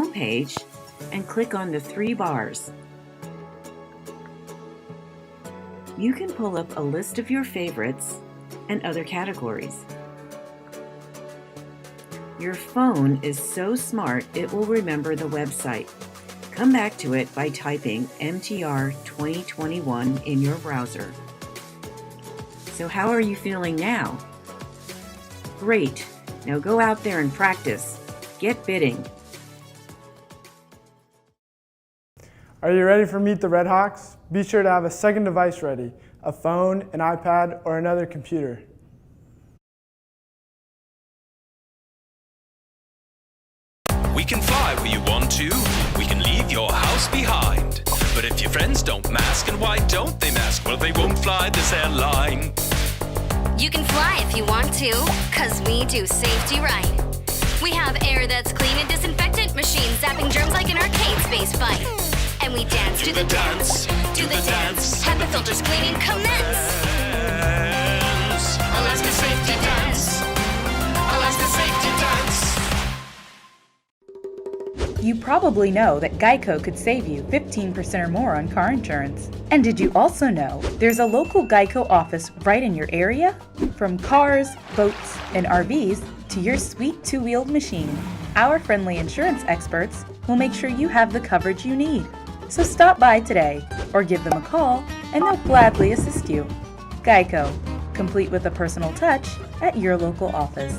homepage and click on the 3 bars. You can pull up a list of your favorites and other categories. Your phone is so smart it will remember the website. Come back to it by typing MTR 2021 in your browser. So how are you feeling now? Great! Now go out there and practice. Get bidding. Are you ready for Meet the Redhawks? Be sure to have a second device ready, a phone, an iPad, or another computer. We can fly where you want to, we can leave your house behind. But if your friends don't mask, and why don't they mask? Well, they won't fly this airline. You can fly if you want to, 'cause we do safety right. We have air that's clean and disinfectant machines zapping germs like an arcade space fight. And we dance to the dance, do the dance, have the filters cleaning commence. Alaska Safety Dance, Alaska Safety Dance. You probably know that Geico could save you 15% or more on car insurance. And did you also know there's a local Geico office right in your area? From cars, boats, and RVs to your sweet two-wheeled machine, our friendly insurance experts will make sure you have the coverage you need. So stop by today or give them a call and they'll gladly assist you. Geico, complete with a personal touch at your local office.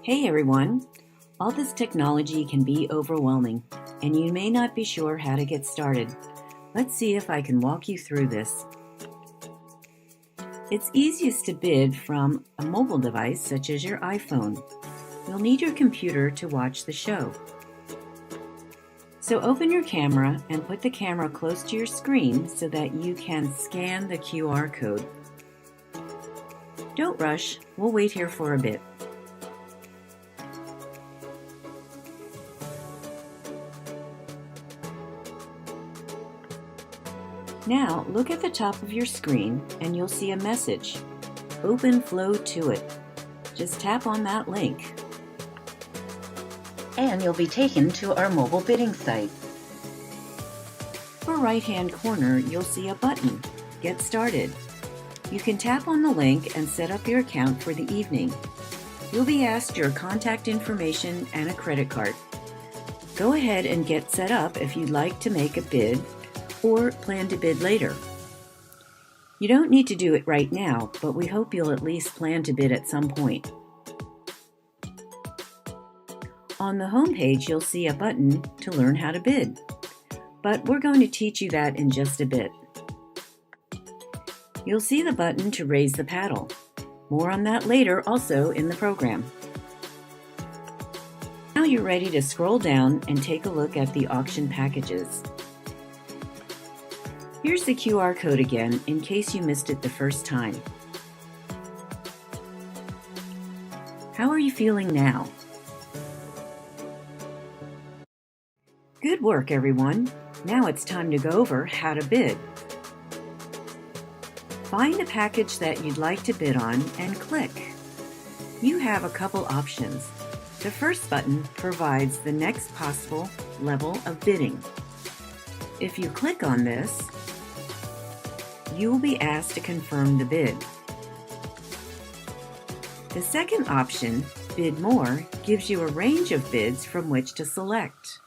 Hey everyone! All this technology can be overwhelming, and you may not be sure how to get started. Let's see if I can walk you through this. It's easiest to bid from a mobile device such as your iPhone. You'll need your computer to watch the show. So open your camera and put the camera close to your screen so that you can scan the QR code. Don't rush, we'll wait here for a bit. Now look at the top of your screen and you'll see a message. Open Flow to it. Just tap on that link. And you'll be taken to our mobile bidding site. Upper right-hand corner, you'll see a button, Get Started. You can tap on the link and set up your account for the evening. You'll be asked your contact information and a credit card. Go ahead and get set up if you'd like to make a bid or plan to bid later. You don't need to do it right now, but we hope you'll at least plan to bid at some point. On the home page, you'll see a button to learn how to bid, but we're going to teach you that in just a bit. You'll see the button to raise the paddle. More on that later, also in the program. Now you're ready to scroll down and take a look at the auction packages. Here's the QR code again in case you missed it the first time. How are you feeling now? Good work, everyone. Now it's time to go over how to bid. Find a package that you'd like to bid on and click. You have a couple options. The first button provides the next possible level of bidding. If you click on this, you will be asked to confirm the bid. The second option, Bid More, gives you a range of bids from which to select.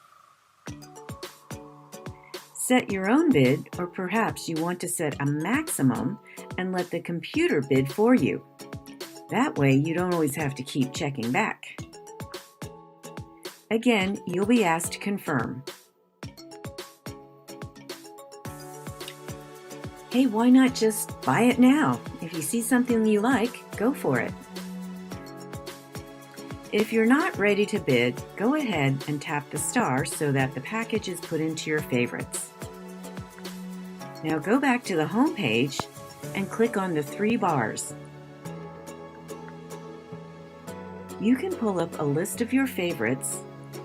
Set your own bid, or perhaps you want to set a maximum and let the computer bid for you. That way you don't always have to keep checking back. Again, you'll be asked to confirm. Hey, why not just buy it now? If you see something you like, go for it. If you're not ready to bid, go ahead and tap the star so that the package is put into your favorites. Now go back to the home page and click on the 3 bars. You can pull up a list of your favorites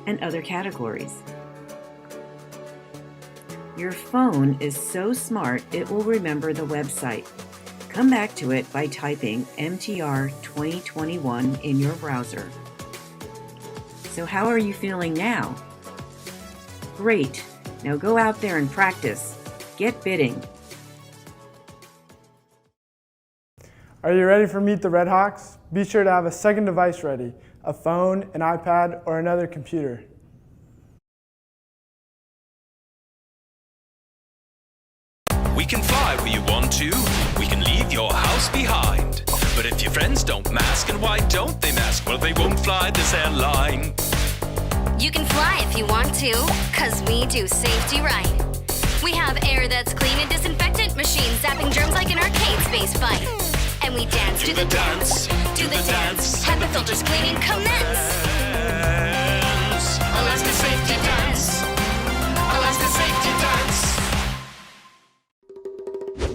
and other categories. Your phone is so smart it will remember the website. Come back to it by typing MTR 2021 in your browser. So how are you feeling now? Great! Now go out there and practice. Get bidding. Are you ready for Meet the Redhawks? Be sure to have a second device ready, a phone, an iPad, or another computer. We can fly where you want to, we can leave your house behind. But if your friends don't mask, and why don't they mask? Well, they won't fly this airline. You can fly if you want to, cause we do safety right. We have air that's clean and disinfectant machines zapping germs like an arcade space fight. And we dance to the dance, do the dance, have the filters cleaning commence. Alaska safety dance, Alaska safety dance.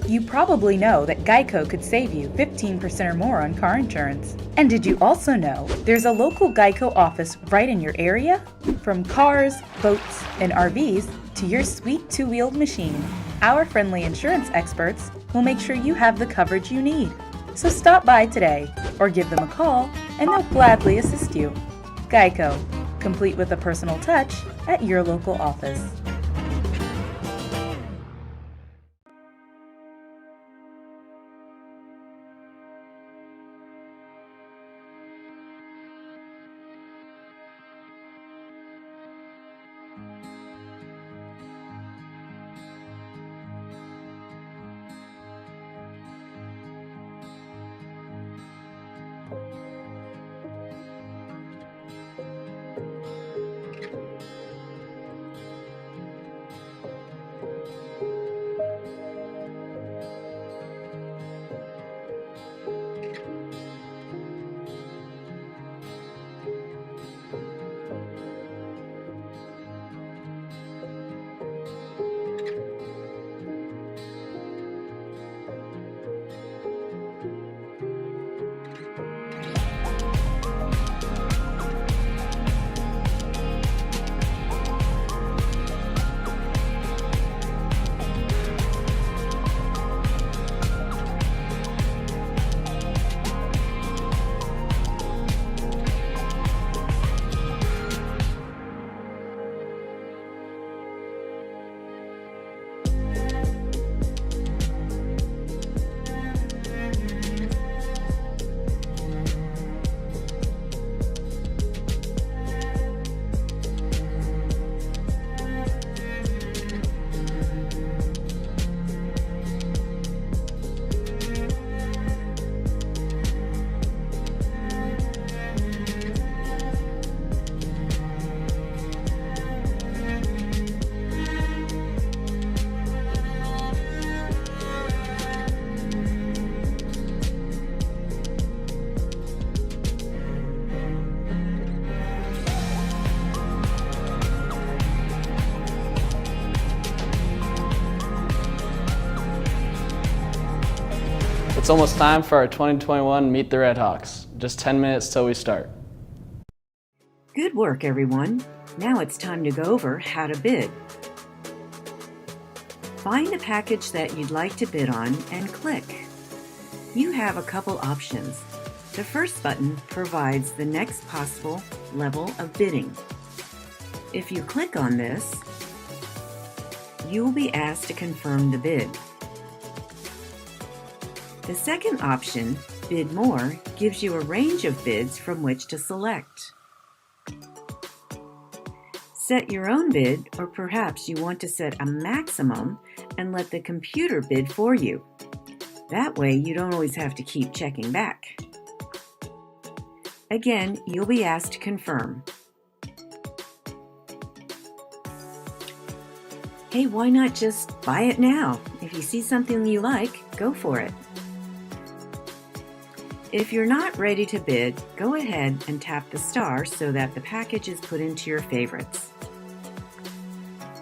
You probably know that Geico could save you 15% or more on car insurance. And did you also know there's a local Geico office right in your area? From cars, boats, and RVs to your sweet 2-wheeled machine, our friendly insurance experts will make sure you have the coverage you need. So stop by today or give them a call and they'll gladly assist you. Geico, complete with a personal touch at your local office. It's almost time for our 2021 Meet the Redhawks. Just 10 minutes till we start. Good work, everyone. Now it's time to go over how to bid. Find a package that you'd like to bid on and click. You have a couple options. The first button provides the next possible level of bidding. If you click on this, you will be asked to confirm the bid. The second option, Bid More, gives you a range of bids from which to select. Set your own bid, or perhaps you want to set a maximum and let the computer bid for you. That way you don't always have to keep checking back. Again, you'll be asked to confirm. Hey, why not just buy it now? If you see something you like, go for it. If you're not ready to bid, go ahead and tap the star so that the package is put into your favorites.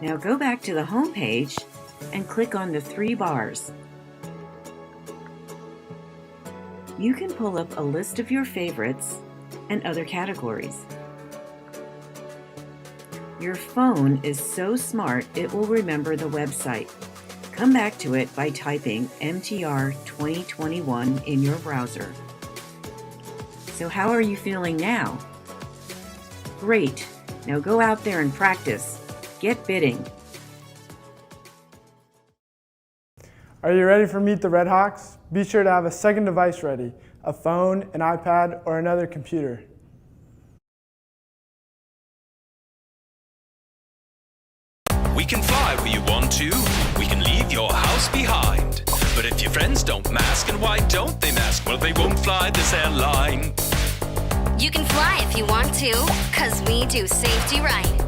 Now go back to the home page and click on the 3 bars. You can pull up a list of your favorites and other categories. Your phone is so smart it will remember the website. Come back to it by typing MTR 2021 in your browser. So how are you feeling now? Great! Now go out there and practice. Get bidding. Are you ready for Meet the Redhawks? Be sure to have a second device ready, a phone, an iPad, or another computer. We can fly where you want to, we can leave your house behind. But if your friends don't mask, and why don't they mask? Well, they won't fly this airline. You can fly if you want to, cause we do safety right.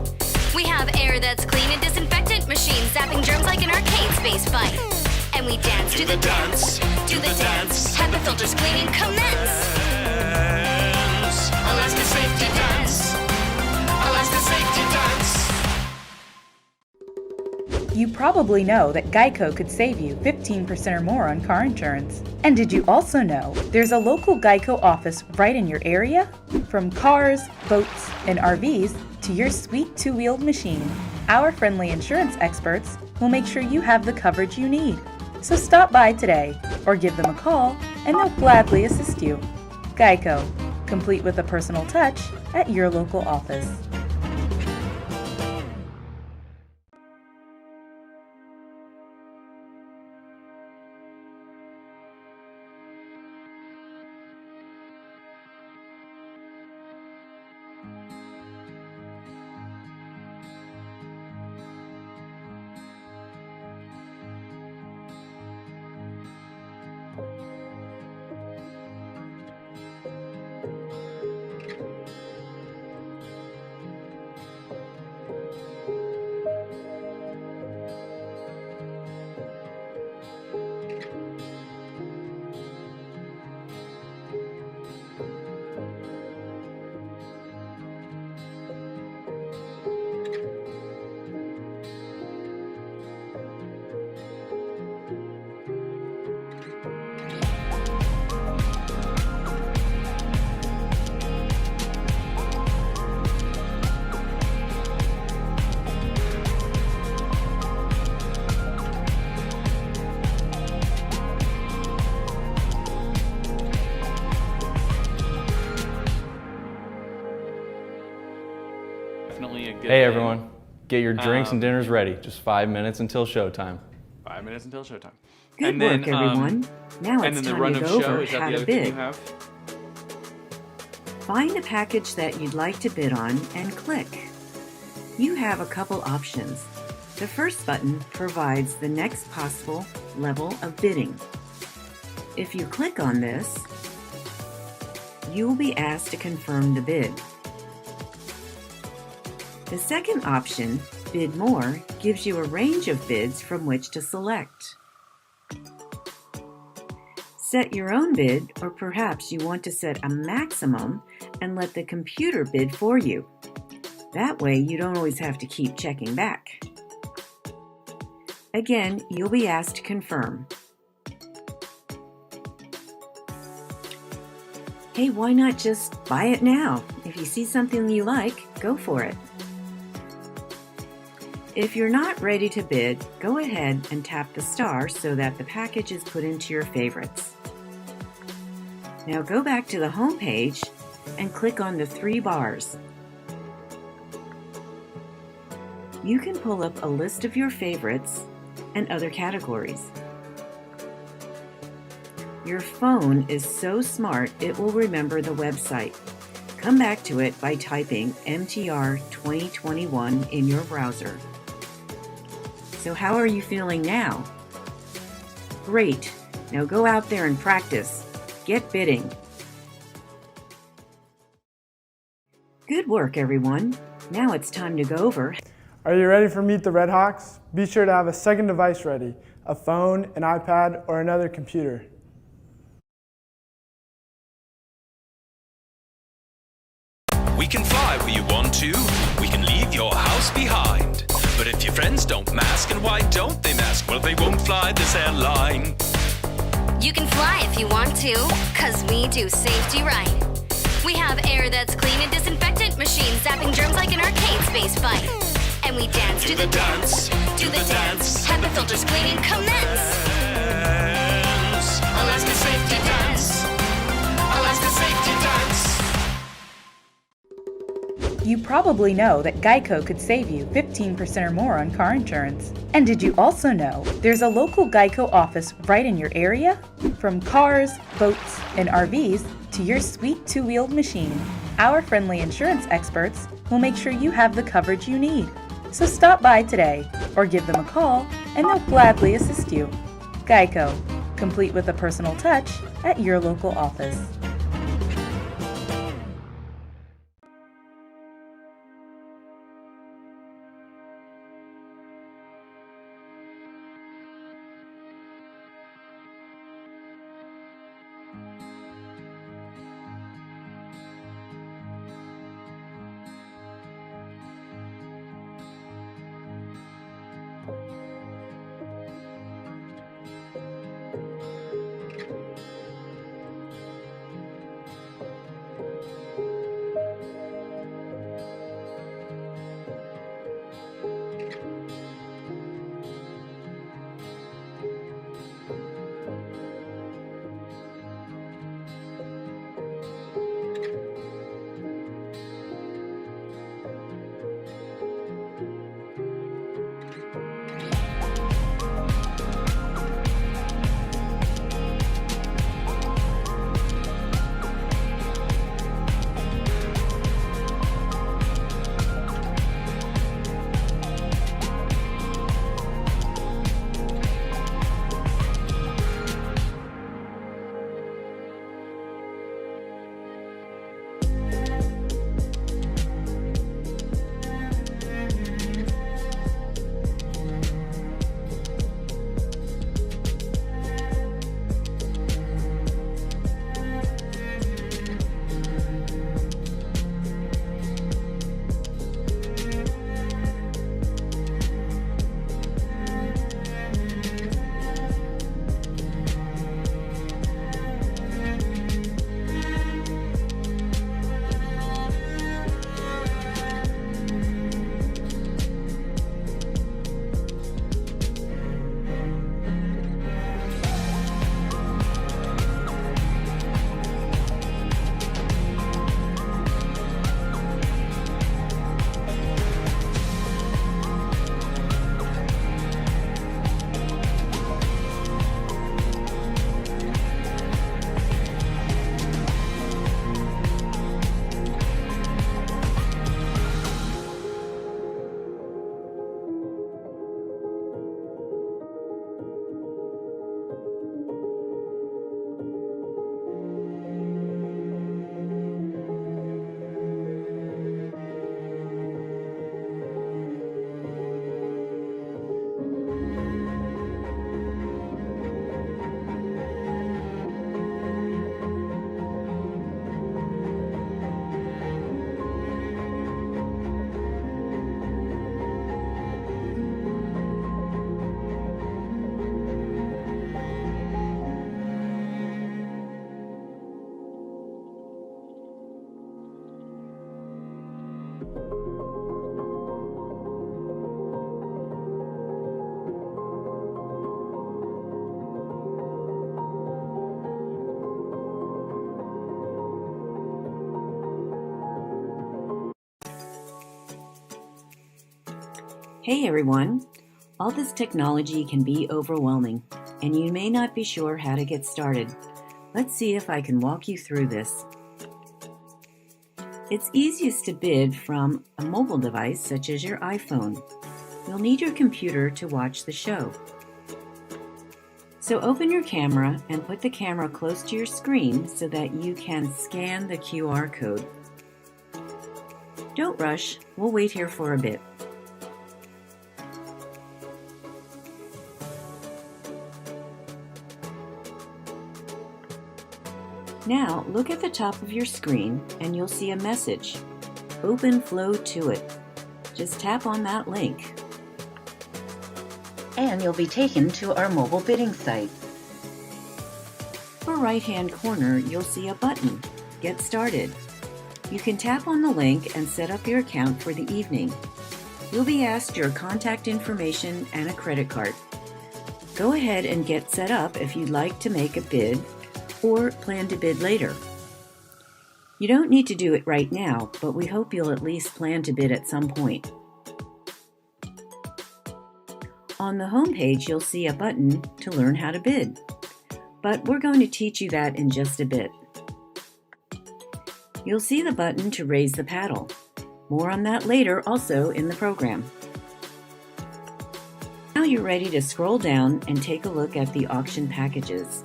We have air that's clean and disinfectant machines zapping germs like an arcade space fight. And we dance to the dance, do the dance, have the filters cleaning commence. Alaska Safety Dance, Alaska Safety Dance. You probably know that Geico could save you 15% or more on car insurance. And did you also know there's a local Geico office right in your area? From cars, boats, and RVs to your sweet 2-wheeled machine, our friendly insurance experts will make sure you have the coverage you need. So stop by today or give them a call and they'll gladly assist you. Geico, complete with a personal touch at your local office. Hey everyone, get your drinks and dinners ready. Just 5 minutes until showtime. 5 minutes until showtime. Good work, everyone. Now it's time to go over how to bid. Find a package that you'd like to bid on and click. You have a couple options. The first button provides the next possible level of bidding. If you click on this, you will be asked to confirm the bid. The second option, Bid More, gives you a range of bids from which to select. Set your own bid, or perhaps you want to set a maximum and let the computer bid for you. That way you don't always have to keep checking back. Again, you'll be asked to confirm. Hey, why not just buy it now? If you see something you like, go for it. If you're not ready to bid, go ahead and tap the star so that the package is put into your favorites. Now go back to the home page and click on the 3 bars. You can pull up a list of your favorites and other categories. Your phone is so smart it will remember the website. Come back to it by typing MTR 2021 in your browser. So how are you feeling now? Great! Now go out there and practice. Get bidding. Good work, everyone. Now it's time to go over. Are you ready for Meet the Redhawks? Be sure to have a second device ready, a phone, an iPad, or another computer. We can fly where you want to, we can leave your house behind. But if your friends don't mask, and why don't they mask? Well, they won't fly this airline. You can fly if you want to, cause we do safety right. We have air that's clean and disinfectant machines zapping germs like an arcade space fight. And we dance to the dance, do the dance, have the filters cleaning commence. Alaska Safety Dance, Alaska Safety Dance. You probably know that Geico could save you 15% or more on car insurance. And did you also know there's a local Geico office right in your area? From cars, boats, and RVs to your sweet 2-wheeled machine, our friendly insurance experts will make sure you have the coverage you need. So stop by today or give them a call and they'll gladly assist you. Geico, complete with a personal touch at your local office. Hey everyone! All this technology can be overwhelming, and you may not be sure how to get started. Let's see if I can walk you through this. It's easiest to bid from a mobile device such as your iPhone. You'll need your computer to watch the show. So open your camera and put the camera close to your screen so that you can scan the QR code. Don't rush, we'll wait here for a bit. Now, look at the top of your screen and you'll see a message. Open Flow to it. Just tap on that link. And you'll be taken to our mobile bidding site. Upper right-hand corner, you'll see a button, Get Started. You can tap on the link and set up your account for the evening. You'll be asked your contact information and a credit card. Go ahead and get set up if you'd like to make a bid or plan to bid later. You don't need to do it right now, but we hope you'll at least plan to bid at some point. On the home page, you'll see a button to learn how to bid, but we're going to teach you that in just a bit. You'll see the button to raise the paddle. More on that later also in the program. Now you're ready to scroll down and take a look at the auction packages.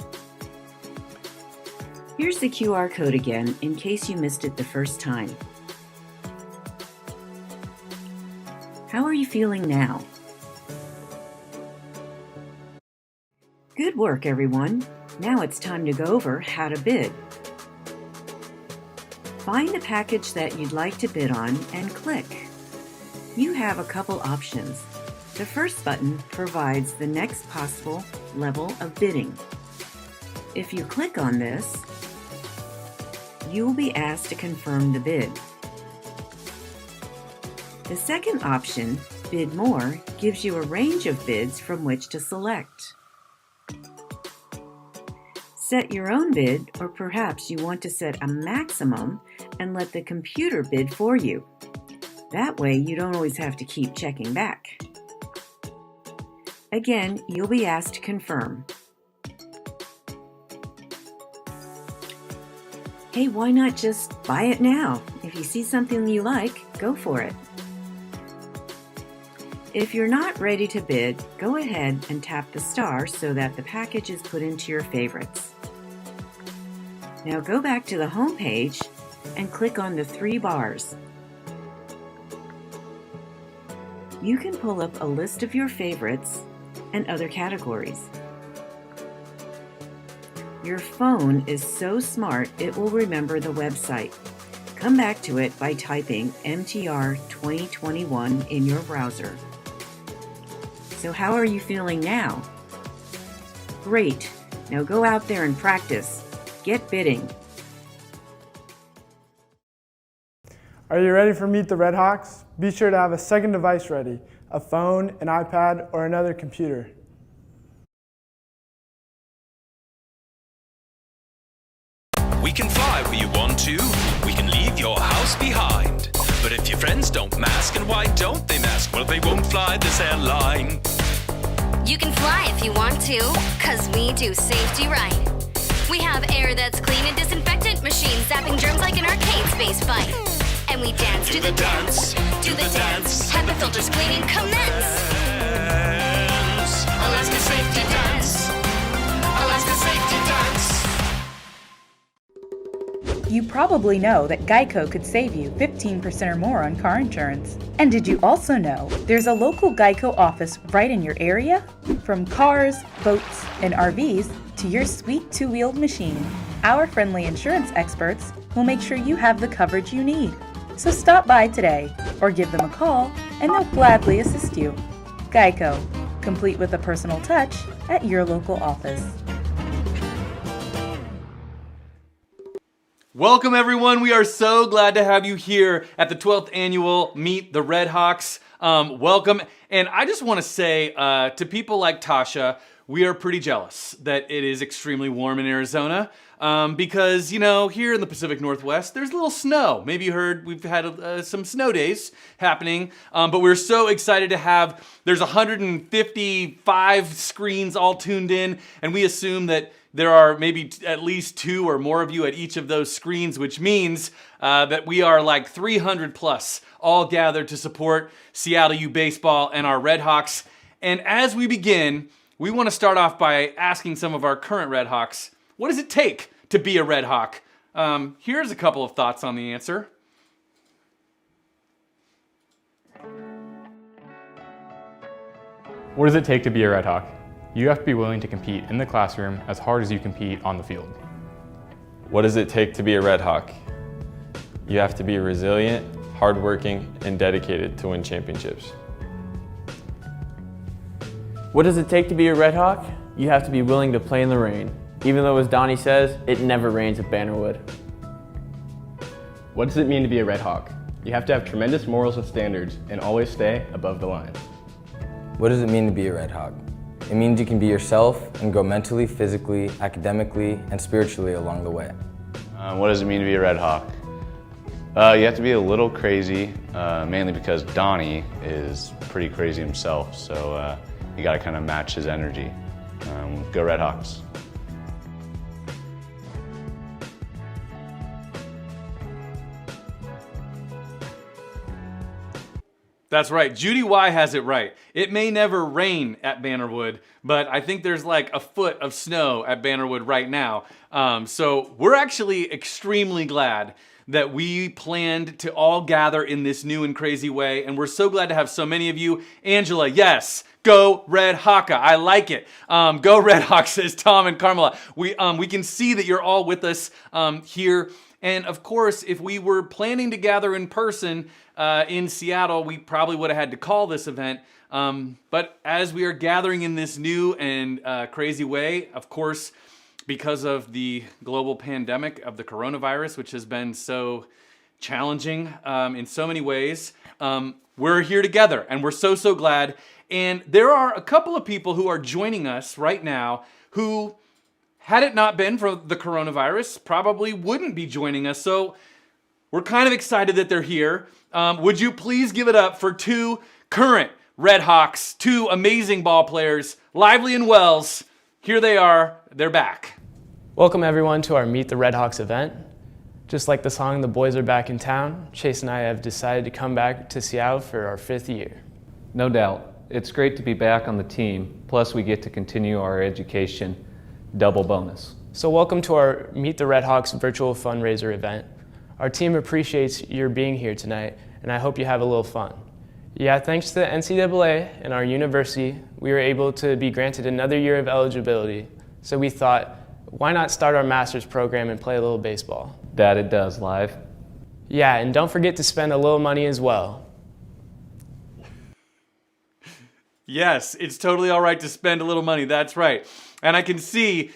Here's the QR code again in case you missed it the first time. How are you feeling now? Good work, everyone. Now it's time to go over how to bid. Find the package that you'd like to bid on and click. You have a couple options. The first button provides the next possible level of bidding. If you click on this, you will be asked to confirm the bid. The second option, Bid More, gives you a range of bids from which to select. Set your own bid, or perhaps you want to set a maximum and let the computer bid for you. That way you don't always have to keep checking back. Again, you'll be asked to confirm. Hey, why not just buy it now? If you see something you like, go for it. If you're not ready to bid, go ahead and tap the star so that the package is put into your favorites. Now go back to the home page and click on the 3 bars. You can pull up a list of your favorites and other categories. Your phone is so smart it will remember the website. Come back to it by typing MTR 2021 in your browser. So how are you feeling now? Great! Now go out there and practice. Get bidding. Are you ready for Meet the Redhawks? Be sure to have a second device ready, a phone, an iPad, or another computer. We can fly where you want to, we can leave your house behind. But if your friends don't mask, and why don't they mask? Well, they won't fly this airline. You can fly if you want to, cause we do safety right. We have air that's clean and disinfectant machines zapping germs like an arcade space fight. And we dance to the dance, do the dance, have the filters cleaning commence. Alaska Safety Dance, Alaska Safety Dance. You probably know that Geico could save you 15% or more on car insurance. And did you also know there's a local Geico office right in your area? From cars, boats, and RVs to your sweet two-wheeled machine, our friendly insurance experts will make sure you have the coverage you need. So stop by today or give them a call and they'll gladly assist you. Geico, complete with a personal touch at your local office. Welcome everyone, we are so glad to have you here at the 12th annual Meet the Redhawks. Welcome, and I just want to say to people like Tasha, we are pretty jealous that it is extremely warm in Arizona because, you know, here in the Pacific Northwest, there's a little snow. Maybe you heard we've had some snow days happening, but we're so excited to have, there's 155 screens all tuned in, and we assume that there are maybe at least 2 or more of you at each of those screens, which means that we are like 300 plus all gathered to support Seattle U baseball and our Redhawks. And as we begin, we want to start off by asking some of our current Redhawks, what does it take to be a Redhawk? Here's a couple of thoughts on the answer. What does it take to be a Redhawk? You have to be willing to compete in the classroom as hard as you compete on the field. What does it take to be a Redhawk? You have to be resilient, hardworking, and dedicated to win championships. What does it take to be a Redhawk? You have to be willing to play in the rain. Even though, as Donny says, it never rains at Bannerwood. What does it mean to be a Redhawk? You have to have tremendous morals and standards and always stay above the line. What does it mean to be a Redhawk? It means you can be yourself and grow mentally, physically, academically, and spiritually along the way. What does it mean to be a Redhawk? You have to be a little crazy, mainly because Donny is pretty crazy himself, so you gotta kind of match his energy. Go Redhawks. That's right, Judy Y has it right. It may never rain at Bannerwood, but I think there's like a foot of snow at Bannerwood right now. So we're actually extremely glad that we planned to all gather in this new and crazy way, and we're so glad to have so many of you. Angela, yes, go Red Hawka, I like it. Go Red Hawk, says Tom and Carmela. We can see that you're all with us here. And of course, if we were planning to gather in person in Seattle, we probably would have had to call this event. But as we are gathering in this new and crazy way, of course, because of the global pandemic of the coronavirus, which has been so challenging in so many ways, we're here together and we're so glad. And there are a couple of people who are joining us right now who, had it not been for the coronavirus, probably wouldn't be joining us. So we're kind of excited that they're here. Would you please give it up for 2 current Redhawks, 2 amazing ball players, Lively and Wells. Here they are, they're back. Welcome everyone to our Meet the Redhawks event. Just like the song The Boys Are Back in Town, Chase and I have decided to come back to Seattle for our 5th year. No doubt. It's great to be back on the team, plus we get to continue our education. Double bonus. So welcome to our Meet the Redhawks virtual fundraiser event. Our team appreciates your being here tonight, and I hope you have a little fun. Yeah, thanks to the NCAA and our university, we were able to be granted another year of eligibility. So we thought, why not start our master's program and play a little baseball? That it does, Live. Yeah, and don't forget to spend a little money as well. Yes, it's totally all right to spend a little money, that's right. And I can see,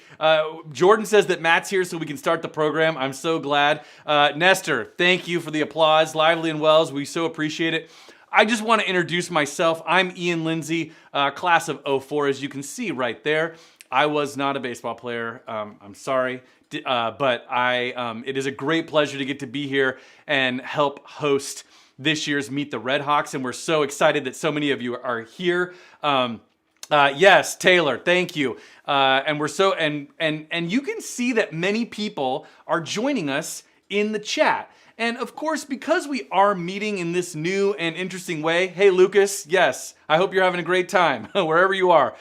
Jordan says that Matt's here so we can start the program. I'm so glad. Nestor, thank you for the applause. Lively and Wells, we so appreciate it. I just want to introduce myself. I'm Ian Lindsay, class of 04, as you can see right there. I was not a baseball player, I'm sorry, but it is a great pleasure to get to be here and help host this year's Meet the Redhawks, and we're so excited that so many of you are here. Yes, Taylor, thank you. And we're so and you can see that many people are joining us in the chat. And of course, because we are meeting in this new and interesting way, hey Lucas, yes, I hope you're having a great time wherever you are.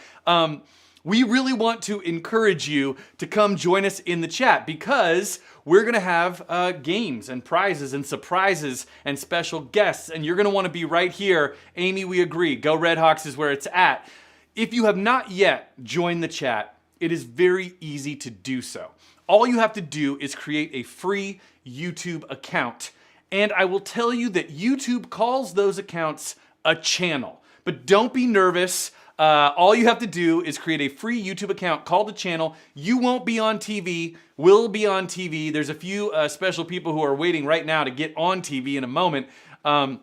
We really want to encourage you to come join us in the chat because we're gonna have games and prizes and surprises and special guests, and you're gonna wanna be right here. Amy, we agree, Go Redhawks is where it's at. If you have not yet joined the chat, it is very easy to do so. All you have to do is create a free YouTube account. And I will tell you that YouTube calls those accounts a channel. But don't be nervous. All you have to do is create a free YouTube account, call the channel. You won't be on TV. We'll be on TV. There's a few special people who are waiting right now to get on TV in a moment. Go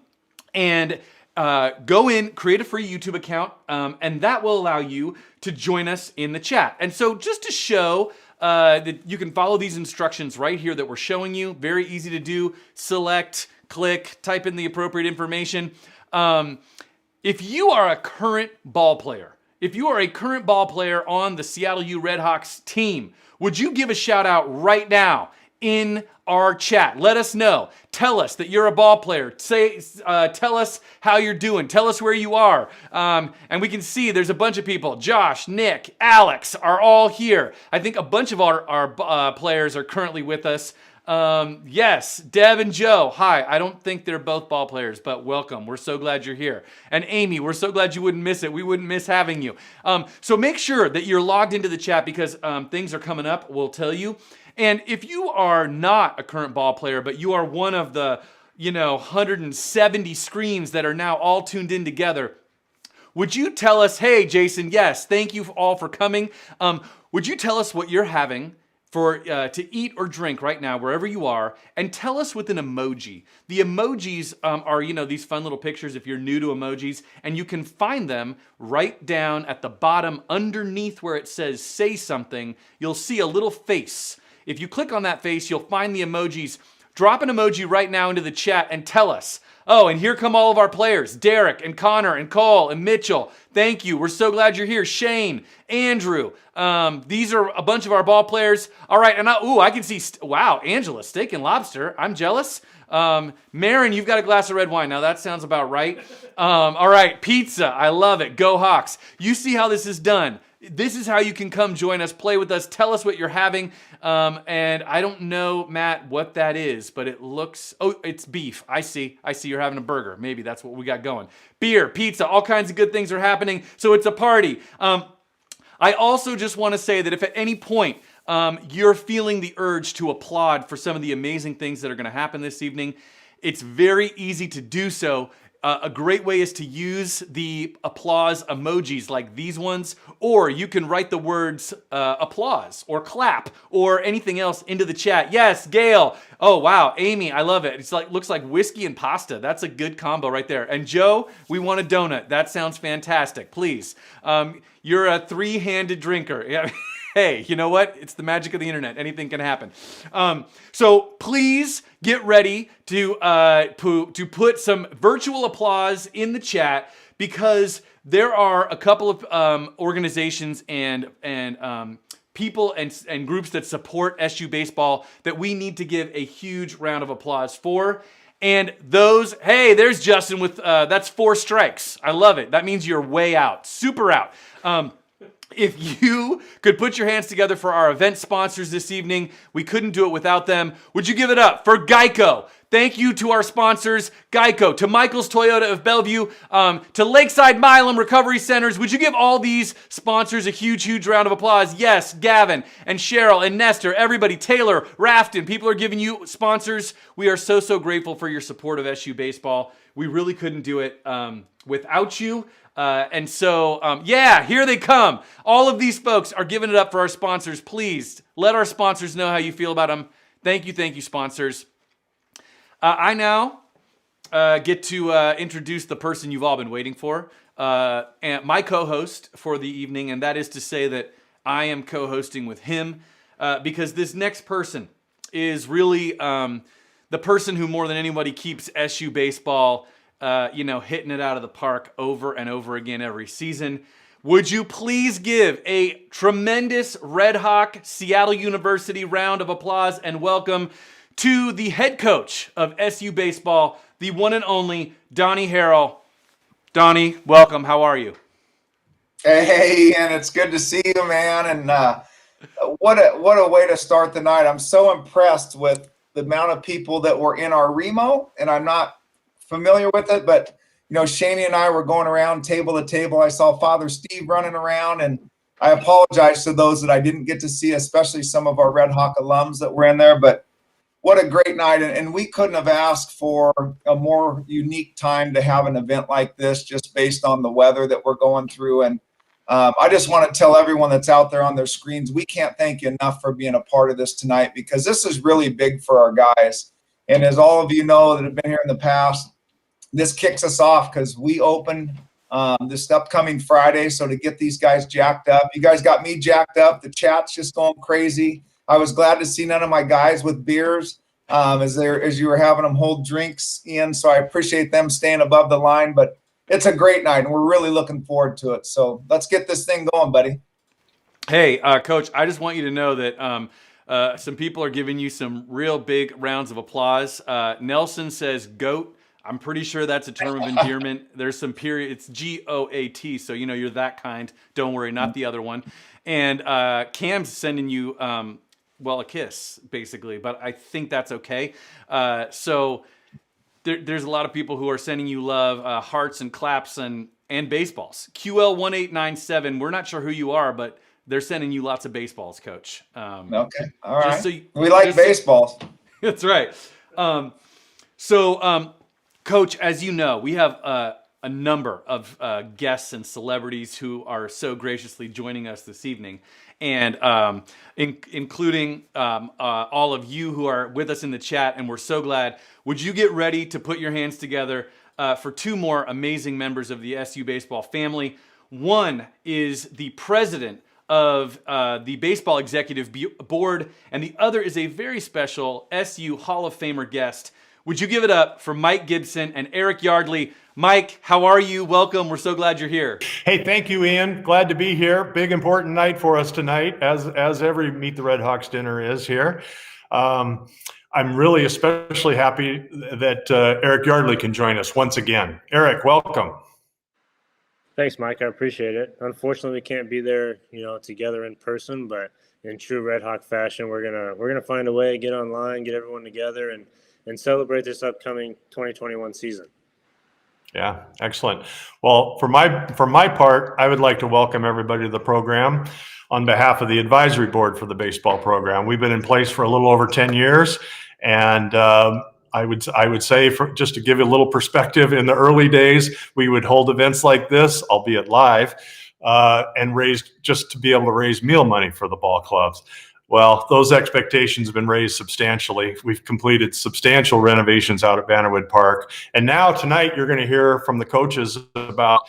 in, create a free YouTube account, and that will allow you to join us in the chat. And so just to show that you can follow these instructions right here that we're showing you, very easy to do. Select, click, type in the appropriate information. If you are a current ball player, on the Seattle U Redhawks team, would you give a shout out right now in our chat? Let us know. Tell us that you're a ball player. Tell us how you're doing. Tell us where you are. And we can see there's a bunch of people. Josh, Nick, Alex are all here. I think a bunch of our players are currently with us. Yes, Deb and Joe. Hi, I don't think they're both ball players, but welcome. We're so glad you're here. And Amy, we're so glad you wouldn't miss it. We wouldn't miss having you. So make sure that you're logged into the chat because things are coming up, we'll tell you. And if you are not a current ball player, but you are one of the 170 screens that are now all tuned in together, would you tell us, hey, Jason, yes, thank you all for coming. Would you tell us what you're having to eat or drink right now, wherever you are, and tell us with an emoji. The emojis are, these fun little pictures if you're new to emojis, and you can find them right down at the bottom underneath where it says say something. You'll see a little face. If you click on that face, you'll find the emojis. Drop an emoji right now into the chat and tell us. Oh, and here come all of our players, Derek and Connor and Cole and Mitchell. Thank you. We're so glad you're here. Shane, Andrew. These are a bunch of our ball players. All right, and I can see, wow, Angela, steak and lobster. I'm jealous. Marin, you've got a glass of red wine. Now that sounds about right. All right, pizza. I love it. Go Hawks. You see how this is done. This is how you can come join us, play with us, tell us what you're having. And I don't know, Matt, what that is, but it looks, it's beef. I see you're having a burger. Maybe that's what we got going. Beer, pizza, all kinds of good things are happening. So it's a party. I also just want to say that if at any point you're feeling the urge to applaud for some of the amazing things that are going to happen this evening, it's very easy to do so. A great way is to use the applause emojis like these ones, or you can write the words applause or clap or anything else into the chat. Yes, Gail. Oh, wow. Amy, I love it. It's looks like whiskey and pasta. That's a good combo right there. And Joe, we want a donut. That sounds fantastic. Please. You're a three-handed drinker. Yeah. Hey, you know what? It's the magic of the internet. Anything can happen. So please get ready to put some virtual applause in the chat because there are a couple of organizations and people and groups that support SU baseball that we need to give a huge round of applause for. And those, hey, there's Justin with, that's 4 strikes. I love it. That means you're way out, super out. If you could put your hands together for our event sponsors this evening, we couldn't do it without them. Would you give it up for Geico? Thank you to our sponsors, Geico, to Michael's Toyota of Bellevue, to Lakeside Milam Recovery Centers. Would you give all these sponsors a huge, huge round of applause? Yes, Gavin and Cheryl and Nestor, everybody, Taylor, Rafton, people are giving you sponsors. We are so, so grateful for your support of SU baseball. We really couldn't do it without you. And so, yeah, here they come. All of these folks are giving it up for our sponsors. Please let our sponsors know how you feel about them. Thank you, sponsors. I now get to introduce the person you've all been waiting for, and my co-host for the evening, and that is to say that I am co-hosting with him because this next person is really the person who more than anybody keeps SU baseball hitting it out of the park over and over again every season. Would you please give a tremendous Red Hawk Seattle University round of applause and welcome to the head coach of SU baseball, the one and only Donny Harrel. Donny, welcome. How are you? Hey, Ian, it's good to see you, man. And what a way to start the night. I'm so impressed with the amount of people that were in our Remo, and I'm not familiar with it, but Shaney and I were going around table to table. I saw Father Steve running around, and I apologize to those that I didn't get to see, especially some of our Red Hawk alums that were in there. But what a great night, and we couldn't have asked for a more unique time to have an event like this, just based on the weather that we're going through. And I just want to tell everyone that's out there on their screens, we can't thank you enough for being a part of this tonight, because this is really big for our guys. And as all of you know that have been here in the past, this kicks us off because we open this upcoming Friday. So to get these guys jacked up, you guys got me jacked up. The chat's just going crazy. I was glad to see none of my guys with beers as you were having them hold drinks, Ian. So I appreciate them staying above the line. But it's a great night, and we're really looking forward to it. So let's get this thing going, buddy. Hey, Coach, I just want you to know that some people are giving you some real big rounds of applause. Nelson says GOAT. I'm pretty sure that's a term of endearment. There's some period. It's GOAT. So, you know, you're that kind. Don't worry, not the other one. And Cam's sending you, well, a kiss, basically. But I think that's okay. So there's a lot of people who are sending you love, hearts and claps and baseballs. QL1897, we're not sure who you are, but they're sending you lots of baseballs, Coach. Okay. All right. So we like baseballs. That's right. Coach, as you know, we have a number of guests and celebrities who are so graciously joining us this evening, and including all of you who are with us in the chat, and we're so glad. Would you get ready to put your hands together for two more amazing members of the SU baseball family? One is the president of the Baseball Executive Board, and the other is a very special SU Hall of Famer guest. Would you give it up for Mike Gibson and Eric Yardley? Mike, how are you? Welcome. We're so glad you're here. Hey, thank you, Ian. Glad to be here. Big, important night for us tonight, as every Meet the Redhawks dinner is here. I'm really especially happy that Eric Yardley can join us once again. Eric, welcome. Thanks, Mike. I appreciate it. Unfortunately, we can't be there, together in person, but in true Redhawk fashion, we're gonna find a way to get online, get everyone together, and celebrate this upcoming 2021 season. Yeah, excellent. Well, for my part, I would like to welcome everybody to the program on behalf of the advisory board for the baseball program. We've been in place for a little over 10 years, and I would say, just to give you a little perspective, in the early days, we would hold events like this, albeit live, and just to be able to raise meal money for the ball clubs. Well, those expectations have been raised substantially. We've completed substantial renovations out at Bannerwood Park. And now tonight, you're going to hear from the coaches about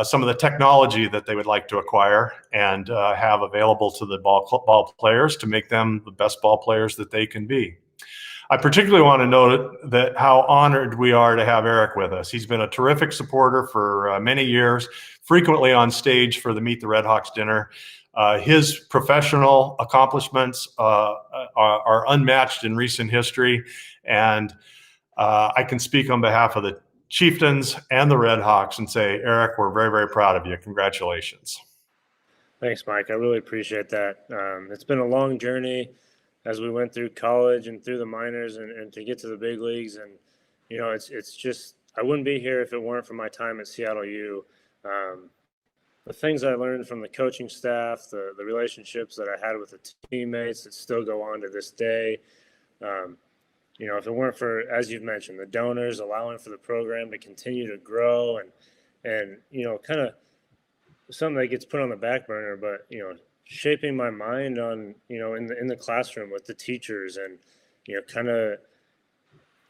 some of the technology that they would like to acquire and have available to the ball players to make them the best ball players that they can be. I particularly want to note that how honored we are to have Eric with us. He's been a terrific supporter for many years, frequently on stage for the Meet the Redhawks dinner. His professional accomplishments are unmatched in recent history, and I can speak on behalf of the Chieftains and the Redhawks and say, Eric, we're very, very proud of you. Congratulations. Thanks, Mike. I really appreciate that. It's been a long journey as we went through college and through the minors and to get to the big leagues. And, it's just, I wouldn't be here if it weren't for my time at Seattle.eu. The things I learned from the coaching staff, the relationships that I had with the teammates that still go on to this day. If it weren't for, as you've mentioned, the donors allowing for the program to continue to grow and kind of something that gets put on the back burner, but, shaping my mind on, in the classroom with the teachers and, kind of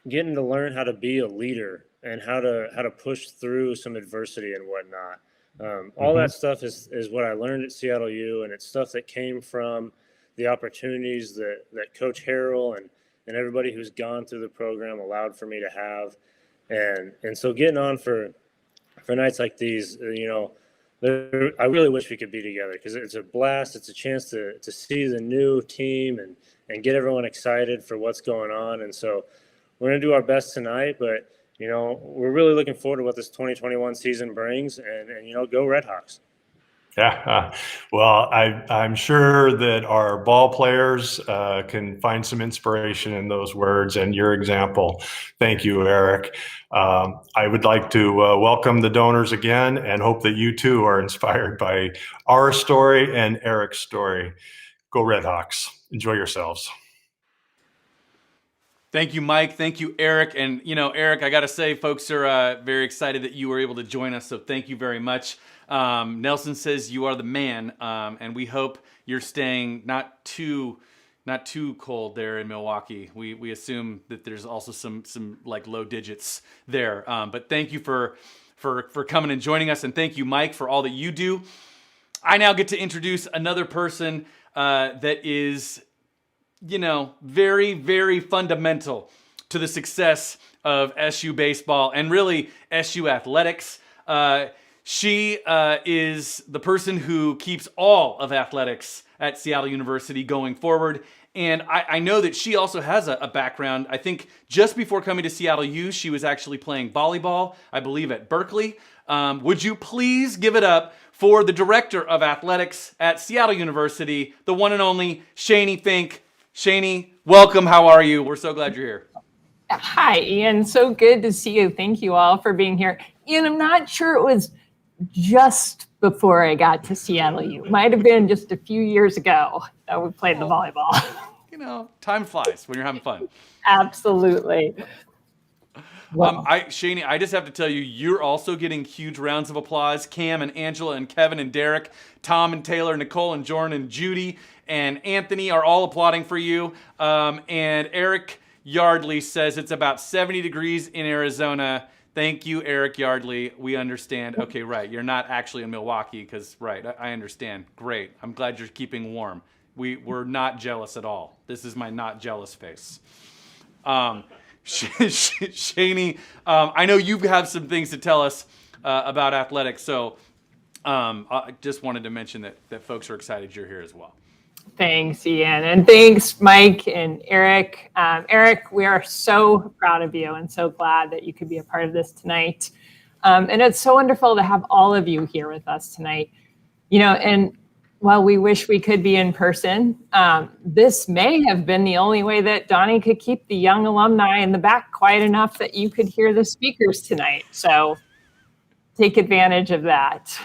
getting to learn how to be a leader and how to push through some adversity and whatnot. All that stuff is what I learned at Seattle.eu, and it's stuff that came from the opportunities that Coach Harrel and everybody who's gone through the program allowed for me to have. And so getting on for nights like these, I really wish we could be together because it's a blast. It's a chance to see the new team and get everyone excited for what's going on. And so we're going to do our best tonight, but we're really looking forward to what this 2021 season brings, and go Redhawks. Yeah, well, I'm sure that our ball players can find some inspiration in those words and your example. Thank you, Eric. I would like to welcome the donors again and hope that you too are inspired by our story and Eric's story. Go Redhawks. Enjoy yourselves. Thank you, Mike. Thank you, Eric. And, Eric, I got to say, folks are very excited that you were able to join us. So thank you very much. Nelson says you are the man. And we hope you're staying not too cold there in Milwaukee. We assume that there's also some like low digits there. But thank you for coming and joining us. And thank you, Mike, for all that you do. I now get to introduce another person that is, very, very fundamental to the success of SU baseball and really SU athletics. She is the person who keeps all of athletics at Seattle University going forward. And I know that she also has a background. I think just before coming to Seattle U, she was actually playing volleyball, I believe, at Berkeley. Would you please give it up for the Director of Athletics at Seattle University, the one and only Shaney Fink. Shaney, welcome. How are you? We're so glad you're here. Hi, Ian. So good to see you. Thank you all for being here. Ian, I'm not sure it was just before I got to Seattle U. Might have been just a few years ago that we played the volleyball. Time flies when you're having fun. Absolutely. Well, Shaney, I just have to tell you, you're also getting huge rounds of applause. Cam and Angela and Kevin and Derek, Tom and Taylor, Nicole and Jordan and Judy and Anthony are all applauding for you. And Eric Yardley says it's about 70 degrees in Arizona. Thank you, Eric Yardley. We understand. Okay, right. You're not actually in Milwaukee because, right, I understand. Great. I'm glad you're keeping warm. We're not jealous at all. This is my not jealous face. Shaney, I know you have some things to tell us about athletics, so I just wanted to mention that folks are excited you're here as well. thanks, Ian, and thanks, Mike and Eric. Eric, we are so proud of you and so glad that you could be a part of this tonight. And it's so wonderful to have all of you here with us tonight. And while we wish we could be in person, this may have been the only way that Donny could keep the young alumni in the back quiet enough that you could hear the speakers tonight. So take advantage of that.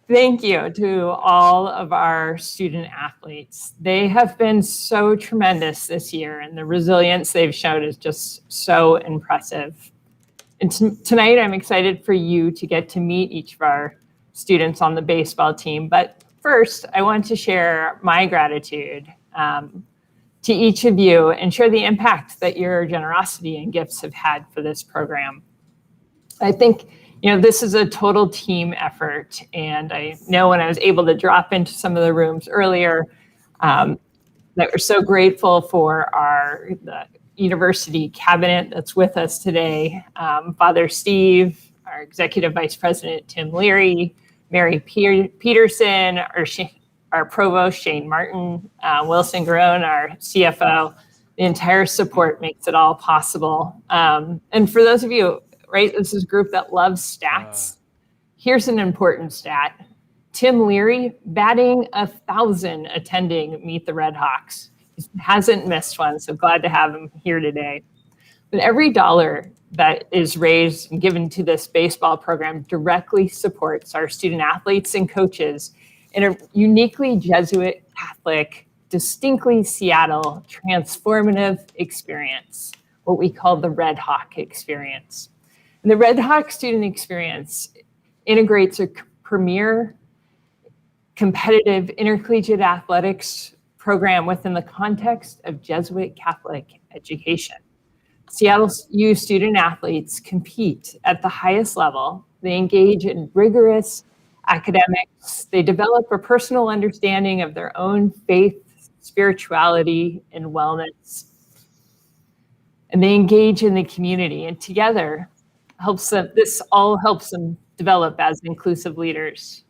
Thank you to all of our student athletes. They have been so tremendous this year, and the resilience they've shown is just so impressive. And tonight, I'm excited for you to get to meet each of our students on the baseball team. But first, I want to share my gratitude to each of you and share the impact that your generosity and gifts have had for this program. I think, this is a total team effort. And I know when I was able to drop into some of the rooms earlier, that we're so grateful for the university cabinet that's with us today. Father Steve, our Executive Vice President, Tim Leary, Mary Peterson, our Provost, Shane Martin, Wilson Garone, our CFO. The entire support makes it all possible. And for those of you, right, this is a group that loves stats. Here's an important stat. Tim Leary batting 1,000 attending Meet the Redhawks. He hasn't missed one, so glad to have him here today. But every dollar that is raised and given to this baseball program directly supports our student athletes and coaches in a uniquely Jesuit Catholic, distinctly Seattle transformative experience, what we call the Red Hawk experience. And the Red Hawk student experience integrates a premier competitive intercollegiate athletics program within the context of Jesuit Catholic education. Seattle U student athletes compete at the highest level. They engage in rigorous academics. They develop a personal understanding of their own faith, spirituality, and wellness. And they engage in the community, and together this all helps them develop as inclusive leaders.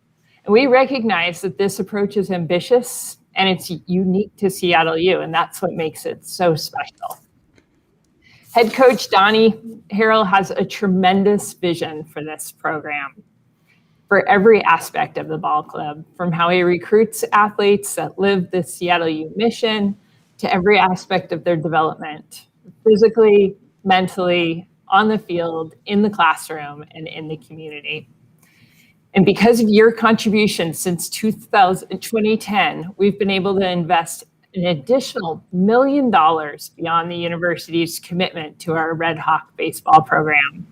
And we recognize that this approach is ambitious and it's unique to Seattle U, and that's what makes it so special. Head coach Donny Harrel has a tremendous vision for this program, for every aspect of the ball club, from how he recruits athletes that live the Seattle U mission to every aspect of their development, physically, mentally, on the field, in the classroom, and in the community. And because of your contribution since 2010, we've been able to invest an additional $1 million beyond the university's commitment to our Red Hawk baseball program.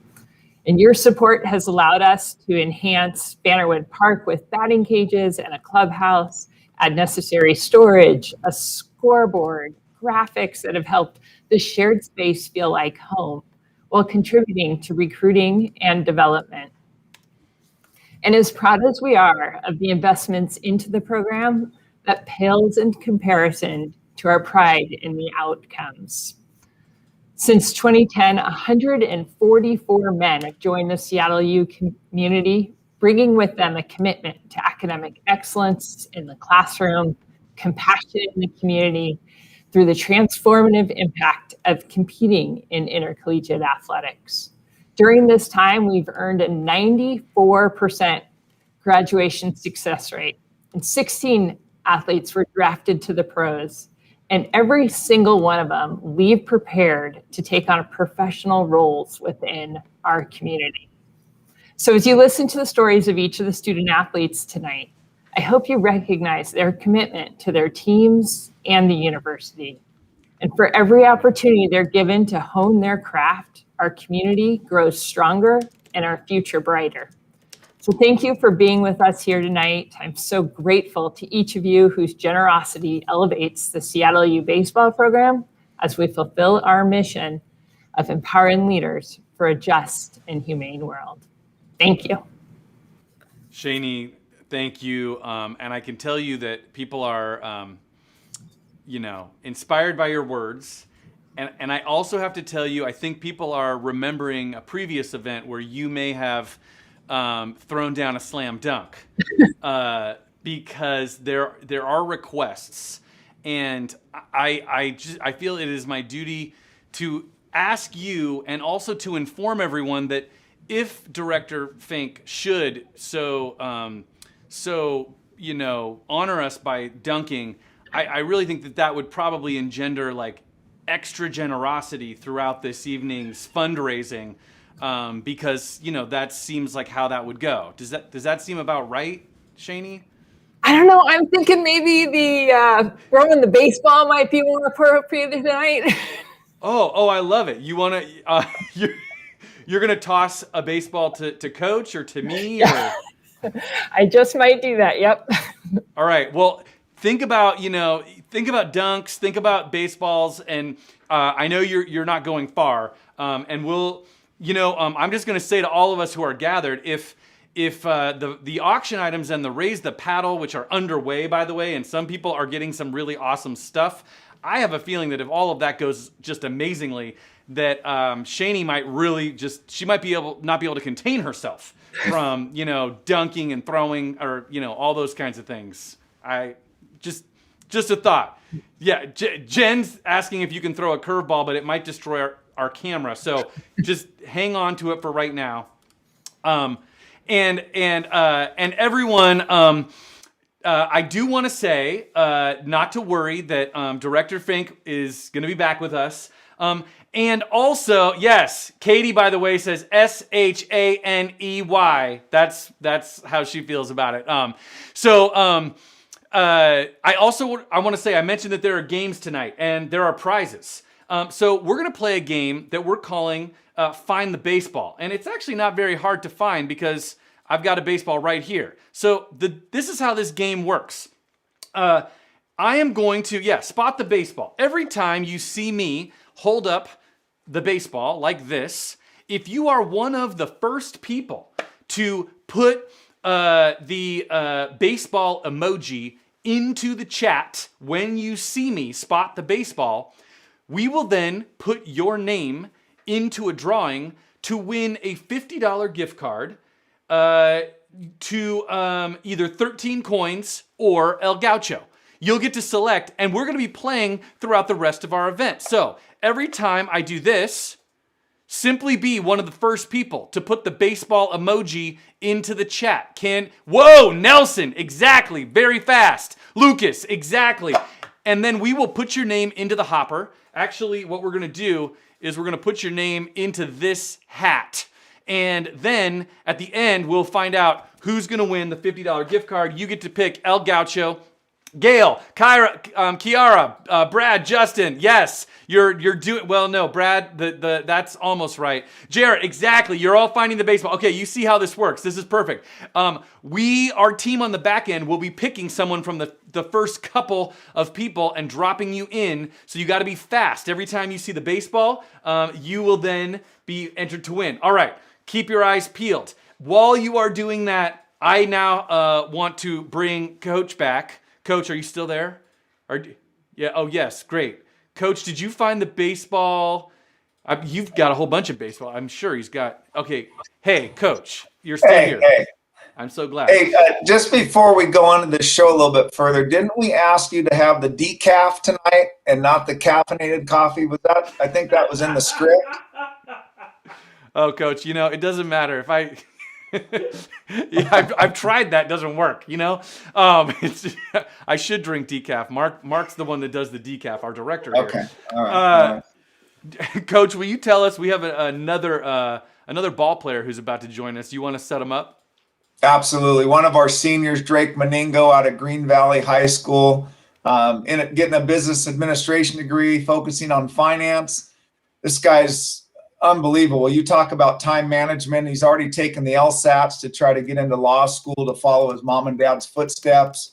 And your support has allowed us to enhance Bannerwood Park with batting cages and a clubhouse, add necessary storage, a scoreboard, graphics that have helped the shared space feel like home, while contributing to recruiting and development. And as proud as we are of the investments into the program, that pales in comparison to our pride in the outcomes. Since 2010, 144 men have joined the Seattle.eu community, bringing with them a commitment to academic excellence in the classroom, compassion in the community, through the transformative impact of competing in intercollegiate athletics. During this time, we've earned a 94% graduation success rate, and 16 athletes were drafted to the pros, and every single one of them leave prepared to take on professional roles within our community. So as you listen to the stories of each of the student athletes tonight, I hope you recognize their commitment to their teams and the university. And for every opportunity they're given to hone their craft, our community grows stronger and our future brighter. So thank you for being with us here tonight. I'm so grateful to each of you whose generosity elevates the Seattle.eu baseball program as we fulfill our mission of empowering leaders for a just and humane world. Thank you. Shaney, thank you. And I can tell you that people are, inspired by your words. And I also have to tell you, I think people are remembering a previous event where you may have thrown down a slam dunk because there are requests, and I feel it is my duty to ask you and also to inform everyone that if Director Fink should honor us by dunking, I really think that would probably engender like extra generosity throughout this evening's fundraising. Because that seems like how that would go. Does that seem about right, Shaney? I don't know. I'm thinking maybe the throwing the baseball might be more appropriate tonight. Oh, I love it. You want to you're gonna toss a baseball to Coach or to me? Or? I just might do that. Yep. All right. Well, think about dunks, think about baseballs, and I know you're not going far, and we'll. I'm just going to say to all of us who are gathered, if the auction items and the Raise the Paddle, which are underway, by the way, and some people are getting some really awesome stuff, I have a feeling that if all of that goes just amazingly, that Shaney might really she might not be able to contain herself from, dunking and throwing or, all those kinds of things. Just a thought. Yeah, Jen's asking if you can throw a curveball, but it might destroy our camera. So just hang on to it for right now. And everyone, I do want to say not to worry that Director Fink is going to be back with us. And also, yes, Katie, by the way, says Shaney. That's how she feels about it. I want to say, I mentioned that there are games tonight and there are prizes. So we're going to play a game that we're calling Find the Baseball. And it's actually not very hard to find because I've got a baseball right here. So this is how this game works. I am going to, spot the baseball. Every time you see me hold up the baseball like this, if you are one of the first people to put the baseball emoji into the chat when you see me spot the baseball, we will then put your name into a drawing to win a $50 gift card to either 13 Coins or El Gaucho. You'll get to select, and we're going to be playing throughout the rest of our event. So every time I do this, simply be one of the first people to put the baseball emoji into the chat. Whoa, Nelson, exactly, very fast. Lucas, exactly. And then we will put your name into the hopper. Actually, what we're going to do is we're going to put your name into this hat. And then at the end, we'll find out who's going to win the $50 gift card. You get to pick El Gaucho, Gail, Kyra, Kiara, Brad, Justin, yes, you're doing well. No, Brad, that's almost right. Jarrett, exactly. You're all finding the baseball. Okay, you see how this works. This is perfect. Our team on the back end will be picking someone from the first couple of people and dropping you in. So you got to be fast. Every time you see the baseball, you will then be entered to win. All right, keep your eyes peeled. While you are doing that, I now want to bring Coach back. Coach, are you still there? Yeah. Oh, yes. Great. Coach, did you find the baseball? You've got a whole bunch of baseball. I'm sure he's got. Okay. Hey, Coach, you're still here. Hey. I'm so glad. Hey, just before we go on to the show a little bit further, didn't we ask you to have the decaf tonight and not the caffeinated coffee? Was that? I think that was in the script. Oh, Coach, it doesn't matter if I. Yeah, I've tried that. Doesn't work. I should drink decaf. Mark's the one that does the decaf. Our director here. Okay. All right. Coach, will you tell us we have another ball player who's about to join us? You want to set him up? Absolutely. One of our seniors, Drake Meningo, out of Green Valley High School, getting a business administration degree, focusing on finance. This guy's unbelievable. You talk about time management. He's already taken the LSATs to try to get into law school to follow his mom and dad's footsteps.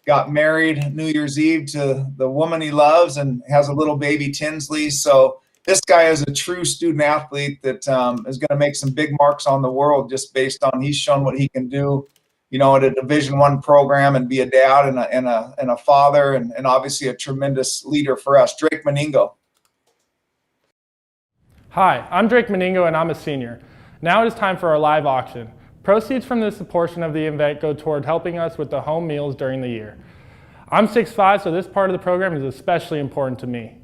Got married New Year's Eve to the woman he loves and has a little baby Tinsley. So this guy is a true student athlete that is going to make some big marks on the world just based on he's shown what he can do, at a Division I program and be a dad and a father and obviously a tremendous leader for us. Drake Meningo. Hi, I'm Drake Meningo and I'm a senior. Now it is time for our live auction. Proceeds from this portion of the event go toward helping us with the home meals during the year. I'm 6'5", so this part of the program is especially important to me.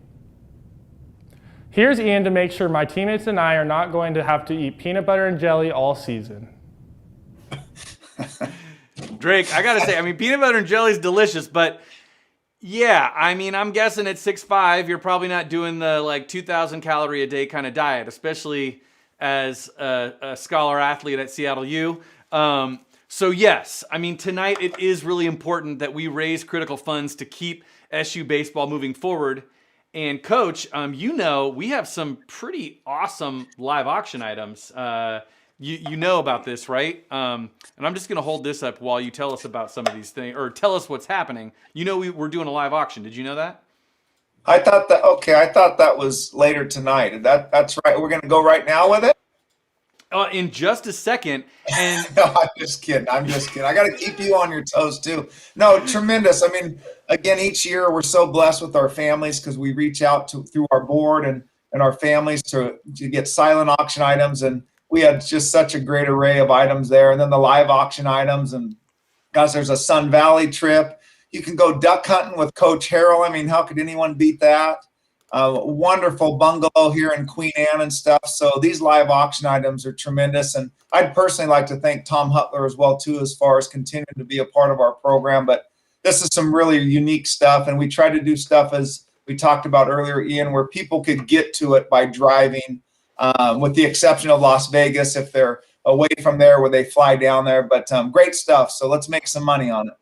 Here's Ian to make sure my teammates and I are not going to have to eat peanut butter and jelly all season. Drake, I gotta say, peanut butter and jelly is delicious, but yeah, I'm guessing at 6'5", you're probably not doing the 2,000 calorie a day kind of diet, especially as a scholar athlete at Seattle U. So yes, tonight it is really important that we raise critical funds to keep SU baseball moving forward. And Coach, we have some pretty awesome live auction items. You know about this, right? And I'm just going to hold this up while you tell us about some of these things, or tell us what's happening. We're doing a live auction. Did you know that? I thought that was later tonight. That's right. We're going to go right now with it? In just a second. And no, I'm just kidding. I got to keep you on your toes too. No, tremendous. Again, each year we're so blessed with our families because we reach out through our board and our families to get silent auction items. And we had just such a great array of items there. And then the live auction items. And guys, there's a Sun Valley trip. You can go duck hunting with Coach Harrel. How could anyone beat that? Wonderful bungalow here in Queen Anne and stuff. So these live auction items are tremendous. And I'd personally like to thank Tom Hutler as well, too, as far as continuing to be a part of our program. But this is some really unique stuff. And we try to do stuff, as we talked about earlier, Ian, where people could get to it by driving, with the exception of Las Vegas, if they're away from there where they fly down there. But great stuff. So let's make some money on it.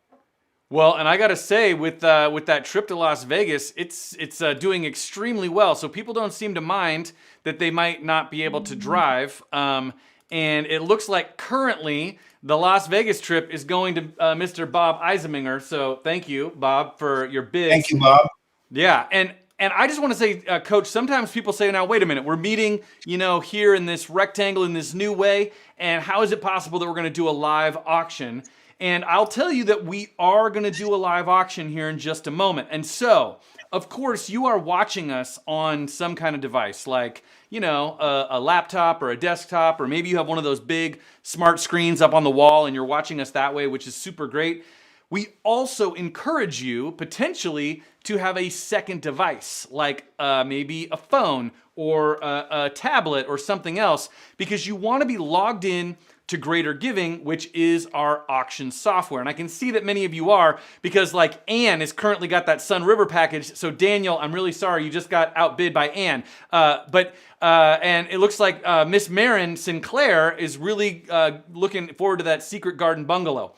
Well, and I got to say, with that trip to Las Vegas, it's doing extremely well. So people don't seem to mind that they might not be able to drive. And it looks like currently the Las Vegas trip is going to Mr. Bob Eiseminger. So thank you, Bob, for your bid. Thank you, Bob. Yeah, and I just want to say, Coach, sometimes people say, now, wait a minute, we're meeting, here in this rectangle in this new way, and how is it possible that we're going to do a live auction? And I'll tell you that we are going to do a live auction here in just a moment. And so, of course, you are watching us on some kind of device like, a laptop or a desktop, or maybe you have one of those big smart screens up on the wall and you're watching us that way, which is super great. We also encourage you potentially to have a second device, like maybe a phone or a tablet or something else, because you want to be logged in to Greater Giving, which is our auction software. And I can see that many of you are, because Ann has currently got that Sun River package. So Daniel, I'm really sorry, you just got outbid by Ann. And it looks like Miss Marin Sinclair is really looking forward to that Secret Garden bungalow.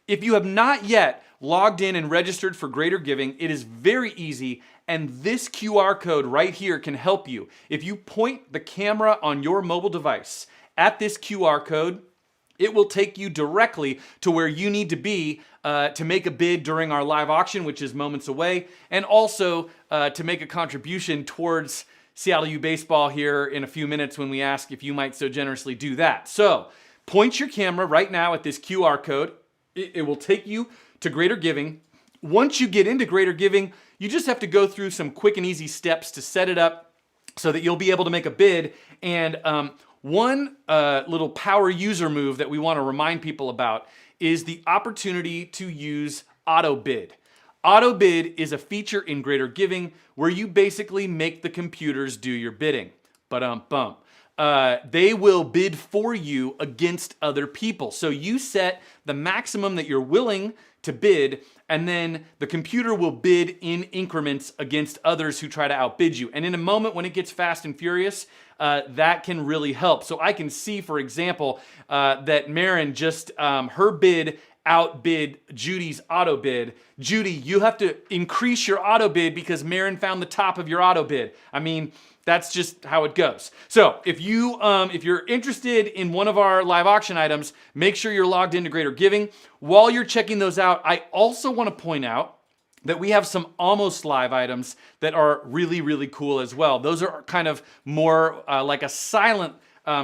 If you have not yet logged in and registered for Greater Giving. It is very easy, and this QR code right here can help you. If you point the camera on your mobile device at this QR code, it will take you directly to where you need to be to make a bid during our live auction, which is moments away, and also to make a contribution towards Seattle U baseball here in a few minutes when we ask if you might so generously do that. So point your camera right now at this QR code. It will take you to Greater Giving. Once you get into Greater Giving, you just have to go through some quick and easy steps to set it up so that you'll be able to make a bid. And one little power user move that we want to remind people about is the opportunity to use auto bid. Auto bid is a feature in Greater Giving where you basically make the computers do your bidding. They will bid for you against other people. So you set the maximum that you're willing to bid, and then the computer will bid in increments against others who try to outbid you. And in a moment when it gets fast and furious, that can really help. So I can see, for example, that Marin just, her bid outbid Judy's auto bid. Judy, you have to increase your auto bid because Marin found the top of your auto bid. I mean, that's just how it goes. So if you're interested in one of our live auction items, make sure you're logged into Greater Giving. While you're checking those out, I also want to point out that we have some almost live items that are really, really cool as well. Those are kind of more like a silent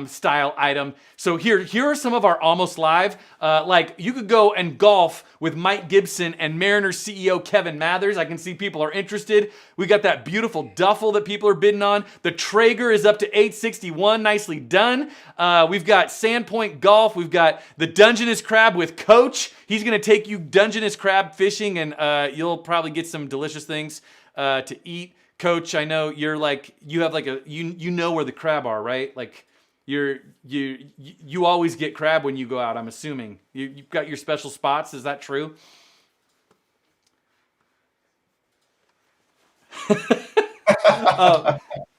style item. So here are some of our almost live. Like you could go and golf with Mike Gibson and Mariners CEO Kevin Mathers. I can see people are interested. We got that beautiful duffel that people are bidding on. The Traeger is up to $861. Nicely done. We've got Sandpoint Golf. We've got the Dungeness Crab with Coach. He's going to take you Dungeness Crab fishing, and you'll probably get some delicious things to eat. Coach, I know you're like, you have like you know where the crab are, right? Like, you always get crab when you go out, I'm assuming. You've got your special spots, is that true?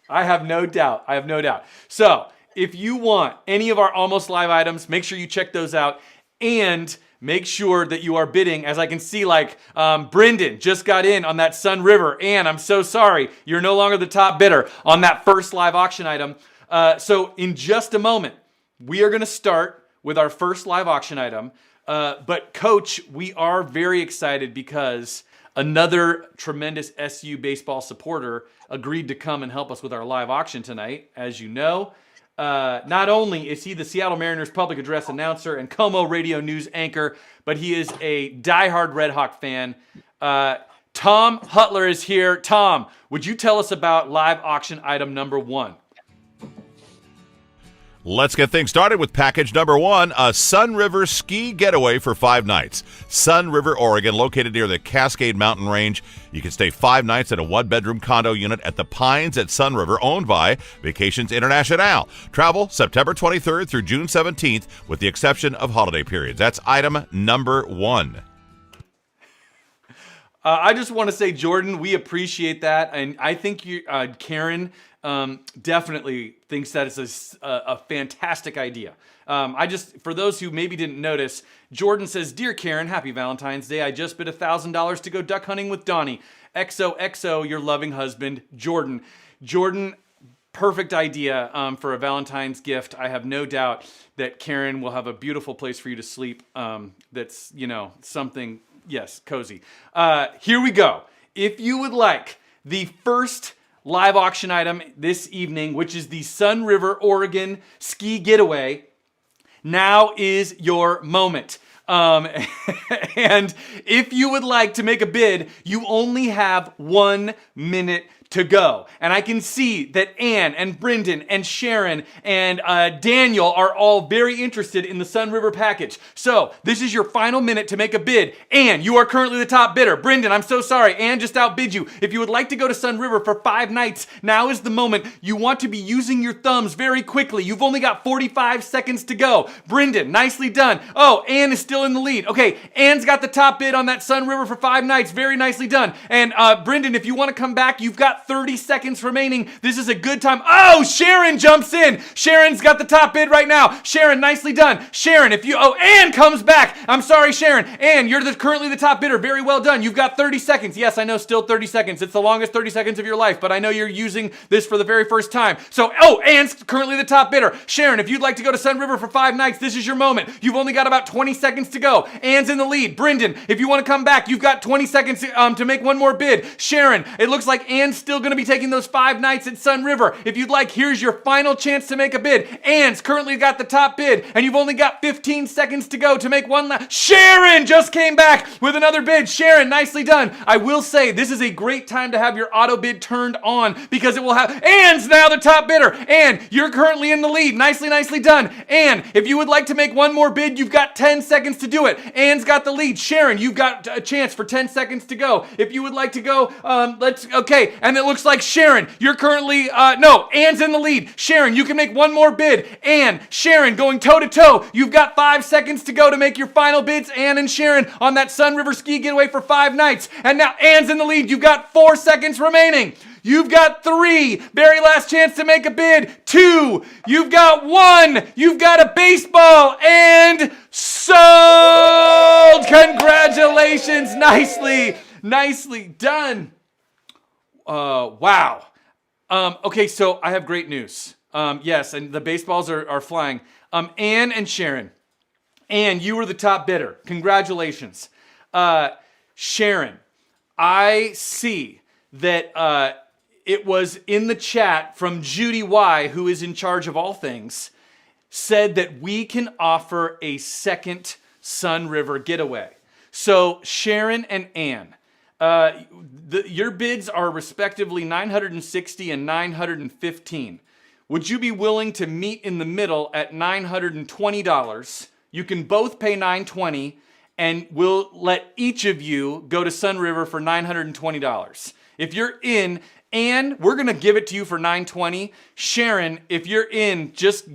I have no doubt. So, if you want any of our almost live items, make sure you check those out, and make sure that you are bidding. As I can see, like Brendan just got in on that Sun River, and I'm so sorry, you're no longer the top bidder on that first live auction item. So in just a moment, we are going to start with our first live auction item. But Coach, we are very excited because another tremendous SU baseball supporter agreed to come and help us with our live auction tonight. As you know, not only is he the Seattle Mariners public address announcer and Como radio news anchor, but he is a diehard Redhawk fan. Tom Hutler is here. Tom, would you tell us about live auction item number 1? Let's get things started with package number 1, a Sun River ski getaway for 5 nights. Sun River, Oregon, located near the Cascade Mountain Range. You can stay 5 nights in a 1-bedroom condo unit at the Pines at Sun River, owned by Vacations International. Travel September 23rd through June 17th, with the exception of holiday periods. That's item number 1. I just want to say, Jordan, we appreciate that. And I think Karen definitely thinks that is a fantastic idea. For those who maybe didn't notice, Jordan says, "Dear Karen, happy Valentine's Day. I just bid $1,000 to go duck hunting with Donny. XOXO, your loving husband, Jordan." Jordan, perfect idea for a Valentine's gift. I have no doubt that Karen will have a beautiful place for you to sleep. That's, something, yes, cozy. Here we go. If you would like the first live auction item this evening, which is the Sun River, Oregon ski getaway, now is your moment. And if you would like to make a bid, you only have 1 minute to go. And I can see that Ann and Brendan and Sharon and Daniel are all very interested in the Sun River package. So this is your final minute to make a bid. Ann, you are currently the top bidder. Brendan, I'm so sorry. Ann just outbid you. If you would like to go to Sun River for 5 nights, now is the moment. You want to be using your thumbs very quickly. You've only got 45 seconds to go. Brendan, nicely done. Oh, Ann is still in the lead. Okay, Ann's got the top bid on that Sun River for 5 nights. Very nicely done. And Brendan, if you want to come back, you've got got 30 seconds remaining. This is a good time. Oh, Sharon jumps in. Sharon's got the top bid right now. Sharon, nicely done. Sharon, Ann comes back. I'm sorry, Sharon. Ann, you're currently the top bidder. Very well done. You've got 30 seconds. Yes, I know, still 30 seconds. It's the longest 30 seconds of your life, but I know you're using this for the very first time. So, Ann's currently the top bidder. Sharon, if you'd like to go to Sun River for 5 nights, this is your moment. You've only got about 20 seconds to go. Ann's in the lead. Brendan, if you want to come back, you've got 20 seconds to make one more bid. Sharon, it looks like Ann's still going to be taking those 5 nights at Sun River. If you'd like, here's your final chance to make a bid. Ann's currently got the top bid, and you've only got 15 seconds to go to make one last. Sharon just came back with another bid. Sharon, nicely done. I will say this is a great time to have your auto bid turned on because it will have. Ann's now the top bidder. Ann, you're currently in the lead. Nicely done. Ann, if you would like to make one more bid, you've got 10 seconds to do it. Ann's got the lead. Sharon, you've got a chance for 10 seconds to go. If you would like to go, okay. And it looks like Sharon, you're currently, Ann's in the lead. Sharon, you can make one more bid. Ann, Sharon going toe to toe. You've got 5 seconds to go to make your final bids. Ann and Sharon on that Sun River ski getaway for 5 nights. And now Ann's in the lead. You've got 4 seconds remaining. You've got 3. Very last chance to make a bid. 2. You've got 1. You've got a baseball and sold. Congratulations. Nicely done. Wow. Okay, so I have great news. Yes, and the baseballs are flying. Ann and Sharon. Ann, you were the top bidder. Congratulations. Sharon, I see that it was in the chat from Judy Y, who is in charge of all things, said that we can offer a second Sun River getaway. So Sharon and Ann, your bids are respectively $960 and $915. Would you be willing to meet in the middle at $920? You can both pay $920, and we'll let each of you go to Sun River for $920. If you're in, Ann, we're going to give it to you for $920. Sharon, if you're in, just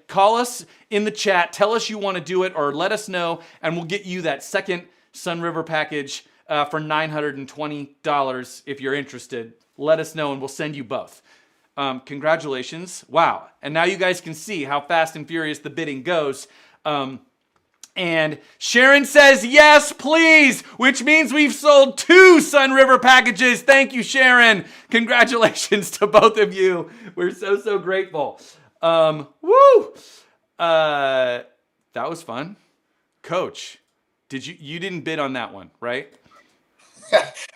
call us in the chat, tell us you want to do it, or let us know, and we'll get you that second Sun River package for $920 if you're interested. Let us know, and we'll send you both. Congratulations. Wow. And now you guys can see how fast and furious the bidding goes. And Sharon says, yes, please, which means we've sold 2 Sun River packages. Thank you, Sharon. Congratulations to both of you. We're so grateful. Woo! That was fun. Coach, you didn't bid on that one, right?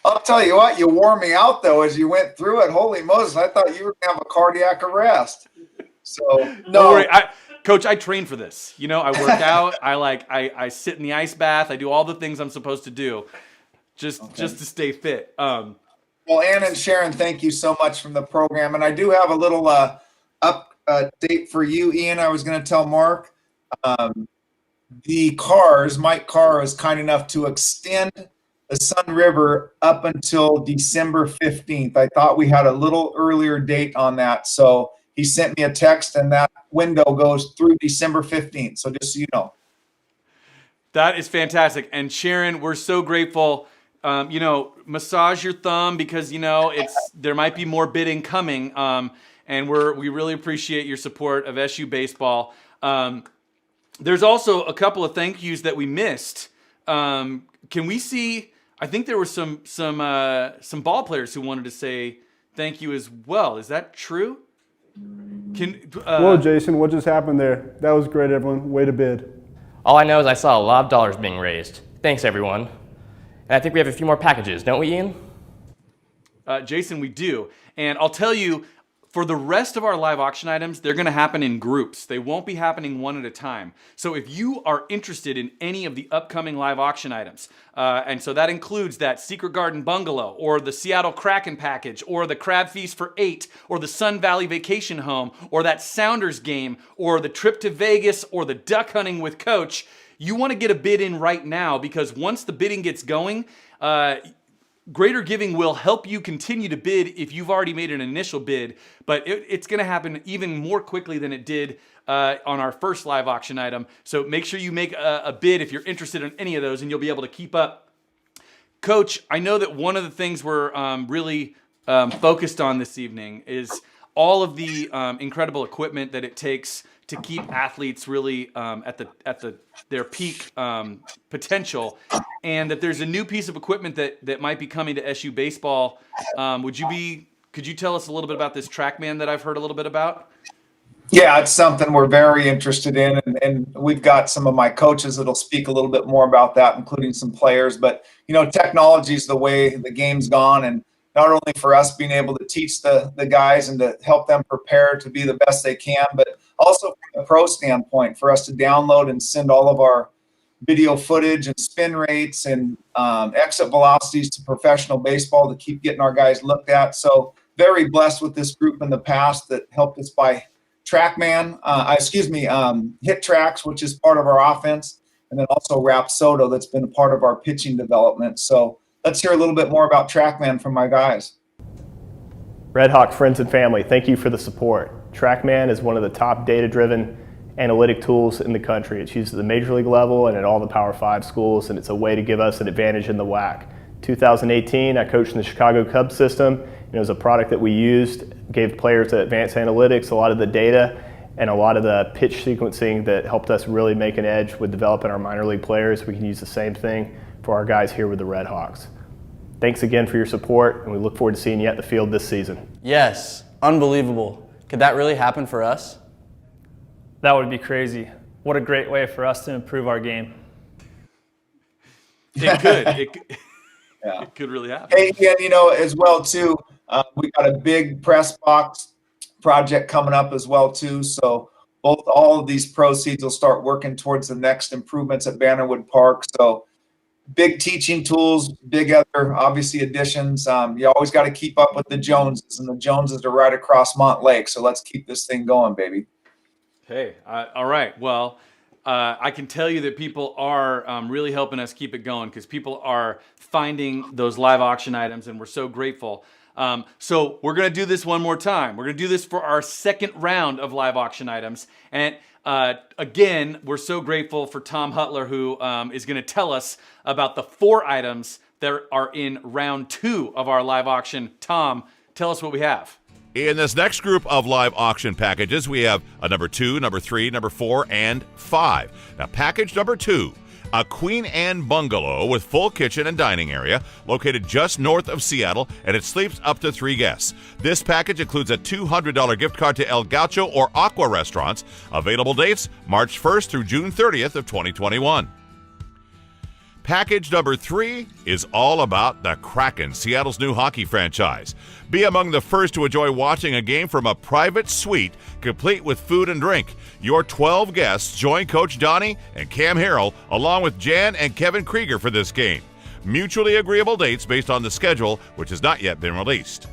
I'll tell you what, you wore me out, though, as you went through it. Holy Moses, I thought you were going to have a cardiac arrest. So, no. Don't worry. Coach, I train for this. I work out. I sit in the ice bath. I do all the things I'm supposed to do just to stay fit. Well, Ann and Sharon, thank you so much from the program. And I do have a little update for you, Ian. I was going to tell Mark. Mike Carr is kind enough to extend the Sun River up until December 15th. I thought we had a little earlier date on that. So he sent me a text, and that window goes through December 15th. So just so you know. That is fantastic. And Sharon, we're so grateful. Massage your thumb because, there might be more bidding coming. And we really appreciate your support of SU baseball. There's also a couple of thank yous that we missed. Can we see? I think there were some ball players who wanted to say thank you as well. Is that true? Whoa, Jason, what just happened there? That was great, everyone. Way to bid. All I know is I saw a lot of dollars being raised. Thanks, everyone. And I think we have a few more packages, don't we, Ian? Jason, we do. And I'll tell you, for the rest of our live auction items, they're going to happen in groups. They won't be happening one at a time. So if you are interested in any of the upcoming live auction items, and so that includes that Secret Garden Bungalow, or the Seattle Kraken package, or the Crab Feast for 8, or the Sun Valley Vacation Home, or that Sounders game, or the trip to Vegas, or the duck hunting with Coach, you want to get a bid in right now, because once the bidding gets going, Greater Giving will help you continue to bid if you've already made an initial bid, but it's going to happen even more quickly than it did on our first live auction item. So make sure you make a bid if you're interested in any of those, and you'll be able to keep up. Coach, I know that one of the things we're really focused on this evening is all of the incredible equipment that it takes to keep athletes really at their peak potential, and that there's a new piece of equipment that might be coming to SU baseball. Could you tell us a little bit about this Trackman that I've heard a little bit about? Yeah, it's something we're very interested in, and we've got some of my coaches that'll speak a little bit more about that, including some players. But technology is the way the game's gone, and not only for us being able to teach the guys and to help them prepare to be the best they can, but also from a pro standpoint, for us to download and send all of our video footage and spin rates and exit velocities to professional baseball to keep getting our guys looked at. So very blessed with this group in the past that helped us by Trackman, Hit Tracks, which is part of our offense, and then also Rapsodo, that's been a part of our pitching development. So let's hear a little bit more about Trackman from my guys. Redhawk friends and family, thank you for the support. Trackman is one of the top data-driven analytic tools in the country. It's used at the major league level and at all the Power 5 schools, and it's a way to give us an advantage in the WAC. 2018, I coached in the Chicago Cubs system. It was a product that we used, gave players advanced analytics, a lot of the data, and a lot of the pitch sequencing that helped us really make an edge with developing our minor league players. We can use the same thing for our guys here with the Redhawks. Thanks again for your support, and we look forward to seeing you at the field this season. Yes, unbelievable. Could that really happen for us? That would be crazy. What a great way for us to improve our game. It could. Yeah. It could really happen. Hey, Ian, as well too, we got a big press box project coming up as well too. So all of these proceeds will start working towards the next improvements at Bannerwood Park. So big teaching tools, big other obviously additions. You always got to keep up with the Joneses, and the Joneses are right across Montlake. So let's keep this thing going, baby. Hey, all right. Well, I can tell you that people are really helping us keep it going, because people are finding those live auction items, and we're so grateful. So we're going to do this one more time. We're going to do this for our second round of live auction items. And again, we're so grateful for Tom Hutler, who is going to tell us about the 4 items that are in round 2 of our live auction. Tom, tell us what we have. In this next group of live auction packages, we have a number 2, number 3, number 4, and 5. Now, package number 2, a Queen Anne bungalow with full kitchen and dining area located just north of Seattle, and it sleeps up to 3 guests. This package includes a $200 gift card to El Gaucho or Aqua restaurants. Available dates, March 1st through June 30th of 2021. Package number 3 is all about the Kraken, Seattle's new hockey franchise. Be among the first to enjoy watching a game from a private suite, complete with food and drink. Your 12 guests join Coach Donny and Cam Harrell, along with Jan and Kevin Krieger, for this game. Mutually agreeable dates based on the schedule, which has not yet been released.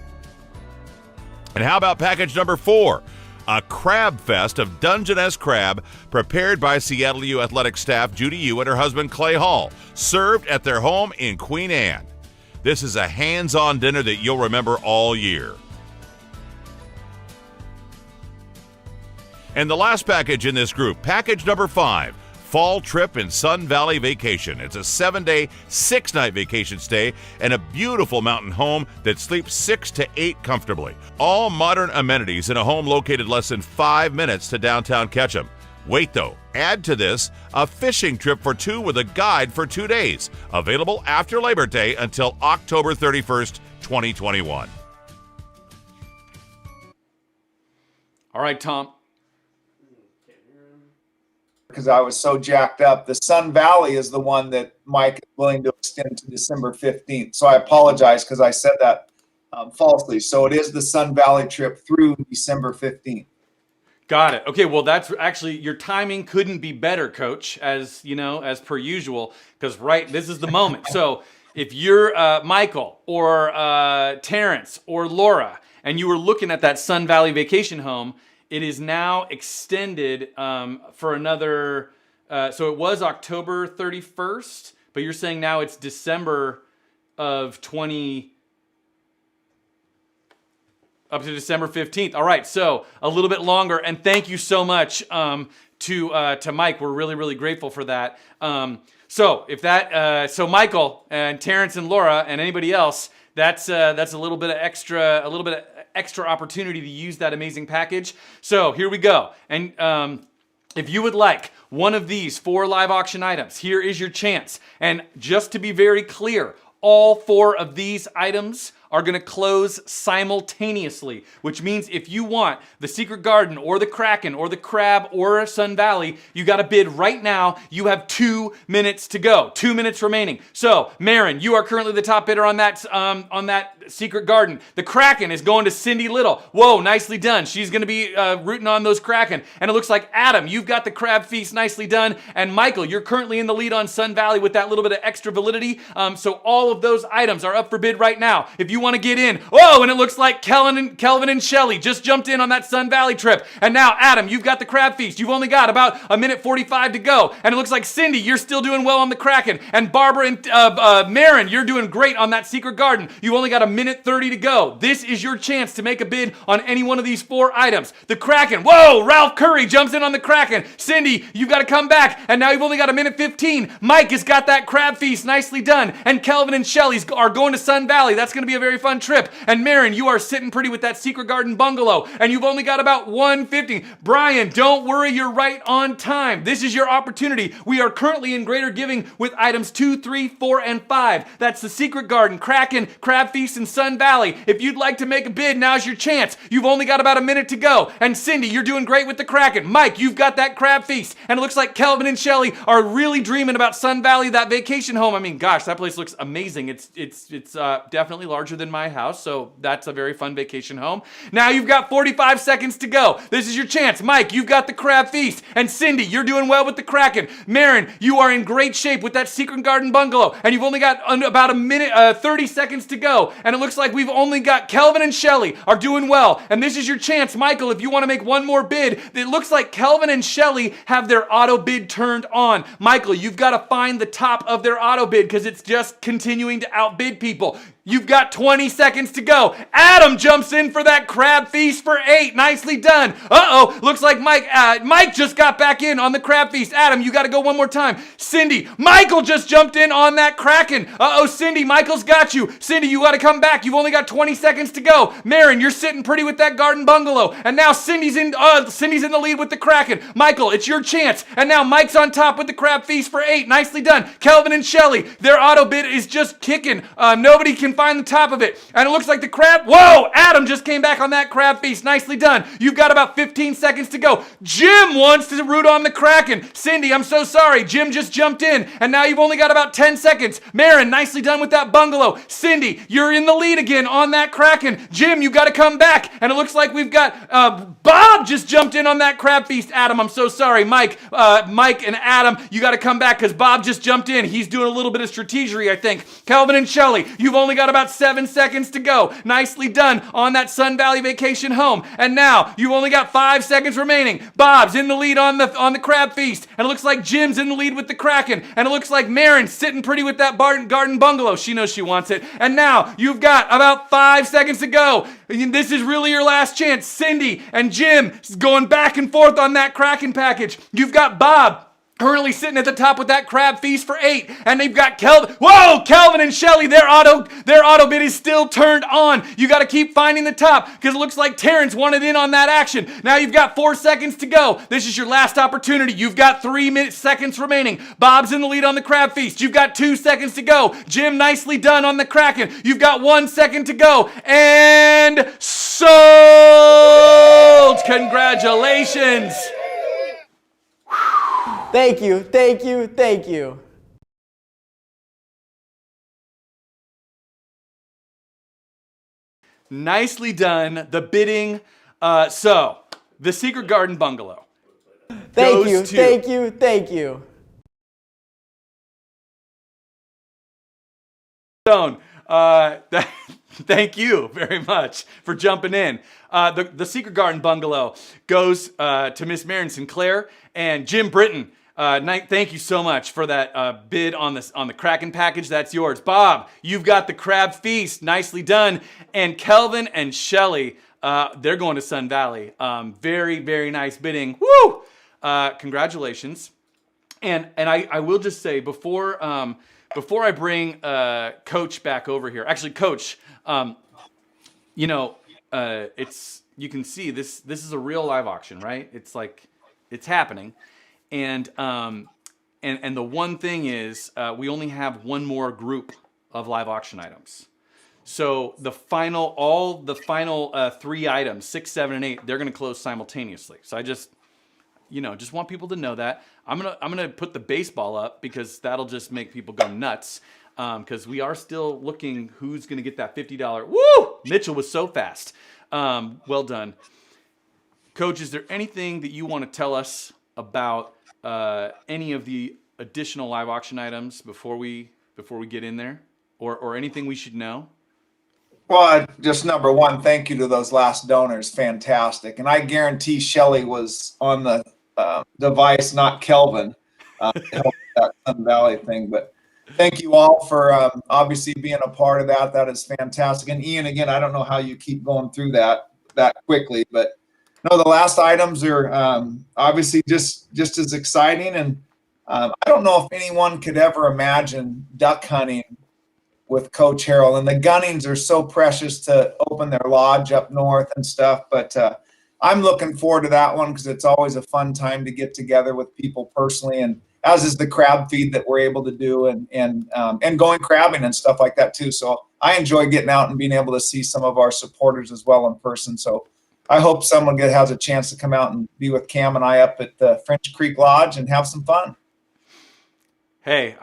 And how about package number 4? A crab fest of Dungeness crab prepared by Seattle U athletic staff Judy Yu and her husband Clay Hall, served at their home in Queen Anne. This is a hands-on dinner that you'll remember all year. And the last package in this group, package number 5, Fall Trip in Sun Valley Vacation. It's a 7-day, 6-night vacation stay and a beautiful mountain home that sleeps 6 to 8 comfortably. All modern amenities in a home located less than 5 minutes to downtown Ketchum. Wait though, add to this a fishing trip for 2 with a guide for 2 days. Available after Labor Day until October 31st, 2021. All right, Tom. Because I was so jacked up. The Sun Valley is the one that Mike is willing to extend to December 15th. So I apologize because I said that falsely. So it is the Sun Valley trip through December 15th. Got it. Okay, well, that's actually, your timing couldn't be better, Coach, as per usual, because this is the moment. So if you're Michael or Terrence or Laura, and you were looking at that Sun Valley vacation home, it is now extended for another, so it was October 31st, but you're saying now it's December of up to December 15th. All right, so a little bit longer, and thank you so much to Mike. We're really, really grateful for that. So Michael and Terrence and Laura and anybody else That's a little bit of extra opportunity to use that amazing package. So here we go. And if you would like one of these 4 live auction items, here is your chance. And just to be very clear, all 4 of these items are going to close simultaneously, which means if you want the Secret Garden or the Kraken or the Crab or Sun Valley, you got to bid right now. You have 2 minutes to go. 2 minutes remaining. So, Marin, you are currently the top bidder on that Secret Garden. The Kraken is going to Cindy Little. Whoa, nicely done. She's going to be rooting on those Kraken. And it looks like Adam, you've got the Crab Feast, nicely done. And Michael, you're currently in the lead on Sun Valley with that little bit of extra validity. So all of those items are up for bid right now. If you want to get in, oh, and it looks like Kelvin and Shelly just jumped in on that Sun Valley trip. And now, Adam, you've got the Crab Feast. You've only got about 1:45 to go. And it looks like Cindy, you're still doing well on the Kraken. And Barbara and Marin, you're doing great on that Secret Garden. You've only got 1:30 to go. This is your chance to make a bid on any one of these 4 items. The Kraken, whoa, Ralph Curry jumps in on the Kraken. Cindy, you've got to come back. And now you've only got 1:15. Mike has got that Crab Feast, nicely done. And Kelvin and Shelly are going to Sun Valley. That's going to be a very fun trip. And Marin, you are sitting pretty with that Secret Garden bungalow. And you've only got about 1:50. Brian, don't worry, you're right on time. This is your opportunity. We are currently in greater giving with items 2, 3, 4, and 5. That's the Secret Garden, Kraken, Crab Feast, and Sun Valley. If you'd like to make a bid, now's your chance. You've only got about 1 minute to go. And Cindy, you're doing great with the Kraken. Mike, you've got that Crab Feast. And it looks like Kelvin and Shelly are really dreaming about Sun Valley, that vacation home. I mean, gosh, that place looks amazing. It's definitely larger than my house, so that's a very fun vacation home. Now you've got 45 seconds to go. This is your chance. Mike, you've got the Crab Feast. And Cindy, you're doing well with the Kraken. Marin, you are in great shape with that Secret Garden bungalow. And you've only got about 30 seconds to go. And it looks like we've only got Kelvin and Shelly are doing well. And this is your chance, Michael, if you want to make one more bid. It looks like Kelvin and Shelly have their auto bid turned on. Michael, you've got to find the top of their auto bid because it's just continuing to outbid people. You've got 20 seconds to go. Adam jumps in for that Crab Feast for 8. Nicely done. Uh-oh, looks like Mike just got back in on the Crab Feast. Adam, you got to go one more time. Cindy, Michael just jumped in on that Kraken. Uh-oh, Cindy, Michael's got you. Cindy, you got to come back. You've only got 20 seconds to go. Marin, you're sitting pretty with that Garden Bungalow. And now Cindy's in the lead with the Kraken. Michael, it's your chance. And now Mike's on top with the Crab Feast for 8. Nicely done. Kelvin and Shelly, their auto bid is just kicking. Nobody can find the top of it. And it looks like the Crab, whoa, Adam just came back on that Crab Feast. Nicely done. You've got about 15 seconds to go. Jim wants to root on the Kraken. Cindy, I'm so sorry. Jim just jumped in. And now you've only got about 10 seconds. Marin, nicely done with that bungalow. Cindy, you're in the lead again on that Kraken. Jim, you got to come back. And it looks like we've got Bob just jumped in on that Crab Feast. Adam, I'm so sorry. Mike and Adam, you got to come back because Bob just jumped in. He's doing a little bit of strategery, I think. Kelvin and Shelly, you've only got about 7 seconds to go. Nicely done on that Sun Valley vacation home. And now you've only got 5 seconds remaining. Bob's in the lead on the Crab Feast. And it looks like Jim's in the lead with the Kraken. And it looks like Marin's sitting pretty with that Garden Bungalow. She knows she wants it. And now you've got about 5 seconds to go. This is really your last chance. Cindy and Jim going back and forth on that Kraken package. You've got Bob currently sitting at the top with that Crab Feast for 8. And they've got Kelvin. Whoa, Kelvin and Shelly, their auto bid is still turned on. You got to keep finding the top because it looks like Terrence wanted in on that action. Now you've got 4 seconds to go. This is your last opportunity. You've got 3 seconds remaining. Bob's in the lead on the Crab Feast. You've got 2 seconds to go. Jim, nicely done on the Kraken. You've got 1 second to go. And sold! Congratulations. Thank you, thank you, thank you. Nicely done. The bidding. So, the Secret Garden Bungalow. Thank you, thank you, thank you. Thank you very much for jumping in. The Secret Garden Bungalow goes to Miss Marin Sinclair and Jim Britton. Thank you so much for that bid on the Kraken package. That's yours. Bob, you've got the Crab Feast. Nicely done. And Kelvin and Shelly, they're going to Sun Valley. Very, very nice bidding. Woo! Congratulations. And I will just say before before I bring Coach back over here, actually, Coach, it's you can see this is a real live auction, right? It's like it's happening, and the one thing is we only have one more group of live auction items. So all the final 3 items, 6, 7, and 8, they're going to close simultaneously. So I just want people to know that. I'm gonna put the baseball up because that'll just make people go nuts. Because we are still looking who's going to get that $50. Woo! Mitchell was so fast. Well done. Coach, is there anything that you want to tell us about any of the additional live auction items before we get in there? Or anything we should know? Well, just number one, thank you to those last donors. Fantastic. And I guarantee Shelly was on the device, not Kelvin, to help with that Sun Valley thing. But thank you all for obviously being a part of that. That is fantastic. And Ian, again, I don't know how you keep going through that quickly, but no, the last items are obviously just as exciting. And I don't know if anyone could ever imagine duck hunting with Coach Harrel. And the Gunnings are so precious to open their lodge up north and stuff. But I'm looking forward to that one because it's always a fun time to get together with people personally, and as is the crab feed that we're able to do and going crabbing and stuff like that too. So I enjoy getting out and being able to see some of our supporters as well in person. So I hope someone has a chance to come out and be with Cam and I up at the French Creek Lodge and have some fun. Hey,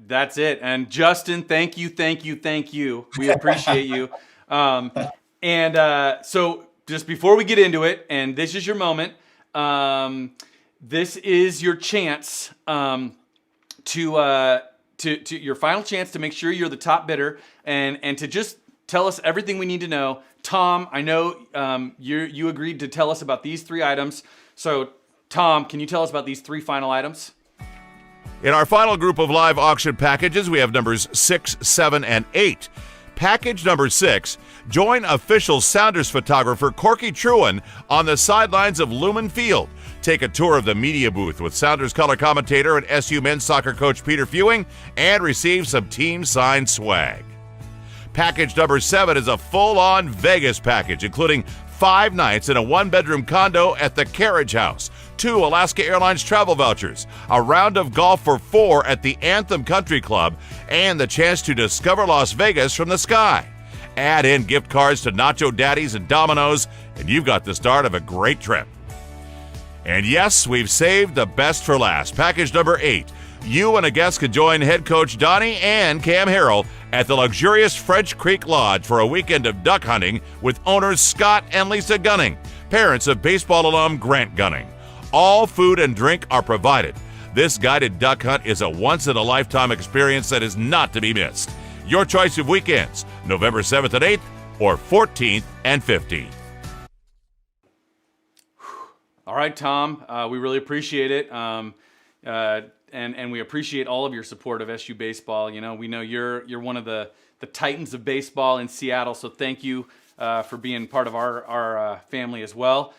that's it. And Justin, thank you. We appreciate you. So just before we get into it, and this is your moment, this is your chance to your final chance to make sure you're the top bidder and to just tell us everything we need to know. Tom, I know you agreed to tell us about these 3 items. So Tom, can you tell us about these 3 final items? In our final group of live auction packages, we have numbers 6, 7, and 8. Package number 6, join official Sounders photographer Corky Truen on the sidelines of Lumen Field. Take a tour of the media booth with Sounders color commentator and SU men's soccer coach Peter Fewing and receive some team-signed swag. Package number 7 is a full-on Vegas package, including 5 nights in a 1-bedroom condo at the Carriage House, 2 Alaska Airlines travel vouchers, a round of golf for 4 at the Anthem Country Club, and the chance to discover Las Vegas from the sky. Add in gift cards to Nacho Daddies and Domino's, and you've got the start of a great trip. And yes, we've saved the best for last. Package number 8. You and a guest can join head coach Donny and Cam Harrel at the luxurious French Creek Lodge for a weekend of duck hunting with owners Scott and Lisa Gunning, parents of baseball alum Grant Gunning. All food and drink are provided. This guided duck hunt is a once-in-a-lifetime experience that is not to be missed. Your choice of weekends, November 7th and 8th or 14th and 15th. All right, Tom, we really appreciate it. And we appreciate all of your support of SU baseball. You know, we know you're one of the titans of baseball in Seattle, so thank you for being part of our family as well.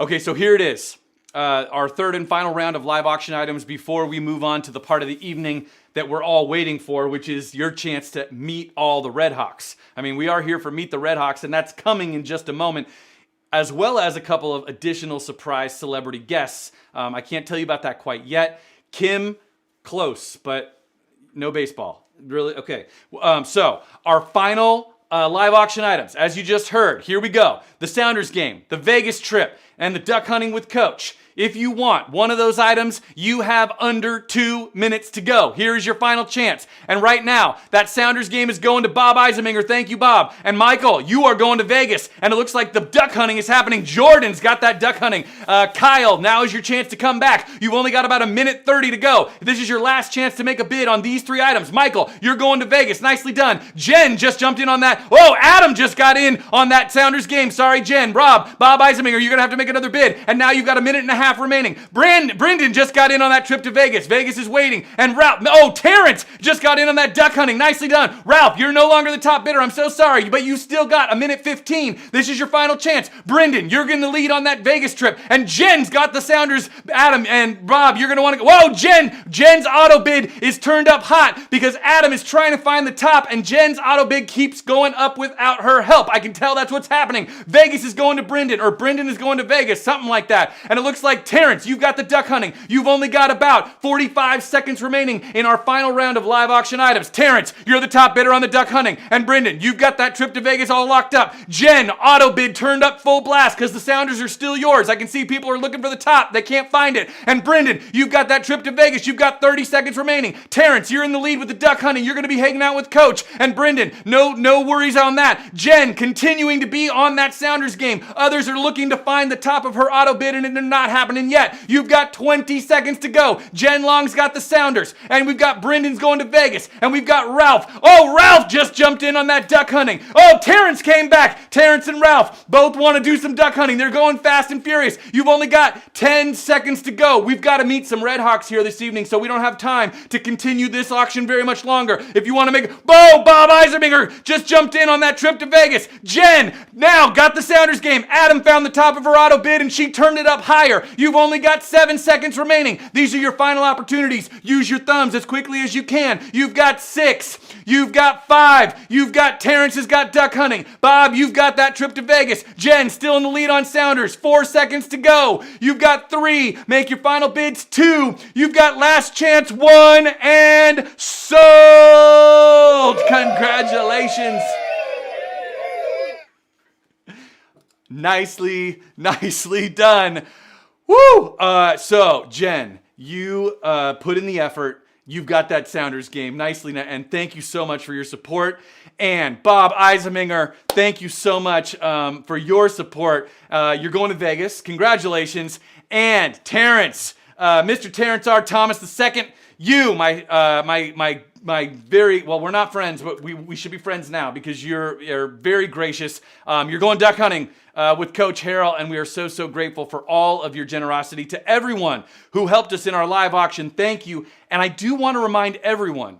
Okay, so here it is. Our third and final round of live auction items before we move on to the part of the evening that we're all waiting for, which is your chance to meet all the Redhawks. I mean, we are here for Meet the Redhawks, and that's coming in just a moment, as well as a couple of additional surprise celebrity guests. I can't tell you about that quite yet. Kim, close, but no baseball. Really? Okay. So our final live auction items, as you just heard, here we go. The Sounders game, the Vegas trip, and the duck hunting with Coach. If you want one of those items, you have under 2 minutes to go. Here's your final chance. And right now, that Sounders game is going to Bob Eisenminger. Thank you, Bob. And Michael, you are going to Vegas. And it looks like the duck hunting is happening. Jordan's got that duck hunting. Kyle, now is your chance to come back. You've only got about 1:30 to go. This is your last chance to make a bid on these 3 items. Michael, you're going to Vegas. Nicely done. Jen just jumped in on that. Oh, Adam just got in on that Sounders game. Sorry, Jen. Bob Eisenminger, you're going to have to make make another bid. And now you've got a minute and a half remaining. Brendan just got in on that trip to Vegas. Vegas is waiting. And Terrence just got in on that duck hunting. Nicely done. Ralph, you're no longer the top bidder. I'm so sorry, but you still got a minute 15. This is your final chance. Brendan, you're going to lead on that Vegas trip. And Jen's got the Sounders. Adam and Bob, you're going to want to go. Whoa, Jen's auto bid is turned up hot because Adam is trying to find the top, and Jen's auto bid keeps going up without her help. I can tell that's what's happening. Vegas is going to Brendan, or Brendan is going to Vegas, something like that. And it looks like Terrence, you've got the duck hunting. You've only got about 45 seconds remaining in our final round of live auction items. Terrence, you're the top bidder on the duck hunting. And Brendan, you've got that trip to Vegas all locked up. Jen, auto bid turned up full blast because the Sounders are still yours. I can see people are looking for the top. They can't find it. And Brendan, you've got that trip to Vegas. You've got 30 seconds remaining. Terrence, you're in the lead with the duck hunting. You're going to be hanging out with Coach. And Brendan, no worries on that. Jen, continuing to be on that Sounders game. Others are looking to find the top of her auto bid, and it's not happening yet. You've got 20 seconds to go. Jen Long's got the Sounders, and we've got Brendan's going to Vegas, and we've got Ralph. Oh, Ralph just jumped in on that duck hunting. Oh, Terrence came back. Terrence and Ralph both want to do some duck hunting. They're going fast and furious. You've only got 10 seconds to go. We've got to meet some Redhawks here this evening, so we don't have time to continue this auction very much longer. If you want to make it, Bob Eiserminger just jumped in on that trip to Vegas. Jen now got the Sounders game. Adam found the top of her auto bid, and she turned it up higher. You've only got 7 seconds remaining. These are your final opportunities. Use your thumbs as quickly as you can. You've got 6. You've got 5. You've got Terrence has got duck hunting. Bob, you've got that trip to Vegas. Jen still in the lead on Sounders. 4 seconds to go. You've got 3. Make your final bids. 2. You've got last chance. 1 and sold. Congratulations. Nicely done. Woo! So, Jen, you put in the effort. You've got that Sounders game nicely, and thank you so much for your support. And Bob Eiserminger, thank you so much for your support. You're going to Vegas. Congratulations. And Terrence, Mr. Terrence R. Thomas II, you, my very, well, we're not friends, but we should be friends now because you're very gracious. You're going duck hunting with Coach Harrel, and we are so grateful for all of your generosity. To everyone who helped us in our live auction, thank you. And I do want to remind everyone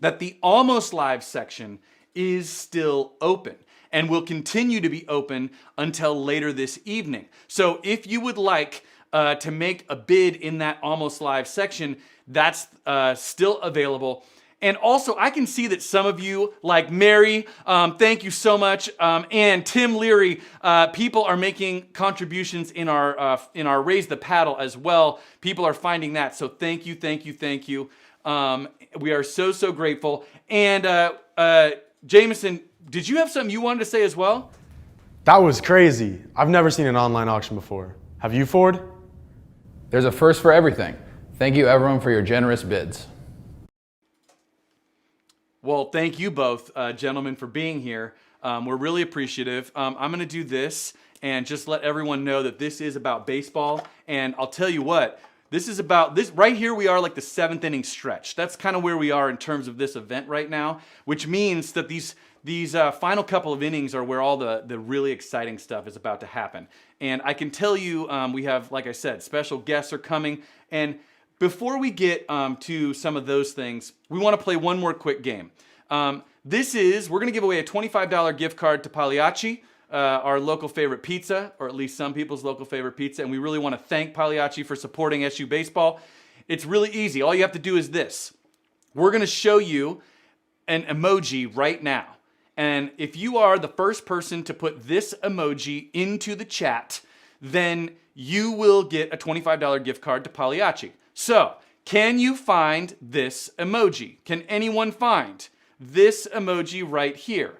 that the Almost Live section is still open and will continue to be open until later this evening. So if you would like to make a bid in that Almost Live section, that's still available. And also, I can see that some of you, like Mary, thank you so much, and Tim Leary, people are making contributions in our Raise the Paddle as well. People are finding that, so thank you. We are so grateful. And Jameson, did you have something you wanted to say as well? That was crazy. I've never seen an online auction before. Have you, Ford? There's a first for everything. Thank you, everyone, for your generous bids. Well, thank you both, gentlemen, for being here. We're really appreciative. I'm going to do this and just let everyone know that this is about baseball. And I'll tell you what, this is about this right here. We are like the 7th inning stretch. That's kind of where we are in terms of this event right now, which means that these final couple of innings are where all the really exciting stuff is about to happen. And I can tell you, we have, like I said, special guests are coming. And before we get to some of those things, we want to play one more quick game. We're going to give away a $25 gift card to Pagliacci, our local favorite pizza, or at least some people's local favorite pizza. And we really want to thank Pagliacci for supporting SU baseball. It's really easy. All you have to do is this. We're going to show you an emoji right now. And if you are the first person to put this emoji into the chat, then you will get a $25 gift card to Pagliacci. So, can you find this emoji? Can anyone find this emoji right here?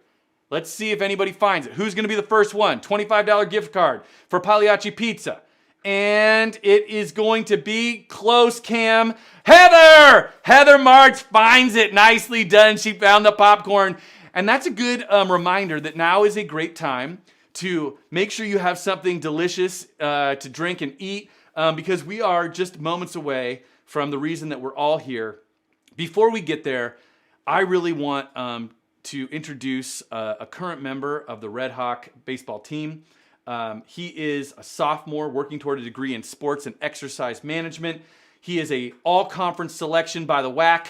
Let's see if anybody finds it. Who's going to be the first one? $25 gift card for Pagliacci Pizza. And it is going to be close, Cam. Heather March finds it. Nicely done. She found the popcorn. And that's a good reminder that now is a great time to make sure you have something delicious to drink and eat. Because we are just moments away from the reason that we're all here. Before we get there, I really want to introduce a current member of the Red Hawk baseball team. He is a sophomore working toward a degree in sports and exercise management. He is a all-conference selection by the WAC,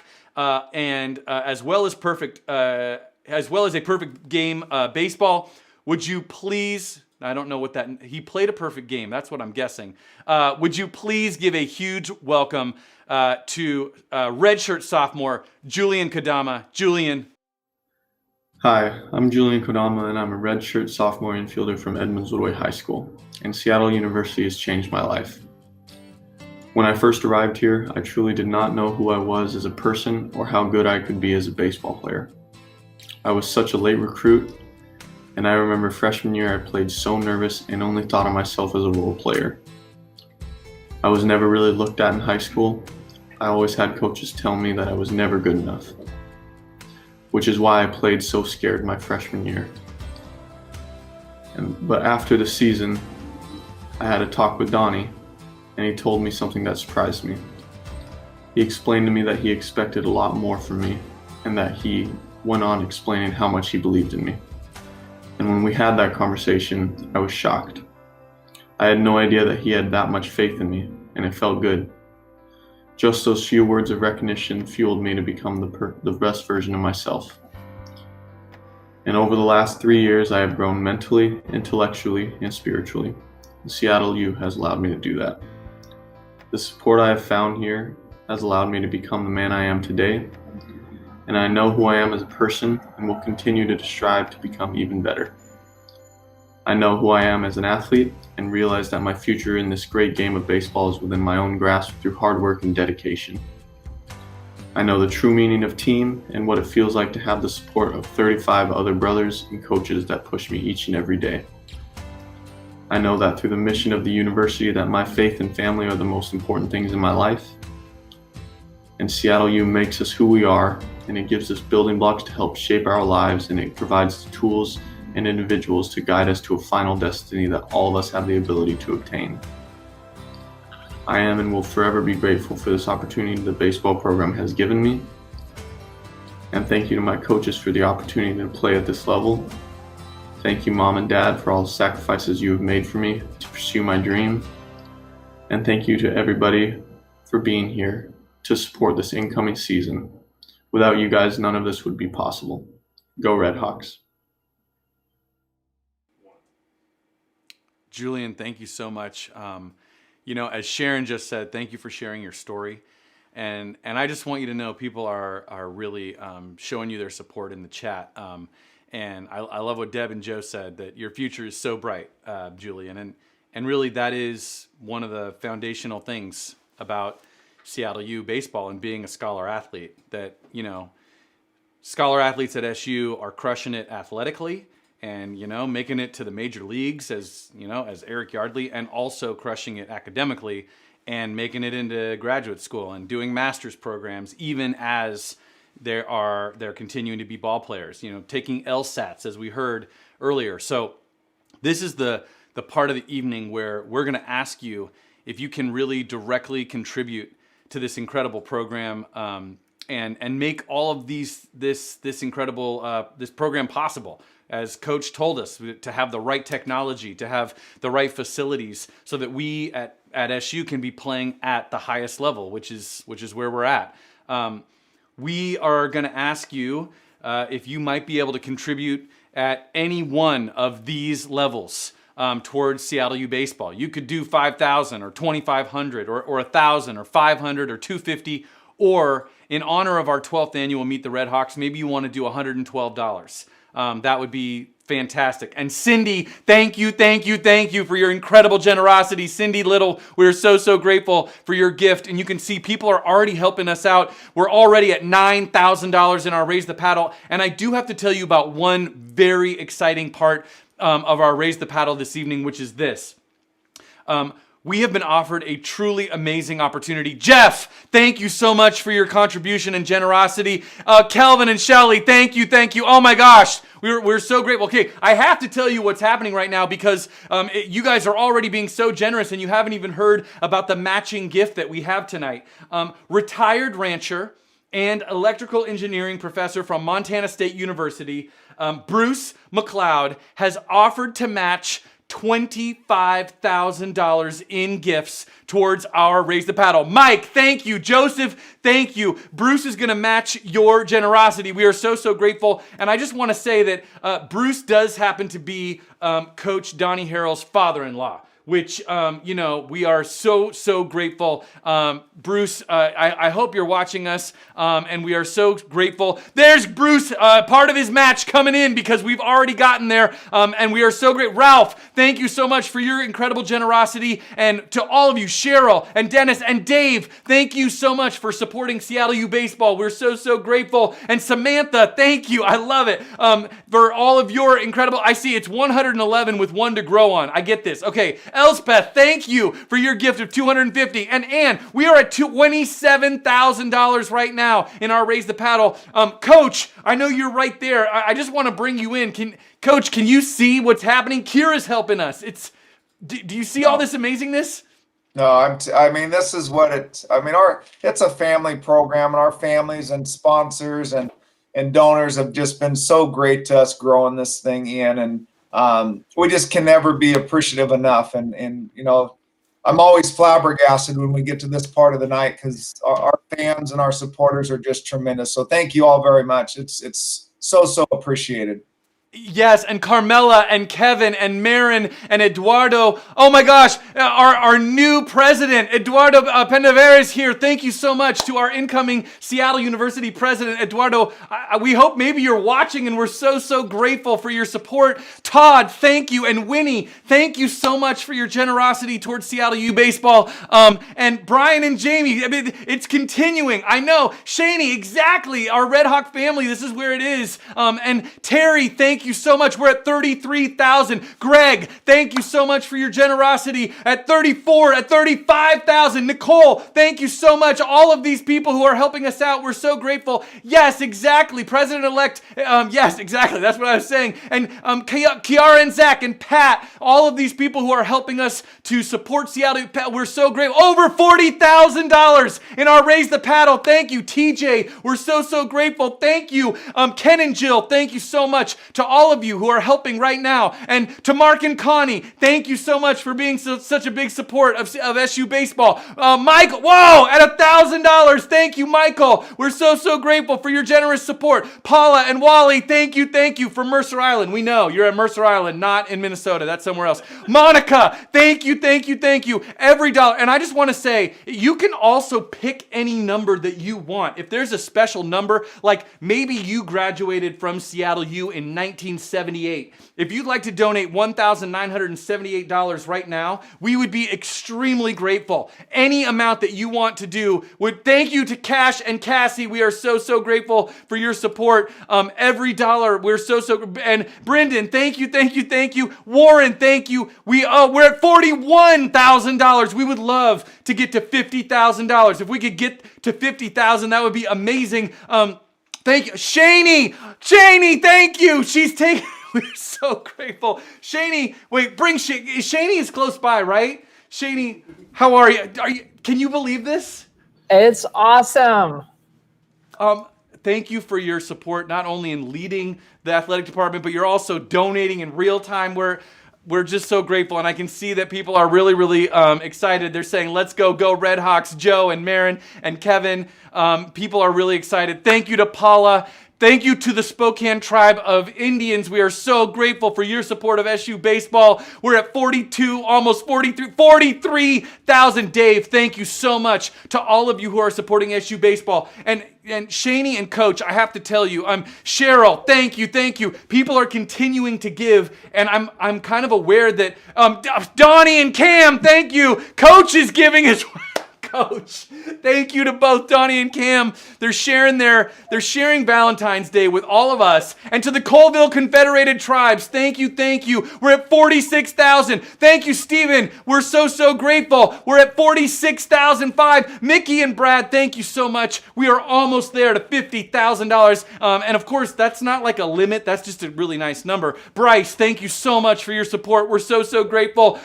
and as well as a perfect game baseball. Would you please? I don't know what that. He played a perfect game. That's what I'm guessing. Would you please give a huge welcome to redshirt sophomore Julian Kodama? Julian. Hi, I'm Julian Kodama, and I'm a redshirt sophomore infielder from Edmonds-Woodway High School, and Seattle University has changed my life. When I first arrived here, I truly did not know who I was as a person or how good I could be as a baseball player. I was such a late recruit, and I remember freshman year I played so nervous and only thought of myself as a role player. I was never really looked at in high school. I always had coaches tell me that I was never good enough, which is why I played so scared my freshman year. But after the season, I had a talk with Donny, and he told me something that surprised me. He explained to me that he expected a lot more from me, and that he went on explaining how much he believed in me. And when we had that conversation, I was shocked. I had no idea that he had that much faith in me, and it felt good. Just those few words of recognition fueled me to become the best version of myself. And over the last 3 years, I have grown mentally, intellectually, and spiritually. The Seattle U has allowed me to do that. The support I have found here has allowed me to become the man I am today, and I know who I am as a person and will continue to strive to become even better. I know who I am as an athlete and realize that my future in this great game of baseball is within my own grasp through hard work and dedication. I know the true meaning of team and what it feels like to have the support of 35 other brothers and coaches that push me each and every day. I know that through the mission of the university that my faith and family are the most important things in my life. And Seattle U makes us who we are, and it gives us building blocks to help shape our lives, and it provides the tools and individuals to guide us to a final destiny that all of us have the ability to obtain. I am and will forever be grateful for this opportunity the baseball program has given me. And thank you to my coaches for the opportunity to play at this level. Thank you, Mom and Dad, for all the sacrifices you have made for me to pursue my dream. And thank you to everybody for being here to support this incoming season. Without you guys, none of this would be possible. Go Redhawks. Julian, thank you so much. As Sharon just said, thank you for sharing your story. And I just want you to know people are really showing you their support in the chat. And I love what Deb and Joe said, that your future is so bright, Julian. And really that is one of the foundational things about Seattle U baseball and being a scholar athlete, that, scholar athletes at SU are crushing it athletically and, making it to the major leagues as Eric Yardley, and also crushing it academically and making it into graduate school and doing master's programs, even as they're continuing to be ball players, taking LSATs as we heard earlier. So this is the part of the evening where we're going to ask you if you can really directly contribute to this incredible program, and make all of this incredible this program possible. As Coach told us, to have the right technology, to have the right facilities, so that we at SU can be playing at the highest level, which is where we're at. We are going to ask you if you might be able to contribute at any one of these levels towards Seattle U baseball. You could do $5,000 or $2,500 or $1,000 or $500 or $250, or in honor of our 12th annual Meet the Redhawks, maybe you want to do $112. That would be fantastic. And Cindy, thank you for your incredible generosity. Cindy Little, we're so grateful for your gift. And you can see people are already helping us out. We're already at $9,000 in our Raise the Paddle. And I do have to tell you about one very exciting part of our Raise the Paddle this evening, which is this. We have been offered a truly amazing opportunity. Jeff, thank you so much for your contribution and generosity. Kelvin and Shelly, thank you. Oh my gosh, we're so grateful. Okay, I have to tell you what's happening right now, because you guys are already being so generous, and you haven't even heard about the matching gift that we have tonight. Retired rancher and electrical engineering professor from Montana State University, Bruce McLeod, has offered to match $25,000 in gifts towards our Raise the Paddle. Mike, thank you. Joseph, thank you. Bruce is going to match your generosity. We are so, so grateful. And I just want to say that Bruce does happen to be Coach Donny Harrel's father-in-law, which, we are so, so grateful. Bruce, I hope you're watching us, and we are so grateful. There's Bruce, part of his match coming in because we've already gotten there, and we are so great. Ralph, thank you so much for your incredible generosity, and to all of you, Cheryl and Dennis and Dave, thank you so much for supporting Seattle U Baseball. We're so, so grateful. And Samantha, thank you. I love it. For all of your incredible, I see it's 111 with one to grow on. I get this. Okay. Elspeth, thank you for your gift of $250. And Ann, we are at $27,000 right now in our Raise the Paddle. Coach, I know you're right there. I just want to bring you in. Coach, can you see what's happening? Kira's helping us. Do you see all this amazingness? No, this is what it's a family program, and our families and sponsors and donors have just been so great to us growing this thing in, and we just can never be appreciative enough. And I'm always flabbergasted when we get to this part of the night because our fans and our supporters are just tremendous. So thank you all very much. It's so, so appreciated. Yes, and Carmela and Kevin and Marin and Eduardo. Oh my gosh, our new president, Eduardo Pendeveres here. Thank you so much to our incoming Seattle University president, Eduardo. We hope maybe you're watching, and we're so, so grateful for your support. Todd, thank you. And Winnie, thank you so much for your generosity towards Seattle U Baseball. And Brian and Jamie, it's continuing. I know. Shaney, exactly. Our Red Hawk family, this is where it is. And Terry, thank you so much. We're at 33,000. Greg, thank you so much for your generosity. At 34, at 35,000. Nicole, thank you so much. All of these people who are helping us out, we're so grateful. Yes, exactly. President-elect, yes, exactly. That's what I was saying. And Kiara and Zach and Pat, all of these people who are helping us to support Seattle, we're so grateful. Over $40,000 in our Raise the Paddle. Thank you. TJ, we're so, so grateful. Thank you. Ken and Jill, thank you so much to all of you who are helping right now. And to Mark and Connie, thank you so much for being such a big support of SU Baseball. Michael, whoa, at $1,000. Thank you, Michael. We're so, so grateful for your generous support. Paula and Wally, thank you for Mercer Island. We know you're at Mercer Island, not in Minnesota. That's somewhere else. Monica, thank you. Every dollar. And I just want to say, you can also pick any number that you want. If there's a special number, like maybe you graduated from Seattle U in 1978. If you'd like to donate $1,978 right now, we would be extremely grateful. Any amount that you want to do would thank you to Cash and Cassie. We are so, so grateful for your support. Every dollar, we're so, and Brendan, thank you. Warren, thank you. We're at $41,000. We would love to get to $50,000. If we could get to $50,000, that would be amazing. Thank you. Shaney, thank you. She's taking, we're so grateful. Shaney, wait, Shaney is close by, right? Shaney, how are you? Can you believe this? It's awesome. Thank you for your support, not only in leading the athletic department, but you're also donating in real time. We're just so grateful, and I can see that people are really, really excited. They're saying, let's go Redhawks. Joe and Marin and Kevin. People are really excited. Thank you to Paula. Thank you to the Spokane Tribe of Indians. We are so grateful for your support of SU Baseball. We're at 42, almost 43,000. Dave, thank you so much to all of you who are supporting SU Baseball. And Shaney and Coach, I have to tell you, Cheryl, thank you. People are continuing to give, and I'm kind of aware that Donnie and Cam, thank you. Coach is giving as well. Coach, thank you to both Donnie and Cam. They're sharing Valentine's Day with all of us. And to the Colville Confederated Tribes, thank you. We're at 46,000. Thank you, Stephen. We're so, so grateful. We're at 46,005. Mickey and Brad, thank you so much. We are almost there to $50,000. And of course, that's not like a limit. That's just a really nice number. Bryce, thank you so much for your support. We're so, so grateful.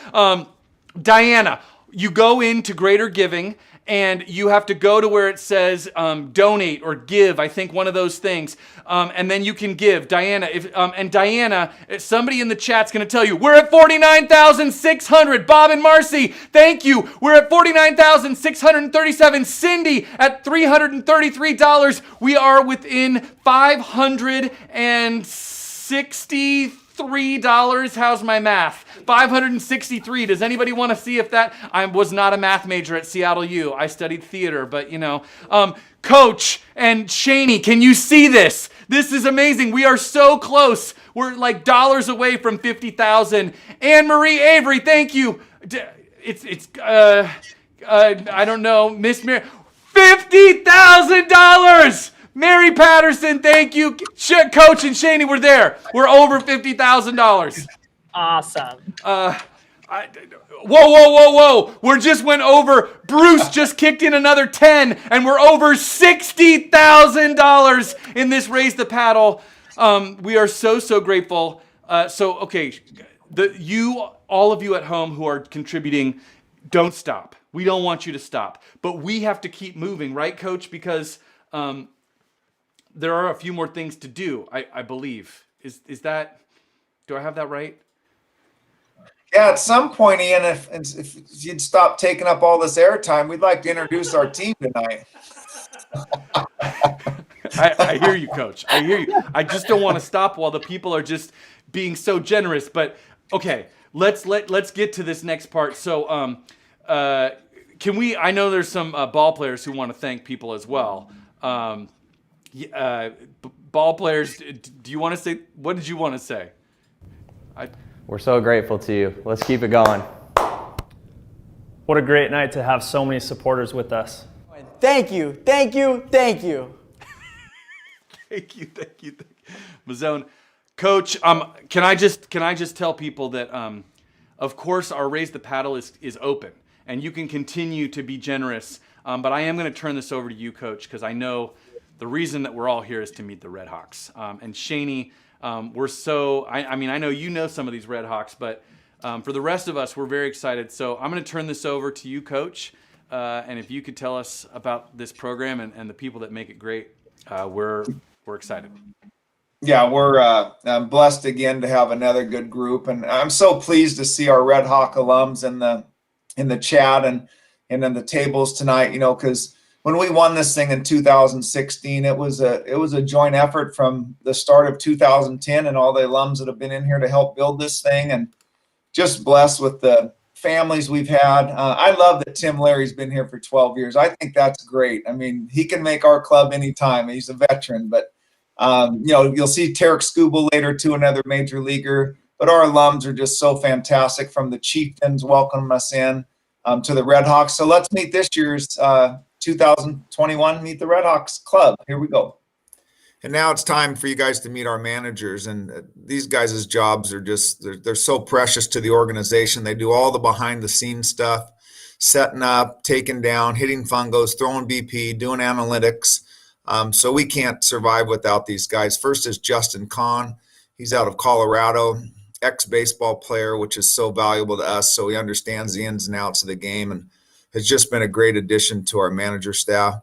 Diana, you go into Greater Giving, and you have to go to where it says donate or give, I think one of those things, and then you can give. Diana, if somebody in the chat's going to tell you, we're at 49,600. Bob and Marcy, thank you. We're at 49,637. Cindy at $333. We are within $563. How's my math? 563. Does anybody want to see if that? I was not a math major at Seattle U. I studied theater, but Coach and Shaney, can you see this? This is amazing. We are so close. We're like dollars away from 50,000. Anne Marie Avery, thank you. I don't know, Miss Mary. $50,000. Mary Patterson, thank you. Coach and Shaney, we're there. We're over $50,000. Awesome. Whoa. We just went over. Bruce just kicked in another 10, and we're over $60,000 in this Raise the Paddle. We are so grateful. Okay, all of you at home who are contributing, don't stop. We don't want you to stop. But we have to keep moving, right, Coach? Because there are a few more things to do, I believe. Is that, do I have that right? Yeah, at some point, Ian, if you'd stop taking up all this airtime, we'd like to introduce our team tonight. I hear you, Coach. I hear you. I just don't want to stop while the people are just being so generous. But okay, let's get to this next part. So can we? I know there's some ball players who want to thank people as well. Ball players, do you want to say? What did you want to say? We're so grateful to you. Let's keep it going. What a great night to have so many supporters with us. Thank you. Thank you. Mazzone. Coach, can I just tell people that of course our Raise the Paddle is open and you can continue to be generous. But I am going to turn this over to you, Coach, because I know the reason that we're all here is to meet the Redhawks. And Shaney, we're so, I mean, I know you know some of these Redhawks, but for the rest of us, we're very excited. So I'm going to turn this over to you, Coach. And if you could tell us about this program and the people that make it great, we're excited. Yeah, we're blessed again to have another good group. And I'm so pleased to see our Redhawk alums in the chat and in the tables tonight, because when we won this thing in 2016, it was a joint effort from the start of 2010 and all the alums that have been in here to help build this thing, and just blessed with the families we've had. I love that Tim Larry's been here for 12 years. I think that's great. I mean, he can make our club anytime. He's a veteran, but you'll see Tarek Skubal later too, another major leaguer. But our alums are just so fantastic, from the Chieftains welcoming us in to the Redhawks. So let's meet this year's 2021 Meet the Redhawks Club. Here we go. And now it's time for you guys to meet our managers. And these guys' jobs are just, they're so precious to the organization. They do all the behind the scenes stuff, setting up, taking down, hitting fungos, throwing BP, doing analytics. So we can't survive without these guys. First is Justin Kahn. He's out of Colorado, ex-baseball player, which is so valuable to us. So he understands the ins and outs of the game and has just been a great addition to our manager staff.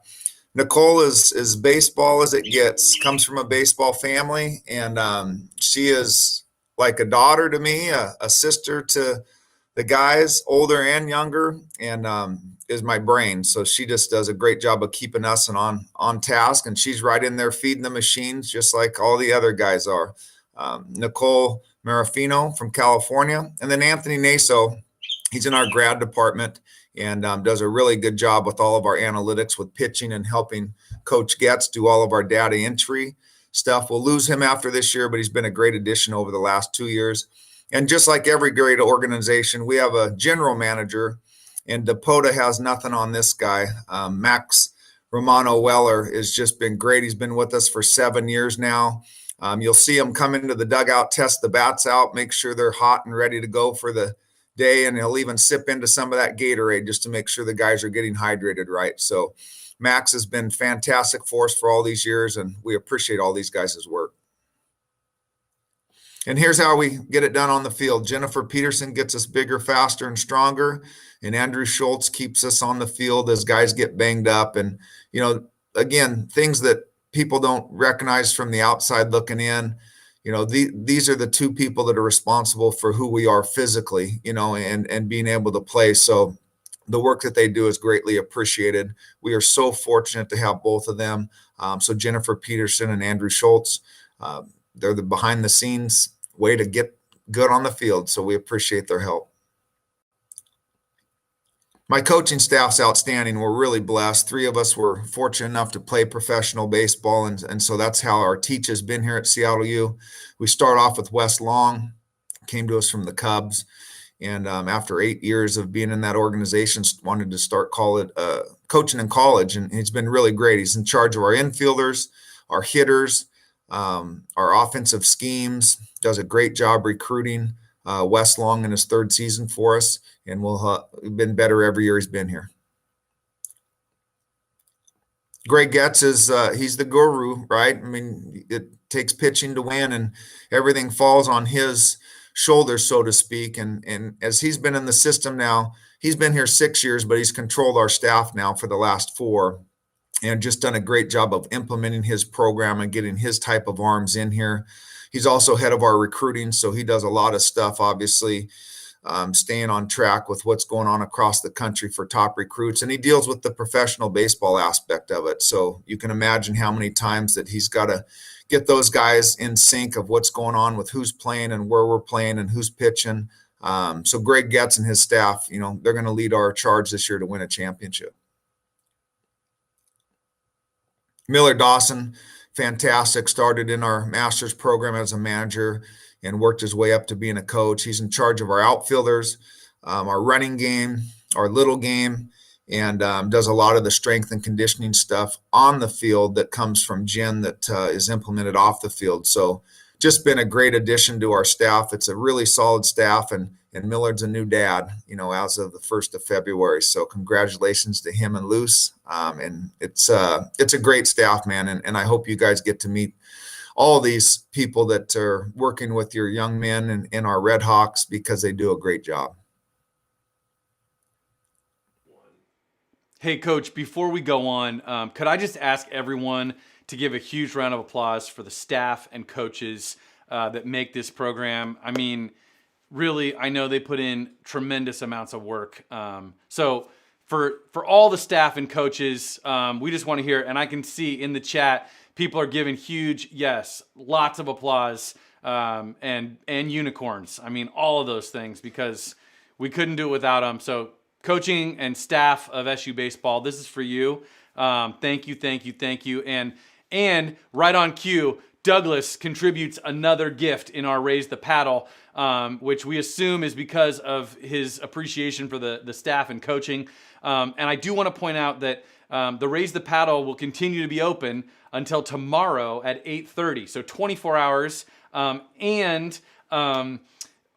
Nicole is baseball as it gets, comes from a baseball family, and she is like a daughter to me, a sister to the guys, older and younger, and is my brain. So she just does a great job of keeping us on task, and she's right in there feeding the machines just like all the other guys are. Nicole Marafino from California, and then Anthony Naso, he's in our grad department and does a really good job with all of our analytics with pitching and helping Coach Getz do all of our data entry stuff. We'll lose him after this year, but he's been a great addition over the last 2 years. And just like every great organization, we have a general manager, and Dakota has nothing on this guy. Max Romano Weller has just been great. He's been with us for 7 years now. You'll see him come into the dugout, test the bats out, make sure they're hot and ready to go for the day, and he'll even sip into some of that Gatorade just to make sure the guys are getting hydrated right. So Max has been fantastic for us for all these years, and we appreciate all these guys' work. And here's how we get it done on the field. Jennifer Peterson gets us bigger, faster, and stronger. And Andrew Schultz keeps us on the field as guys get banged up. And, you know, again, things that people don't recognize from the outside looking in. You know, these are the two people that are responsible for who we are physically, you know, and being able to play. So the work that they do is greatly appreciated. We are so fortunate to have both of them. So Jennifer Peterson and Andrew Schultz, they're the behind the scenes way to get good on the field. So we appreciate their help. My coaching staff's outstanding. We're really blessed. 3 of us were fortunate enough to play professional baseball, and so that's how our teach has been here at Seattle U. We start off with Wes Long, came to us from the Cubs, and after 8 years of being in that organization, wanted to start coaching in college, and he's been really great. He's in charge of our infielders, our hitters, our offensive schemes, does a great job recruiting. Wes Long in his 3rd season for us, and we've been better every year he's been here. Greg Getz he's the guru, right? I mean, it takes pitching to win, and everything falls on his shoulders, so to speak. And as he's been in the system now, he's been here 6 years, but he's controlled our staff now for the last 4, and just done a great job of implementing his program and getting his type of arms in here. He's also head of our recruiting, so he does a lot of stuff, obviously, staying on track with what's going on across the country for top recruits. And he deals with the professional baseball aspect of it. So you can imagine how many times that he's got to get those guys in sync of what's going on with who's playing and where we're playing and who's pitching. So Greg Getz and his staff, you know, they're going to lead our charge this year to win a championship. Miller Dawson, fantastic, started in our master's program as a manager and worked his way up to being a coach. He's in charge of our outfielders, our running game, our little game, and does a lot of the strength and conditioning stuff on the field that comes from Jen that is implemented off the field. So just been a great addition to our staff. It's a really solid staff, and Millard's a new dad, you know, as of the 1st of February. So congratulations to him and Luce. And it's a great staff, man. And I hope you guys get to meet all these people that are working with your young men and our Redhawks, because they do a great job. Hey, Coach, before we go on, could I just ask everyone to give a huge round of applause for the staff and coaches that make this program? I mean, really, I know they put in tremendous amounts of work. So for all the staff and coaches, we just want to hear, and I can see in the chat, people are giving huge, yes, lots of applause, and unicorns. I mean, all of those things, because we couldn't do it without them. So coaching and staff of SU Baseball, this is for you. Thank you, thank you, thank you. And right on cue, Douglas contributes another gift in our Raise the Paddle, which we assume is because of his appreciation for the staff and coaching. And I do want to point out that the Raise the Paddle will continue to be open until tomorrow at 8:30, so 24 hours.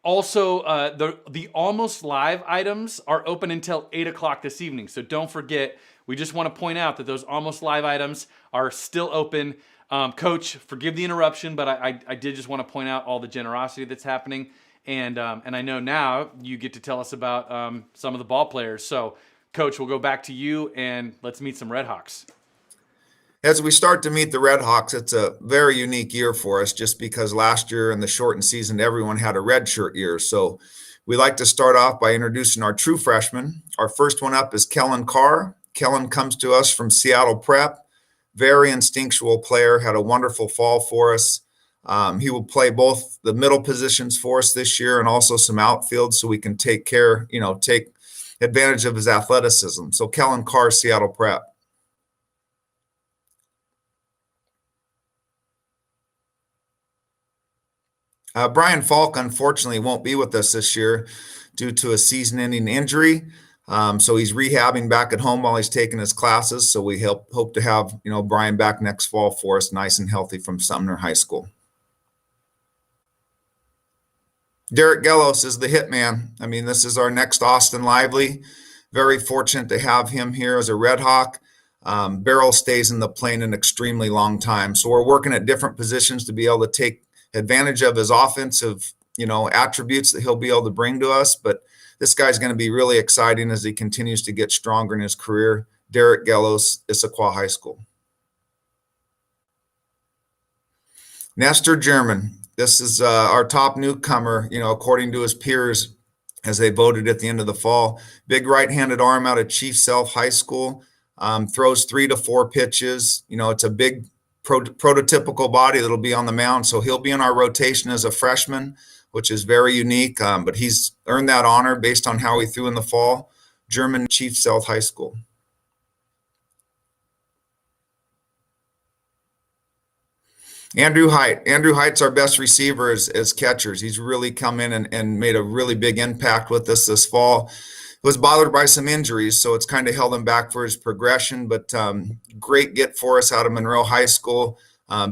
Also, the Almost Live items are open until 8 o'clock this evening. So don't forget, we just want to point out that those Almost Live items are still open. Coach, forgive the interruption, but I did just want to point out all the generosity that's happening. And I know now you get to tell us about some of the ball players. So, Coach, we'll go back to you, and let's meet some Redhawks. As we start to meet the Redhawks, it's a very unique year for us, just because last year in the shortened season, everyone had a redshirt year. So we like to start off by introducing our true freshmen. Our first one up is Kellen Carr. Kellen comes to us from Seattle Prep. Very instinctual player, had a wonderful fall for us. He will play both the middle positions for us this year and also some outfield, so we can take advantage of his athleticism. So Kellen Carr, Seattle Prep. Brian Falk, unfortunately, won't be with us this year due to a season-ending injury. So he's rehabbing back at home while he's taking his classes. So we hope to have Brian back next fall for us, nice and healthy, from Sumner High School. Derek Gellos is the hitman. I mean, this is our next Austin Lively. Very fortunate to have him here as a Redhawk. Beryl stays in the plane an extremely long time. So we're working at different positions to be able to take advantage of his offensive, attributes that he'll be able to bring to us. But this guy's going to be really exciting as he continues to get stronger in his career. Derek Gellos, Issaquah High School. Nestor German. This is our top newcomer, according to his peers as they voted at the end of the fall. Big right-handed arm out of Chief Sealth High School. Throws 3 to 4 pitches. It's a big prototypical body that'll be on the mound. So he'll be in our rotation as a freshman, which is very unique. But he's earned that honor based on how he threw in the fall. German, Chief Sealth High School. Andrew Height. Andrew Height's our best receiver as catchers. He's really come in and made a really big impact with us this fall. Was bothered by some injuries, so it's kind of held him back for his progression, but great get for us out of Monroe High School.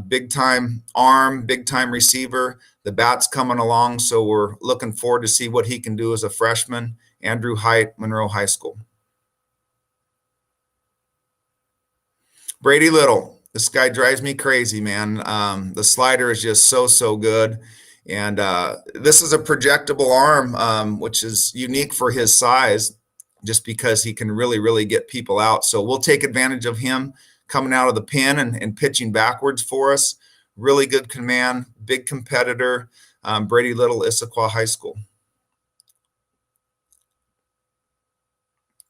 Big time arm, big time receiver. The bat's coming along, so we're looking forward to see what he can do as a freshman. Andrew Height, Monroe High School. Brady Little. This guy drives me crazy, man. The slider is just so good. And this is a projectable arm, which is unique for his size, just because he can really get people out. So we'll take advantage of him coming out of the pen and pitching backwards for us. Really good command, big competitor. Brady Little, Issaquah High School.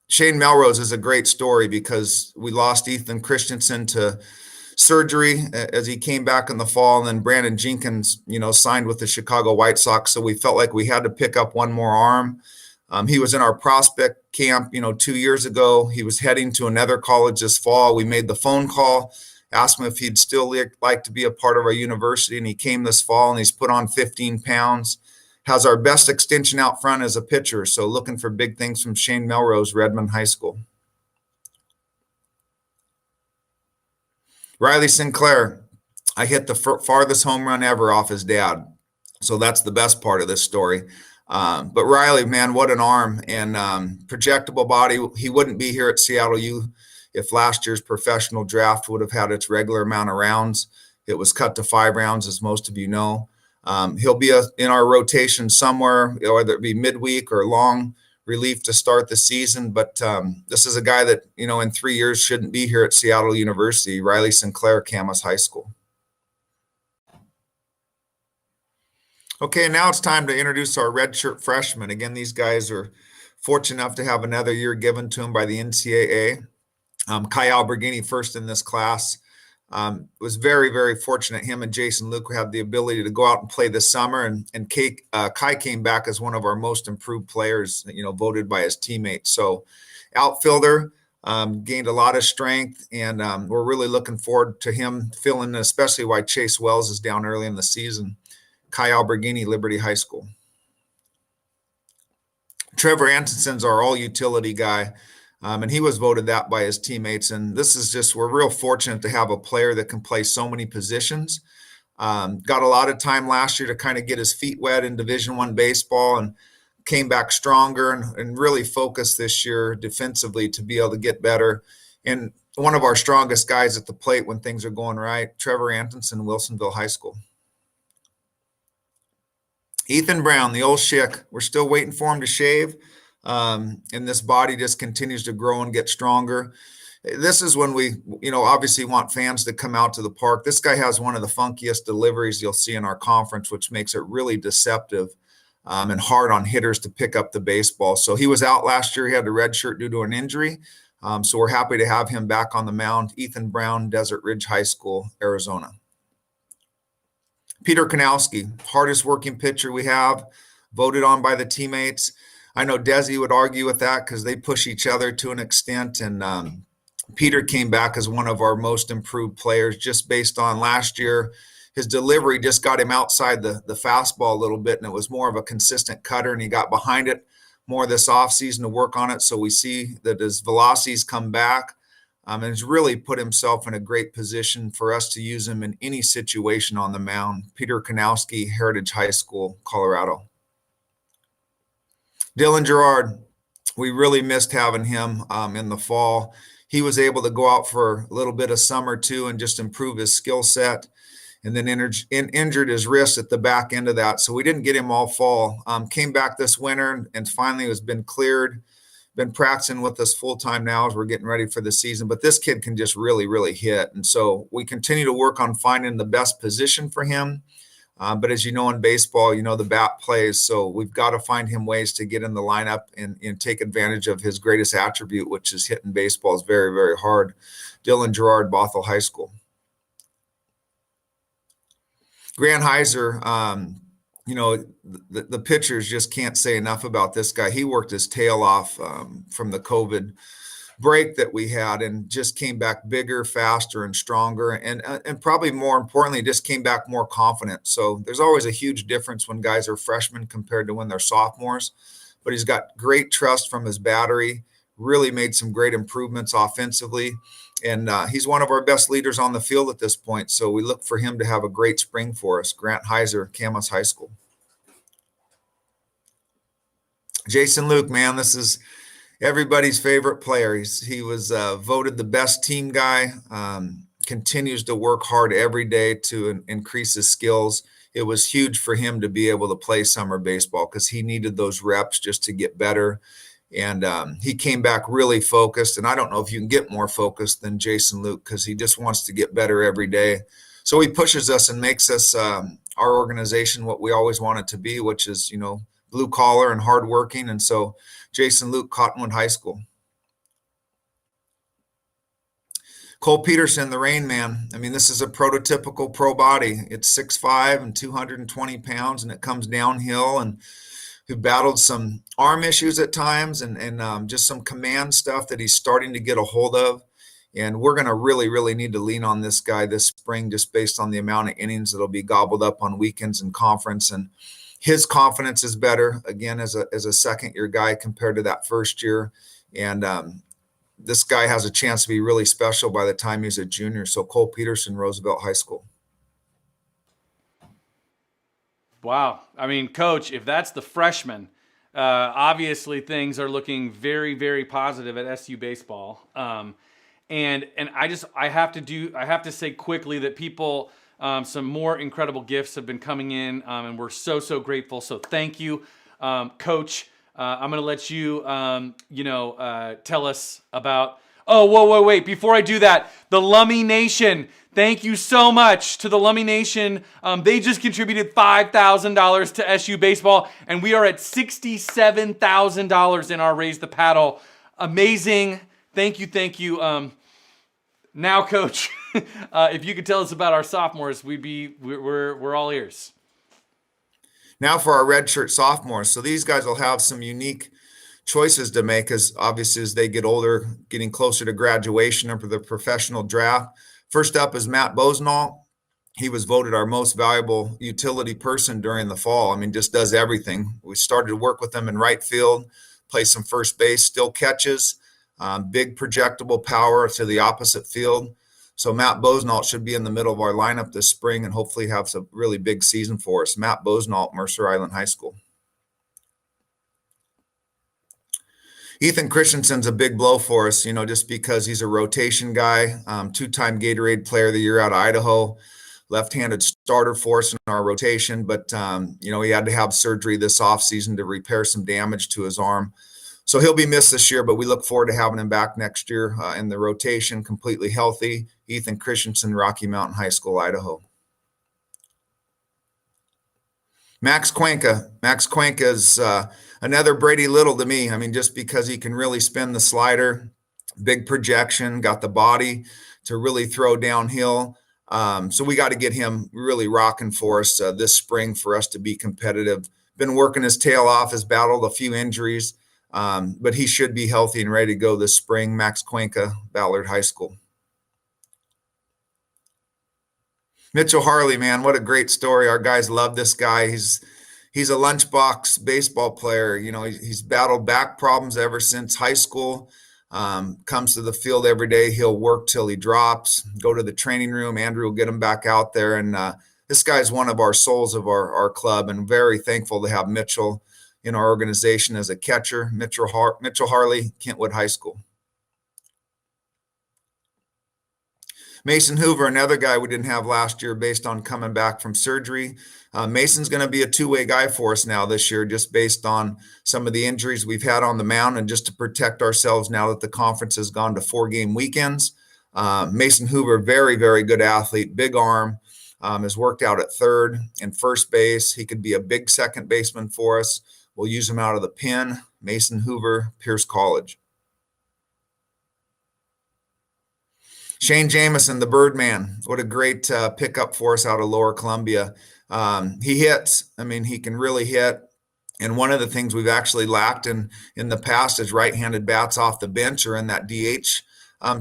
Shane Melrose is a great story because we lost Ethan Christensen to surgery as he came back in the fall, and then Brandon Jenkins, signed with the Chicago White Sox. So we felt like we had to pick up one more arm. He was in our prospect camp, 2 years ago. He was heading to another college this fall. We made the phone call, asked him if he'd still like to be a part of our university, and he came this fall, and he's put on 15 pounds. Has our best extension out front as a pitcher. So looking for big things from Shane Melrose, Redmond High School. Riley Sinclair, I hit the farthest home run ever off his dad. So that's the best part of this story. But Riley, man, what an arm and projectable body. He wouldn't be here at Seattle U if last year's professional draft would have had its regular amount of rounds. It was cut to 5 rounds, as most of you know. He'll be in our rotation somewhere, whether it be midweek or long relief to start the season. But this is a guy that, in 3 years shouldn't be here at Seattle University. Riley Sinclair, Camas High School. Okay, now it's time to introduce our redshirt freshmen. Again, these guys are fortunate enough to have another year given to them by the NCAA. Kai Alberghini first in this class. Was very fortunate. Him and Jason Luke had the ability to go out and play this summer, and Kai came back as one of our most improved players, voted by his teammates. So outfielder, gained a lot of strength, and we're really looking forward to him filling, especially why Chase Wells is down early in the season. Kai Alberghini, Liberty High School. Trevor Ansonson's our all-utility guy. And he was voted that by his teammates. And this is just, we're real fortunate to have a player that can play so many positions. Got a lot of time last year to kind of get his feet wet in Division I baseball, and came back stronger and really focused this year defensively to be able to get better. And one of our strongest guys at the plate when things are going right, Trevor Antonson, Wilsonville High School. Ethan Brown, the old Schick. We're still waiting for him to shave. And this body just continues to grow and get stronger. This is when we, obviously want fans to come out to the park. This guy has one of the funkiest deliveries you'll see in our conference, which makes it really deceptive and hard on hitters to pick up the baseball. So he was out last year. He had a red shirt due to an injury. So we're happy to have him back on the mound. Ethan Brown, Desert Ridge High School, Arizona. Peter Kanowski, hardest working pitcher we have, voted on by the teammates. I know Desi would argue with that because they push each other to an extent. And Peter came back as one of our most improved players just based on last year. His delivery just got him outside the fastball a little bit, and it was more of a consistent cutter, and he got behind it more this offseason to work on it. So we see that his velocities come back, and he's really put himself in a great position for us to use him in any situation on the mound. Peter Kanowski, Heritage High School, Colorado. Dylan Gerard, we really missed having him in the fall. He was able to go out for a little bit of summer too and just improve his skill set. and then injured his wrist at the back end of that. So we didn't get him all fall. Came back this winter and finally has been cleared. Been practicing with us full time now as we're getting ready for the season. But this kid can just really, really hit. And so we continue to work on finding the best position for him. But as you know, in baseball, the bat plays. So we've got to find him ways to get in the lineup and take advantage of his greatest attribute, which is hitting baseballs very, very hard. Dylan Gerard, Bothell High School. Grant Heiser, the pitchers just can't say enough about this guy. He worked his tail off from the COVID break that we had and just came back bigger, faster, and stronger. And probably more importantly, just came back more confident. So there's always a huge difference when guys are freshmen compared to when they're sophomores. But he's got great trust from his battery, really made some great improvements offensively. And he's one of our best leaders on the field at this point. So we look for him to have a great spring for us. Grant Heiser, Camas High School. Jason Luke, man, this is everybody's favorite player. He was voted the best team guy, continues to work hard every day to increase his skills. It was huge for him to be able to play summer baseball because he needed those reps just to get better. And he came back really focused. And I don't know if you can get more focused than Jason Luke because he just wants to get better every day. So he pushes us and makes us, our organization, what we always want it to be, which is, blue collar and hardworking. And so Jason Luke, Cottonwood High School. Cole Peterson, the Rain Man. I mean, this is a prototypical pro body. It's 6'5" and 220 pounds, and it comes downhill, and who battled some arm issues at times and just some command stuff that he's starting to get a hold of. And we're going to really, really need to lean on this guy this spring just based on the amount of innings that'll be gobbled up on weekends and conference. And his confidence is better, again, as a second-year guy compared to that first year. And this guy has a chance to be really special by the time he's a junior. So Cole Peterson, Roosevelt High School. Wow. I mean, Coach, if that's the freshman, obviously things are looking very, very positive at SU baseball. And I have to say quickly that people, some more incredible gifts have been coming in, and we're so grateful. So thank you, Coach. I'm going to let you, tell us about. Oh, wait. Before I do that, the Lummi Nation. Thank you so much to the Lummi Nation. They just contributed $5,000 to SU baseball, and we are at $67,000 in our Raise the Paddle. Amazing. Thank you. Now, Coach, if you could tell us about our sophomores, we're all ears. Now for our redshirt sophomores. So these guys will have some unique choices to make as obviously as they get older, getting closer to graduation or for the professional draft. First up is Matt Bosnault. He was voted our most valuable utility person during the fall. I mean, just does everything. We started to work with him in right field, play some first base, still catches, big projectable power to the opposite field. So Matt Bosnault should be in the middle of our lineup this spring and hopefully have some really big season for us. Matt Bosnault, Mercer Island High School. Ethan Christensen's a big blow for us, just because he's a rotation guy, two-time Gatorade Player of the Year out of Idaho, left-handed starter for us in our rotation. But, he had to have surgery this offseason to repair some damage to his arm. So he'll be missed this year, but we look forward to having him back next year in the rotation, completely healthy. Ethan Christensen, Rocky Mountain High School, Idaho. Max Cuenca. Max Cuenca is another Brady Little to me. I mean, just because he can really spin the slider, big projection, got the body to really throw downhill. So we got to get him really rocking for us this spring for us to be competitive. Been working his tail off, has battled a few injuries, but he should be healthy and ready to go this spring. Max Cuenca, Ballard High School. Mitchell Harley, man, what a great story. Our guys love this guy. He's a lunchbox baseball player. He's battled back problems ever since high school. Comes to the field every day. He'll work till he drops, go to the training room. Andrew will get him back out there. And this guy's one of our souls of our club, and very thankful to have Mitchell in our organization as a catcher. Mitchell Harley, Kentwood High School. Mason Hoover, another guy we didn't have last year based on coming back from surgery. Mason's going to be a two-way guy for us now this year, just based on some of the injuries we've had on the mound and just to protect ourselves now that the conference has gone to 4-game weekends. Mason Hoover, very, very good athlete, big arm, has worked out at third and first base. He could be a big second baseman for us. We'll use him out of the pen. Mason Hoover, Pierce College. Shane Jamison, the Birdman. What a great pickup for us out of Lower Columbia. He hits. I mean, he can really hit. And one of the things we've actually lacked in the past is right-handed bats off the bench or in that DH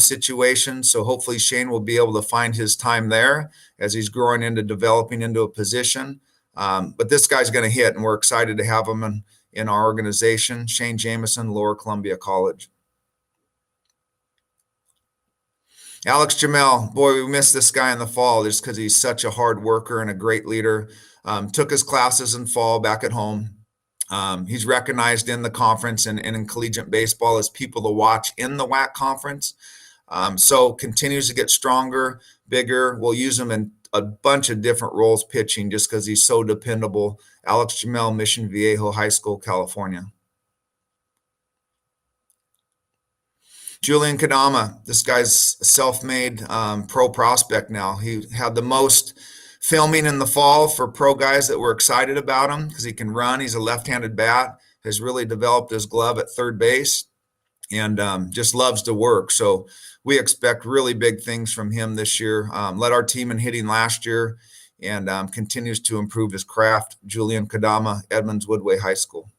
situation. So hopefully Shane will be able to find his time there as he's growing into developing into a position. But this guy's going to hit, and we're excited to have him in our organization. Shane Jamison, Lower Columbia College. Alex Jamel, boy, we missed this guy in the fall just because he's such a hard worker and a great leader. Took his classes in fall back at home. He's recognized in the conference and in collegiate baseball as people to watch in the WAC conference. So continues to get stronger, bigger. We'll use him in a bunch of different roles pitching just because he's so dependable. Alex Jamel, Mission Viejo High School, California. Julian Kadama, this guy's a self-made pro prospect now. He had the most filming in the fall for pro guys that were excited about him because he can run. He's a left-handed bat, has really developed his glove at third base, and just loves to work. So we expect really big things from him this year. Led our team in hitting last year and continues to improve his craft. Julian Kadama, Edmonds Woodway High School.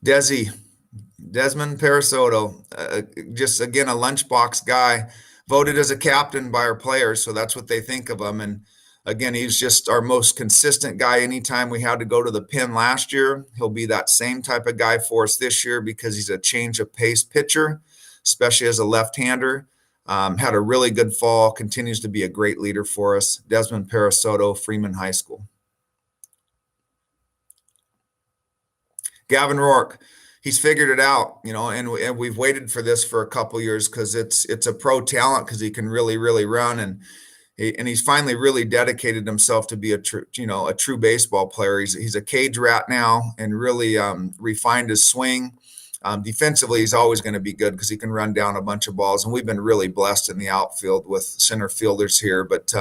Desmond Parasoto, just again a lunchbox guy, voted as a captain by our players, so that's what they think of him. And again, he's just our most consistent guy. Anytime we had to go to the pen last year, he'll be that same type of guy for us this year because he's a change of pace pitcher, especially as a left-hander. Had a really good fall, continues to be a great leader for us. Desmond Parasoto, Freeman High School. Gavin Rourke, he's figured it out, and we've waited for this for a couple years because it's a pro talent because he can really, really run, and he's finally really dedicated himself to be a true baseball player. He's a cage rat now and really refined his swing. Defensively, he's always going to be good because he can run down a bunch of balls, and we've been really blessed in the outfield with center fielders here. But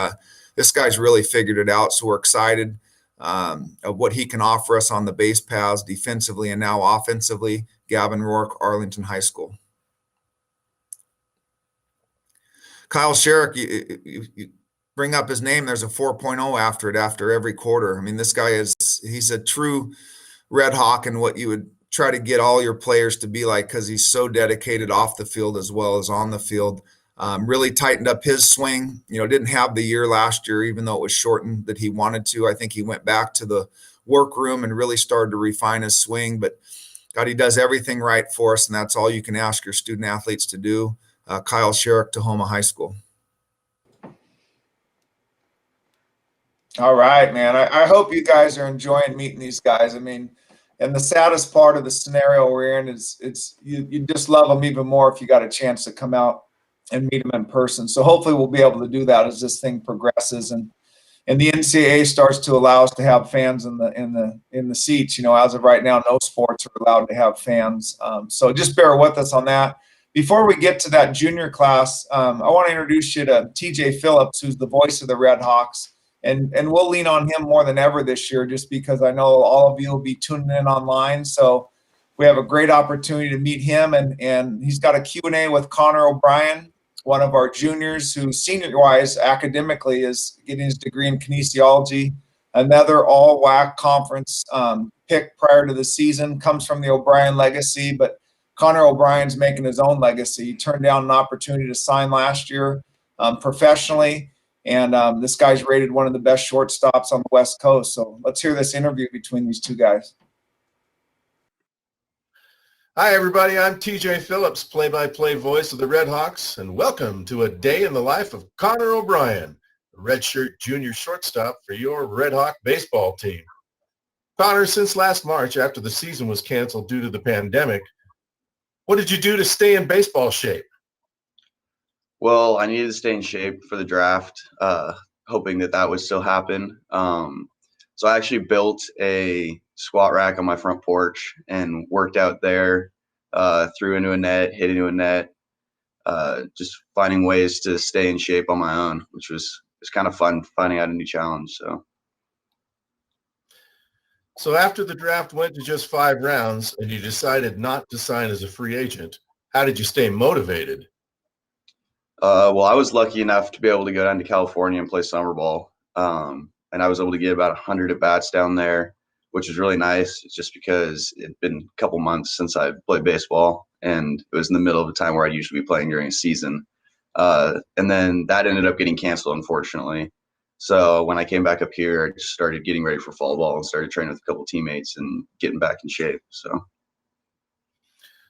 this guy's really figured it out, so we're excited of what he can offer us on the base paths defensively and now offensively. Gavin Rourke, Arlington High School. Kyle Sherrick, you bring up his name, there's a 4.0 after it after every quarter. I mean, this guy he's a true Red Hawk and what you would try to get all your players to be like because he's so dedicated off the field as well as on the field. Really tightened up his swing. Didn't have the year last year, even though it was shortened, that he wanted to. I think he went back to the workroom and really started to refine his swing. But God, he does everything right for us, and that's all you can ask your student athletes to do. Kyle Sherrick, Tahoma High School. All right, man. I hope you guys are enjoying meeting these guys. I mean, and the saddest part of the scenario we're in is you just love them even more if you got a chance to come out and meet them in person. So hopefully we'll be able to do that as this thing progresses and the NCAA starts to allow us to have fans in the seats. As of right now, no sports are allowed to have fans. So just bear with us on that. Before we get to that junior class, I want to introduce you to TJ Phillips, who's the voice of the Redhawks. And we'll lean on him more than ever this year just because I know all of you will be tuning in online. So we have a great opportunity to meet him. And he's got a Q&A with Connor O'Brien, one of our juniors who senior-wise academically is getting his degree in kinesiology. Another all-WAC conference pick prior to the season, comes from the O'Brien legacy, but Connor O'Brien's making his own legacy. He turned down an opportunity to sign last year professionally, and this guy's rated one of the best shortstops on the West Coast. So let's hear this interview between these two guys. Hi, everybody. I'm TJ Phillips, play-by-play voice of the Redhawks, and welcome to a day in the life of Connor O'Brien, the redshirt junior shortstop for your Redhawk baseball team. Connor, since last March, after the season was canceled due to the pandemic, what did you do to stay in baseball shape? Well, I needed to stay in shape for the draft, hoping that would still happen. So I actually built a squat rack on my front porch and worked out there, threw into a net, hit into a net, just finding ways to stay in shape on my own, which was kind of fun finding out a new challenge. So after the draft went to just 5 rounds and you decided not to sign as a free agent, how did you stay motivated? Well, I was lucky enough to be able to go down to California and play summer ball. And I was able to get about 100 at bats down there, which was really nice. It's just because it'd been a couple months since I played baseball, and it was in the middle of the time where I'd usually be playing during a season. And then that ended up getting canceled, unfortunately. So when I came back up here, I just started getting ready for fall ball and started training with a couple teammates and getting back in shape. So.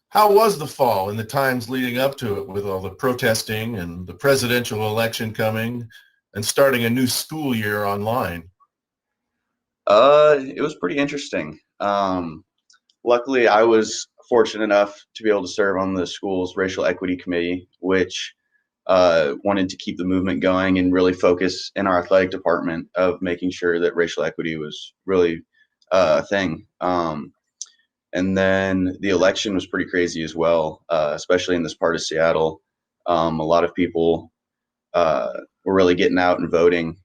How was the fall and the times leading up to it with all the protesting and the presidential election coming and starting a new school year online? It was pretty interesting. Luckily, I was fortunate enough to be able to serve on the school's racial equity committee, which wanted to keep the movement going and really focus in our athletic department of making sure that racial equity was really a thing. And then the election was pretty crazy as well, especially in this part of Seattle. A lot of people were really getting out and voting,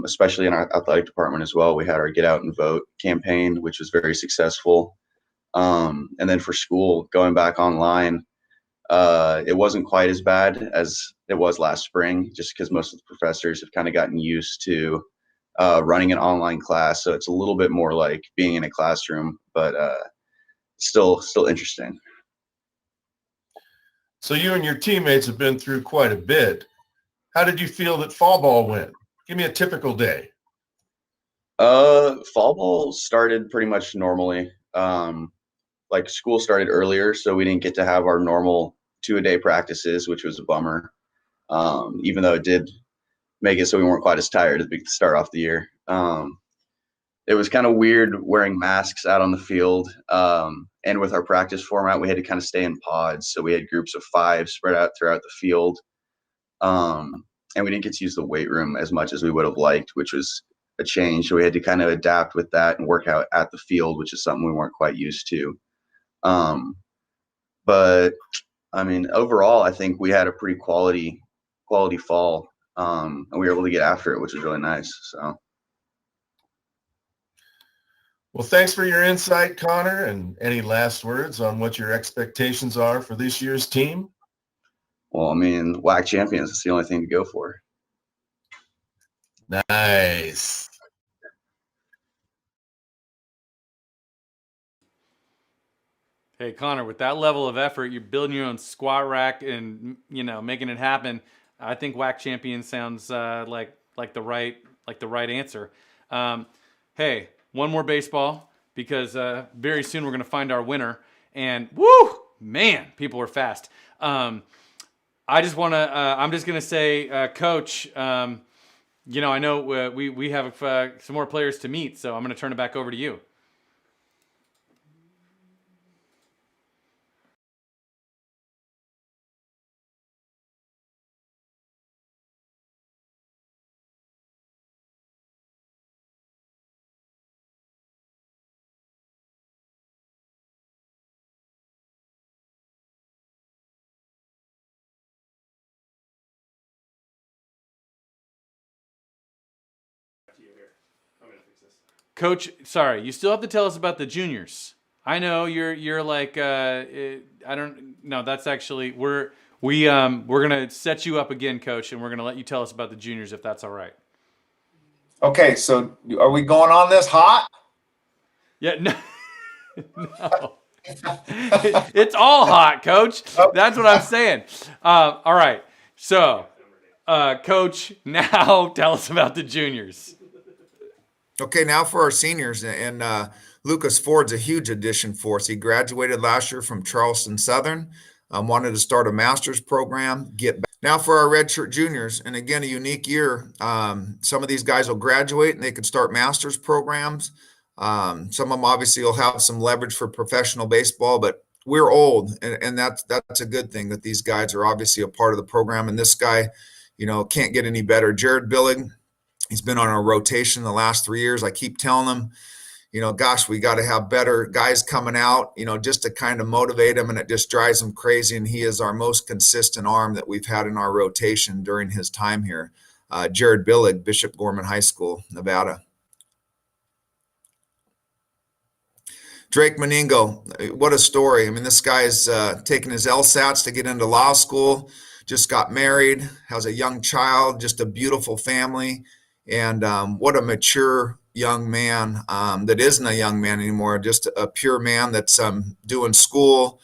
especially in our athletic department as well. We had our Get Out and Vote campaign, which was very successful. And then for school, going back online, it wasn't quite as bad as it was last spring, just because most of the professors have kind of gotten used to running an online class. So it's a little bit more like being in a classroom, but still interesting. So you and your teammates have been through quite a bit. How did you feel that fall ball went? Give me a typical day. Fall ball started pretty much normally. Like school started earlier, so we didn't get to have our normal 2-a-day practices, which was a bummer. Even though it did make it so we weren't quite as tired as we could start off the year. It was kind of weird wearing masks out on the field. And with our practice format, we had to kind of stay in pods. So we had groups of 5 spread out throughout the field. And we didn't get to use the weight room as much as we would have liked, which was a change. So we had to kind of adapt with that and work out at the field, which is something we weren't quite used to. But I mean, overall, I think we had a pretty quality fall. And we were able to get after it, which was really nice. So. Well, thanks for your insight, Connor, and any last words on what your expectations are for this year's team? Well, I mean, WAC champions is the only thing to go for. Nice. Hey, Connor, with that level of effort, you're building your own squat rack and, making it happen. I think WAC champion sounds like the right answer. Hey, one more baseball, because very soon we're going to find our winner. And woo, man, people are fast. I'm just going to say, Coach, I know we have some more players to meet, so I'm going to turn it back over to you. Coach, sorry, you still have to tell us about the juniors. I know you're like I don't know. That's actually we're gonna set you up again, Coach, and we're gonna let you tell us about the juniors if that's all right. Okay, so are we going on this hot? Yeah, no, no. It's all hot, Coach. That's what I'm saying. All right, so Coach, now tell us about the juniors. Okay, now for our seniors, and Lucas Ford's a huge addition for us. He graduated last year from Charleston Southern, wanted to start a master's program, get back. Now for our Redshirt juniors, and again, a unique year. Some of these guys will graduate and they could start master's programs. Some of them obviously will have some leverage for professional baseball, but we're old, and that's a good thing that these guys are obviously a part of the program. And this guy, can't get any better. Jared Billig, he's been on a rotation the last 3 years. I keep telling him, gosh, we got to have better guys coming out, just to kind of motivate him, and it just drives him crazy. And he is our most consistent arm that we've had in our rotation during his time here. Jared Billig, Bishop Gorman High School, Nevada. Drake Meningo, what a story. I mean, this guy's taking his LSATs to get into law school, just got married, has a young child, just a beautiful family. And what a mature young man that isn't a young man anymore, just a pure man that's doing school,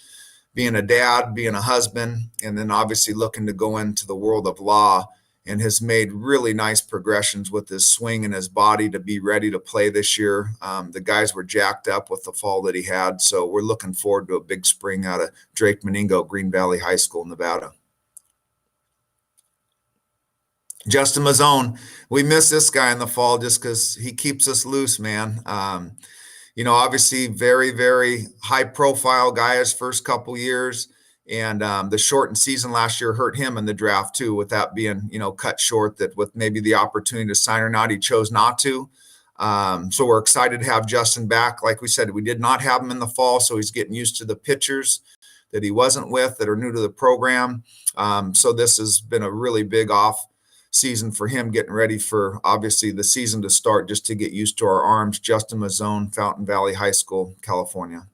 being a dad, being a husband, and then obviously looking to go into the world of law, and has made really nice progressions with his swing and his body to be ready to play this year. The guys were jacked up with the fall that he had, so we're looking forward to a big spring out of Drake Meningo, Green Valley High School, Nevada. Justin Mazzone, we miss this guy in the fall just because he keeps us loose, man. Obviously very, very high profile guy his first couple years. And the shortened season last year hurt him in the draft too, with that being, cut short, that with maybe the opportunity to sign or not, he chose not to. So we're excited to have Justin back. Like we said, we did not have him in the fall, so he's getting used to the pitchers that he wasn't with that are new to the program. So this has been a really big off season for him, getting ready for obviously the season to start, just to get used to our arms. Justin Mazzone, Fountain Valley High School, California.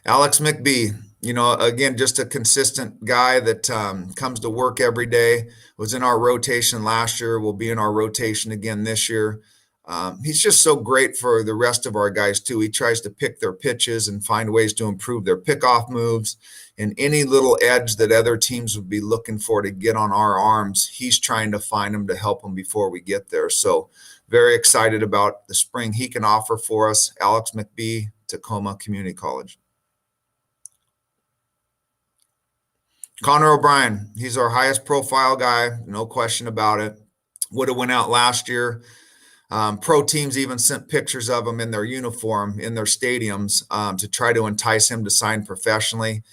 Alex McBee, again, just a consistent guy that comes to work every day, was in our rotation last year, will be in our rotation again this year. He's just so great for the rest of our guys too. He tries to pick their pitches and find ways to improve their pickoff moves, and any little edge that other teams would be looking for to get on our arms, he's trying to find them to help them before we get there. So very excited about the spring he can offer for us. Alex McBee, Tacoma Community College. Connor O'Brien, he's our highest profile guy, no question about it. Would have went out last year. Pro teams even sent pictures of him in their uniform in their stadiums to try to entice him to sign professionally.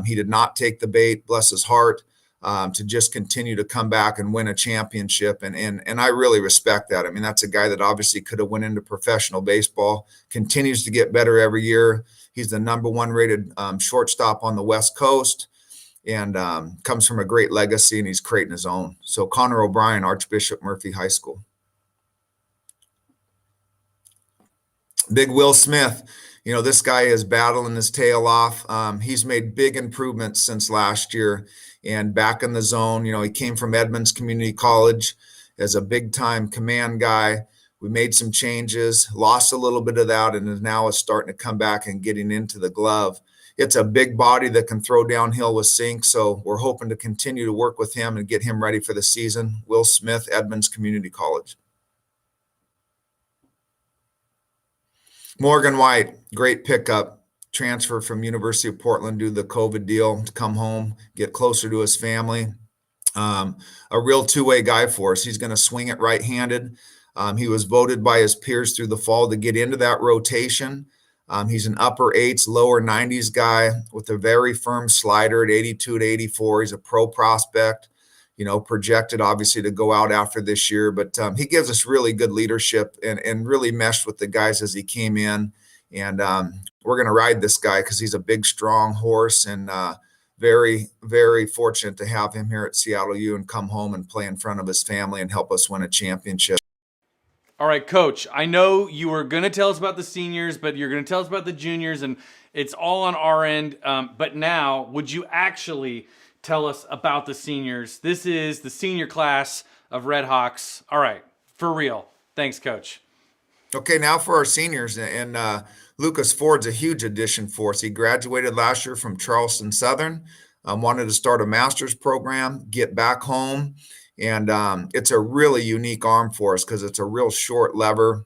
He did not take the bait, bless his heart, to just continue to come back and win a championship. And I really respect that. I mean, that's a guy that obviously could have went into professional baseball, continues to get better every year. He's the #1 rated shortstop on the West Coast, and comes from a great legacy, and he's creating his own. So Connor O'Brien, Archbishop Murphy High School. Big Will Smith, this guy is battling his tail off. He's made big improvements since last year and back in the zone. He came from Edmonds Community College as a big-time command guy. We made some changes, lost a little bit of that, and now is starting to come back and getting into the glove. It's a big body that can throw downhill with sink, so we're hoping to continue to work with him and get him ready for the season. Will Smith, Edmonds Community College. Morgan White, great pickup. Transfer from University of Portland due to the COVID deal to come home, get closer to his family. A real two-way guy for us. He's going to swing it right-handed. He was voted by his peers through the fall to get into that rotation. He's an upper 8s, lower 90s guy with a very firm slider at 82 to 84. He's a pro prospect, projected obviously to go out after this year, but he gives us really good leadership and really meshed with the guys as he came in. And we're going to ride this guy because he's a big, strong horse, and very, very fortunate to have him here at Seattle U and come home and play in front of his family and help us win a championship. All right, Coach, I know you were going to tell us about the seniors, but you're going to tell us about the juniors, and it's all on our end. But now, would you actually tell us about the seniors? This is the senior class of Redhawks. All right, for real. Thanks, Coach. Okay, now for our seniors. And Lucas Ford's a huge addition for us. He graduated last year from Charleston Southern, wanted to start a master's program, get back home. And it's a really unique arm for us because it's a real short lever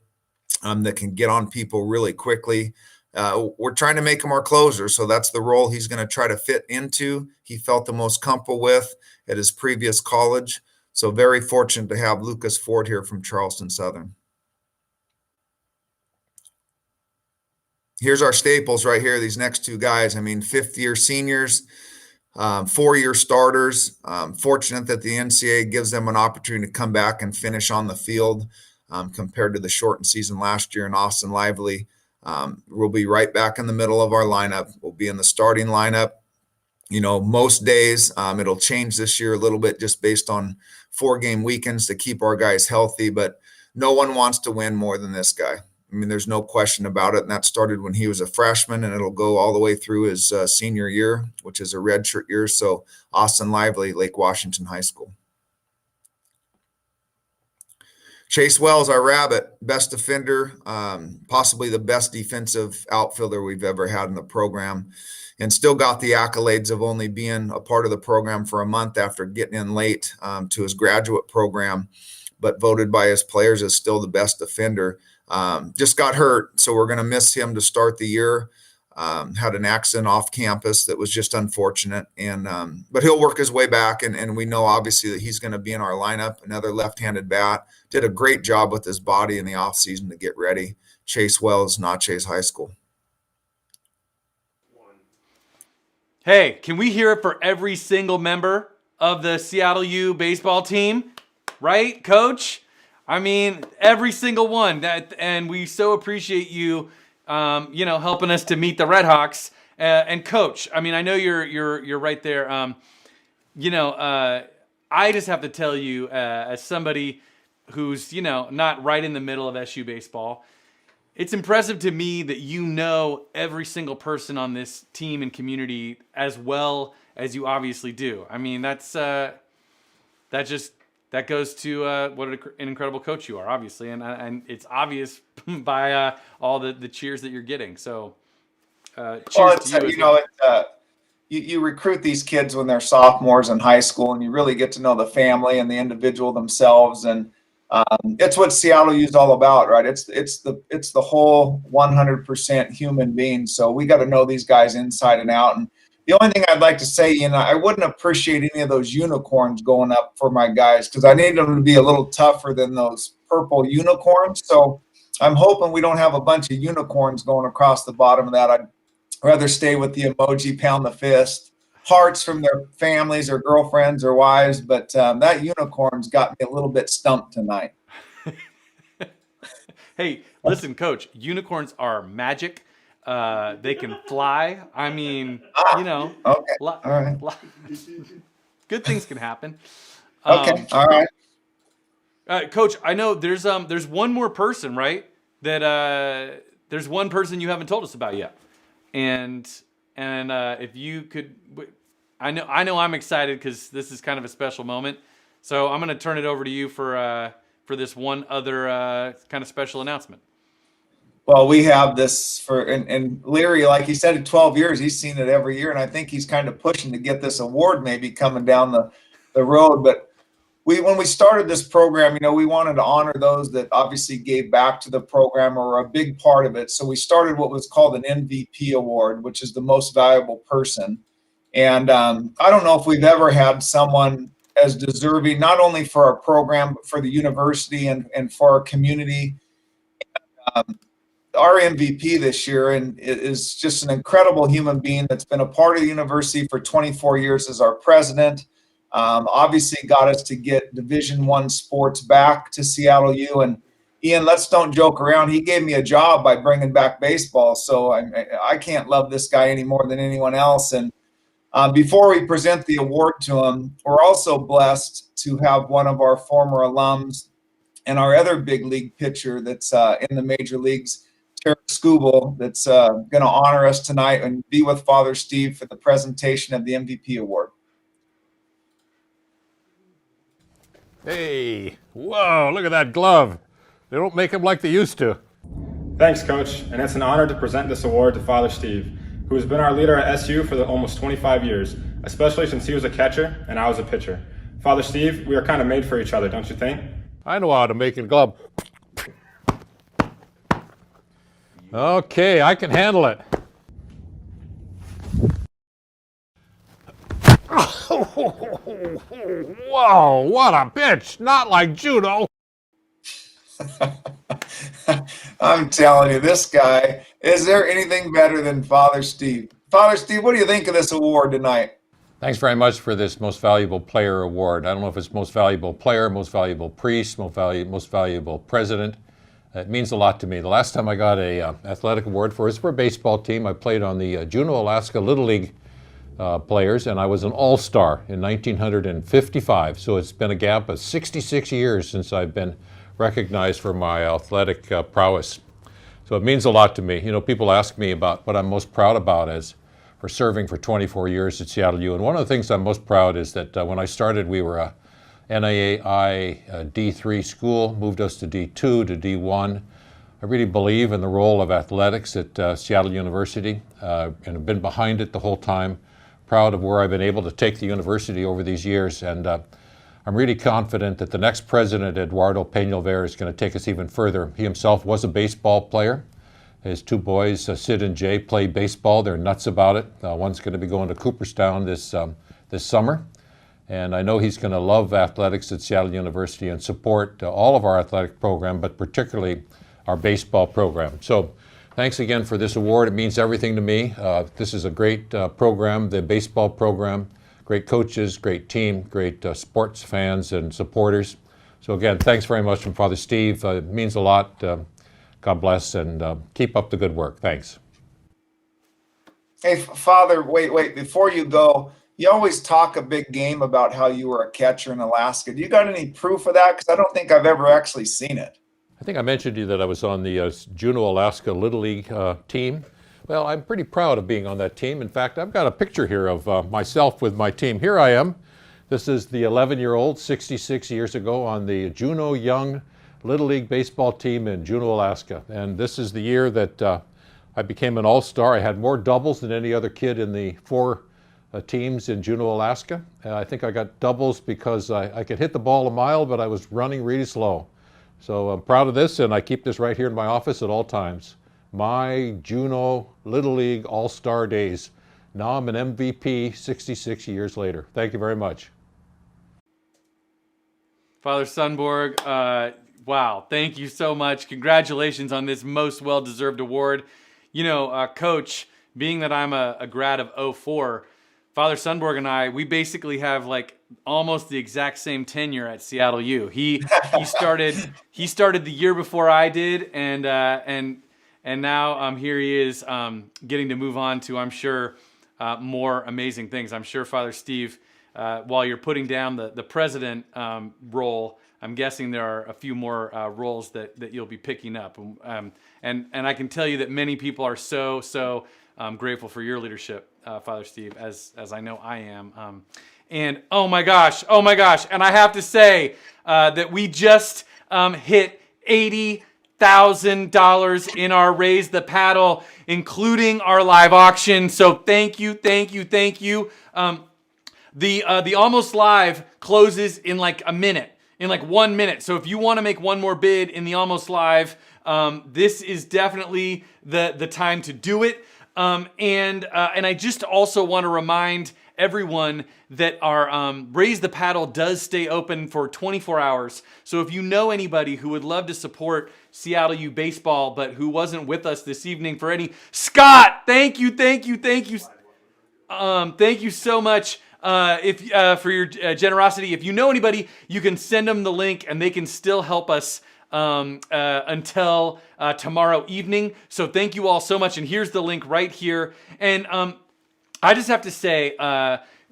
that can get on people really quickly. We're trying to make him our closer, so that's the role he's going to try to fit into. He felt the most comfortable with at his previous college. So very fortunate to have Lucas Ford here from Charleston Southern. here's our staples right here, these next two guys. I mean, fifth-year seniors, four-year starters. Fortunate that the NCAA gives them an opportunity to come back and finish on the field compared to the shortened season last year. And Austin Lively will be right back in the middle of our lineup. We'll be in the starting lineup. You know, most days it'll change this year a little bit just based on 4-game weekends to keep our guys healthy, but no one wants to win more than this guy. I mean, there's no question about it. And that started when he was a freshman, and it'll go all the way through his senior year, which is a redshirt year. So Austin Lively, Lake Washington High School. Chase Wells, our rabbit, best defender, possibly the best defensive outfielder we've ever had in the program, and still got the accolades of only being a part of the program for a month after getting in late to his graduate program, but voted by his players as still the best defender. Just got hurt, so we're going to miss him to start the year. Had an accident off campus that was just unfortunate, and but he'll work his way back, and we know obviously that he's going to be in our lineup. Another left-handed bat. Did a great job with his body in the offseason to get ready. Chase Wells, Natchez High School. Hey, can we hear it for every single member of the Seattle U baseball team? Right, Coach? I mean, every single one. And we so appreciate you, helping us to meet the Redhawks. And Coach, I mean, I know you're right there. I just have to tell you, as somebody who's not right in the middle of SU baseball, it's impressive to me that you know every single person on this team and community as well as you obviously do. I mean, that goes to what an incredible coach you are, obviously, and it's obvious by all the cheers that you're getting. So, cheers to you. You recruit these kids when they're sophomores in high school, and you really get to know the family and the individual themselves, and it's what Seattle U is all about, right? It's the whole 100% human being. So we got to know these guys inside and out. And the only thing I'd like to say, I wouldn't appreciate any of those unicorns going up for my guys because I need them to be a little tougher than those purple unicorns. So I'm hoping we don't have a bunch of unicorns going across the bottom of that. I'd rather stay with the emoji pound the fist, hearts from their families or girlfriends or wives. But that unicorn's got me a little bit stumped tonight. Hey, listen, Coach, unicorns are magic. They can fly. I mean, okay. All right. Good things can happen. Okay. All right. Coach, I know there's one more person, right? That there's one person you haven't told us about yet, and if you could, I know I'm excited because this is kind of a special moment. So I'm going to turn it over to you for this one other kind of special announcement. Well, we have this and Leary, like he said, in 12 years, he's seen it every year. And I think he's kind of pushing to get this award maybe coming down the road. But when we started this program, we wanted to honor those that obviously gave back to the program or were a big part of it. So we started what was called an MVP award, which is the most valuable person. And I don't know if we've ever had someone as deserving, not only for our program, but for the university and for our community. Our MVP this year and is just an incredible human being that's been a part of the university for 24 years as our president. Obviously got us to get Division I sports back to Seattle U. And Ian, let's don't joke around. He gave me a job by bringing back baseball. So I can't love this guy any more than anyone else. And before we present the award to him, we're also blessed to have one of our former alums and our other big league pitcher that's in the major leagues, Terry Skubal, that's going to honor us tonight and be with Father Steve for the presentation of the MVP award. Hey, whoa, look at that glove. They don't make them like they used to. Thanks, Coach, and it's an honor to present this award to Father Steve, who has been our leader at SU for almost 25 years, especially since he was a catcher and I was a pitcher. Father Steve, we are kind of made for each other, don't you think? I know how to make a glove. Okay, I can handle it. Whoa, what a pitch. Not like judo. I'm telling you, this guy, Is there anything better than Father Steve? Father Steve, what do you think of this award tonight? Thanks very much for this Most Valuable Player award. I don't know if it's Most Valuable Player, Most Valuable Priest, most valuable President. It means a lot to me. The last time I got a athletic award for a baseball team, I played on the Juneau, Alaska Little League players, and I was an all-star in 1955. So it's been a gap of 66 years since I've been recognized for my athletic prowess. So it means a lot to me. You know, people ask me about what I'm most proud about as for serving for 24 years at Seattle U. And one of the things I'm most proud is that when I started, we were a NAIA D3 school, moved us to D2 to D1. I really believe in the role of athletics at Seattle University and have been behind it the whole time. Proud of where I've been able to take the university over these years. And I'm really confident that the next president, Eduardo Peñalver, is going to take us even further. He himself was a baseball player. His two boys, Sid and Jay, play baseball. They're nuts about it. One's going to be going to Cooperstown this summer. And I know he's going to love athletics at Seattle University and support all of our athletic program, but particularly our baseball program. So thanks again for this award. It means everything to me. This is a great program, the baseball program. Great coaches, great team, great sports fans and supporters. So again, thanks very much from Father Steve. It means a lot. God bless, and keep up the good work. Thanks. Hey, Father, wait. Before you go, you always talk a big game about how you were a catcher in Alaska. Do you got any proof of that? Because I don't think I've ever actually seen it. I think I mentioned to you that I was on the Juneau, Alaska Little League team. Well, I'm pretty proud of being on that team. In fact, I've got a picture here of myself with my team. Here I am. This is the 11-year-old, 66 years ago, on the Juneau Young Little League baseball team in Juneau, Alaska. And this is the year that I became an all-star. I had more doubles than any other kid in the four teams in Juneau, Alaska. I think I got doubles because I could hit the ball a mile, but I was running really slow. So I'm proud of this, and I keep this right here in my office at all times. My Juneau Little League All-Star days. Now I'm an MVP 66 years later. Thank you very much. Father Sundborg, wow, thank you so much. Congratulations on this most well-deserved award. You know, Coach, being that I'm a grad of 04, Father Sundborg and I, we basically have like almost the exact same tenure at Seattle U. He started the year before I did, and now here he is getting to move on to, I'm sure, more amazing things. I'm sure, Father Steve, while you're putting down the president role, I'm guessing there are a few more roles that you'll be picking up. And I can tell you that many people are so grateful for your leadership, Father Steve, as I know I am. And oh my gosh, and I have to say that we just hit $80,000 in our Raise the Paddle, including our live auction. So thank you. The Almost Live closes in like a minute, in like 1 minute. So if you want to make one more bid in the Almost Live, this is definitely the time to do it. And I just also want to remind everyone that our Raise the Paddle does stay open for 24 hours. So if you know anybody who would love to support Seattle U baseball, but who wasn't with us this evening for any, Scott, thank you. Thank you so much for your generosity. If you know anybody, you can send them the link and they can still help us until tomorrow evening. So thank you all so much. And here's the link right here. And I just have to say,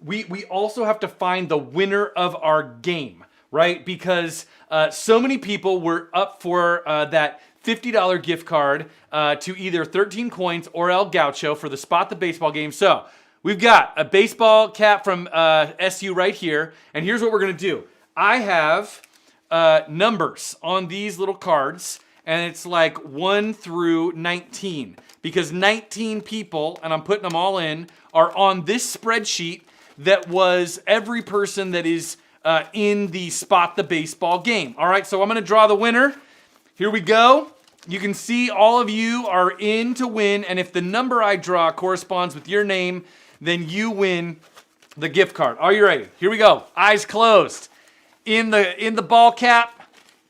we also have to find the winner of our game, right? Because so many people were up for that $50 gift card to either 13 Coins or El Gaucho for the Spot the Baseball game. So we've got a baseball cap from SU right here. And here's what we're going to do. I have numbers on these little cards, and it's like 1 through 19, because 19 people, and I'm putting them all in, are on this spreadsheet that was every person that is in the Spot the Baseball game. All right, so I'm going to draw the winner. Here we go. You can see all of you are in to win, and if the number I draw corresponds with your name, then you win the gift card. Are you ready? Here we go. Eyes closed. In the ball cap,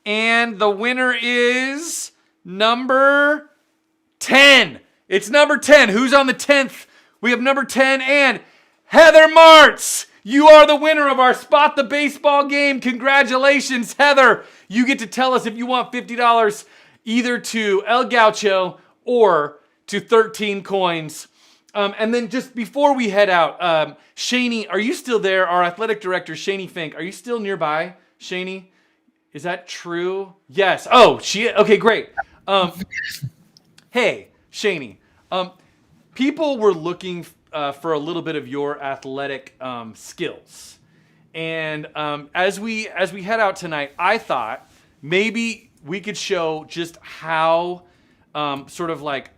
and the winner is number 10. It's number 10. Who's on the 10th? We have number 10 and Heather Martz. You are the winner of our Spot the Baseball game. Congratulations, Heather. You get to tell us if you want $50 either to El Gaucho or to 13 Coins. And then just before we head out, Shaney, are you still there? Our athletic director, Shaney Fink, are you still nearby, Shaney? Is that true? Yes. Oh, okay, great. Hey, Shaney, people were looking for a little bit of your athletic skills. And as we head out tonight, I thought maybe we could show just how sort of like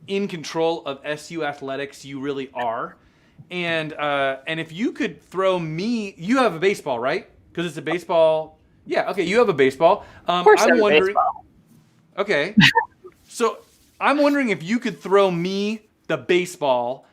in control of SU athletics you really are. And if you could throw me, you have a baseball, right? Because it's a baseball. Yeah, okay, you have a baseball. Of course, I'm wondering. baseball. Okay, so I'm wondering if you could throw me the baseball,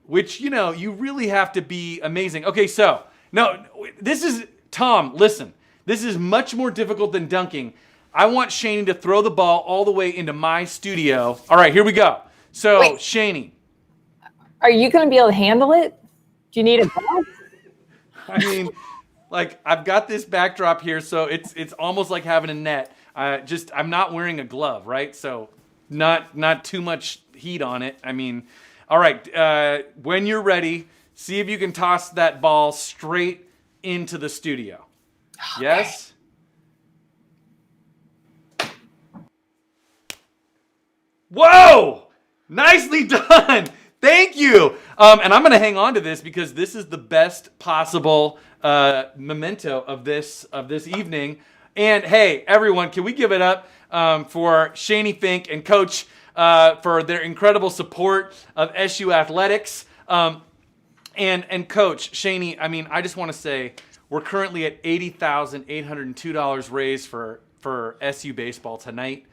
which you really have to be amazing. Okay, so no, this is Tom. Listen, this is much more difficult than dunking. I want Shaney to throw the ball all the way into my studio. All right, here we go. So, Wait. Shaney. Are you going to be able to handle it? Do you need a glove? I mean, like I've got this backdrop here, so it's almost like having a net. I'm not wearing a glove, right? So not too much heat on it. I mean, all right. When you're ready, see if you can toss that ball straight into the studio. Okay. Yes. Whoa! Nicely done. Thank you. And I'm going to hang on to this because this is the best possible memento of this evening. And hey, everyone, can we give it up for Shaney Fink and Coach for their incredible support of SU athletics. And Coach Shaney, I mean, I just want to say we're currently at $80,802 raised for SU baseball tonight.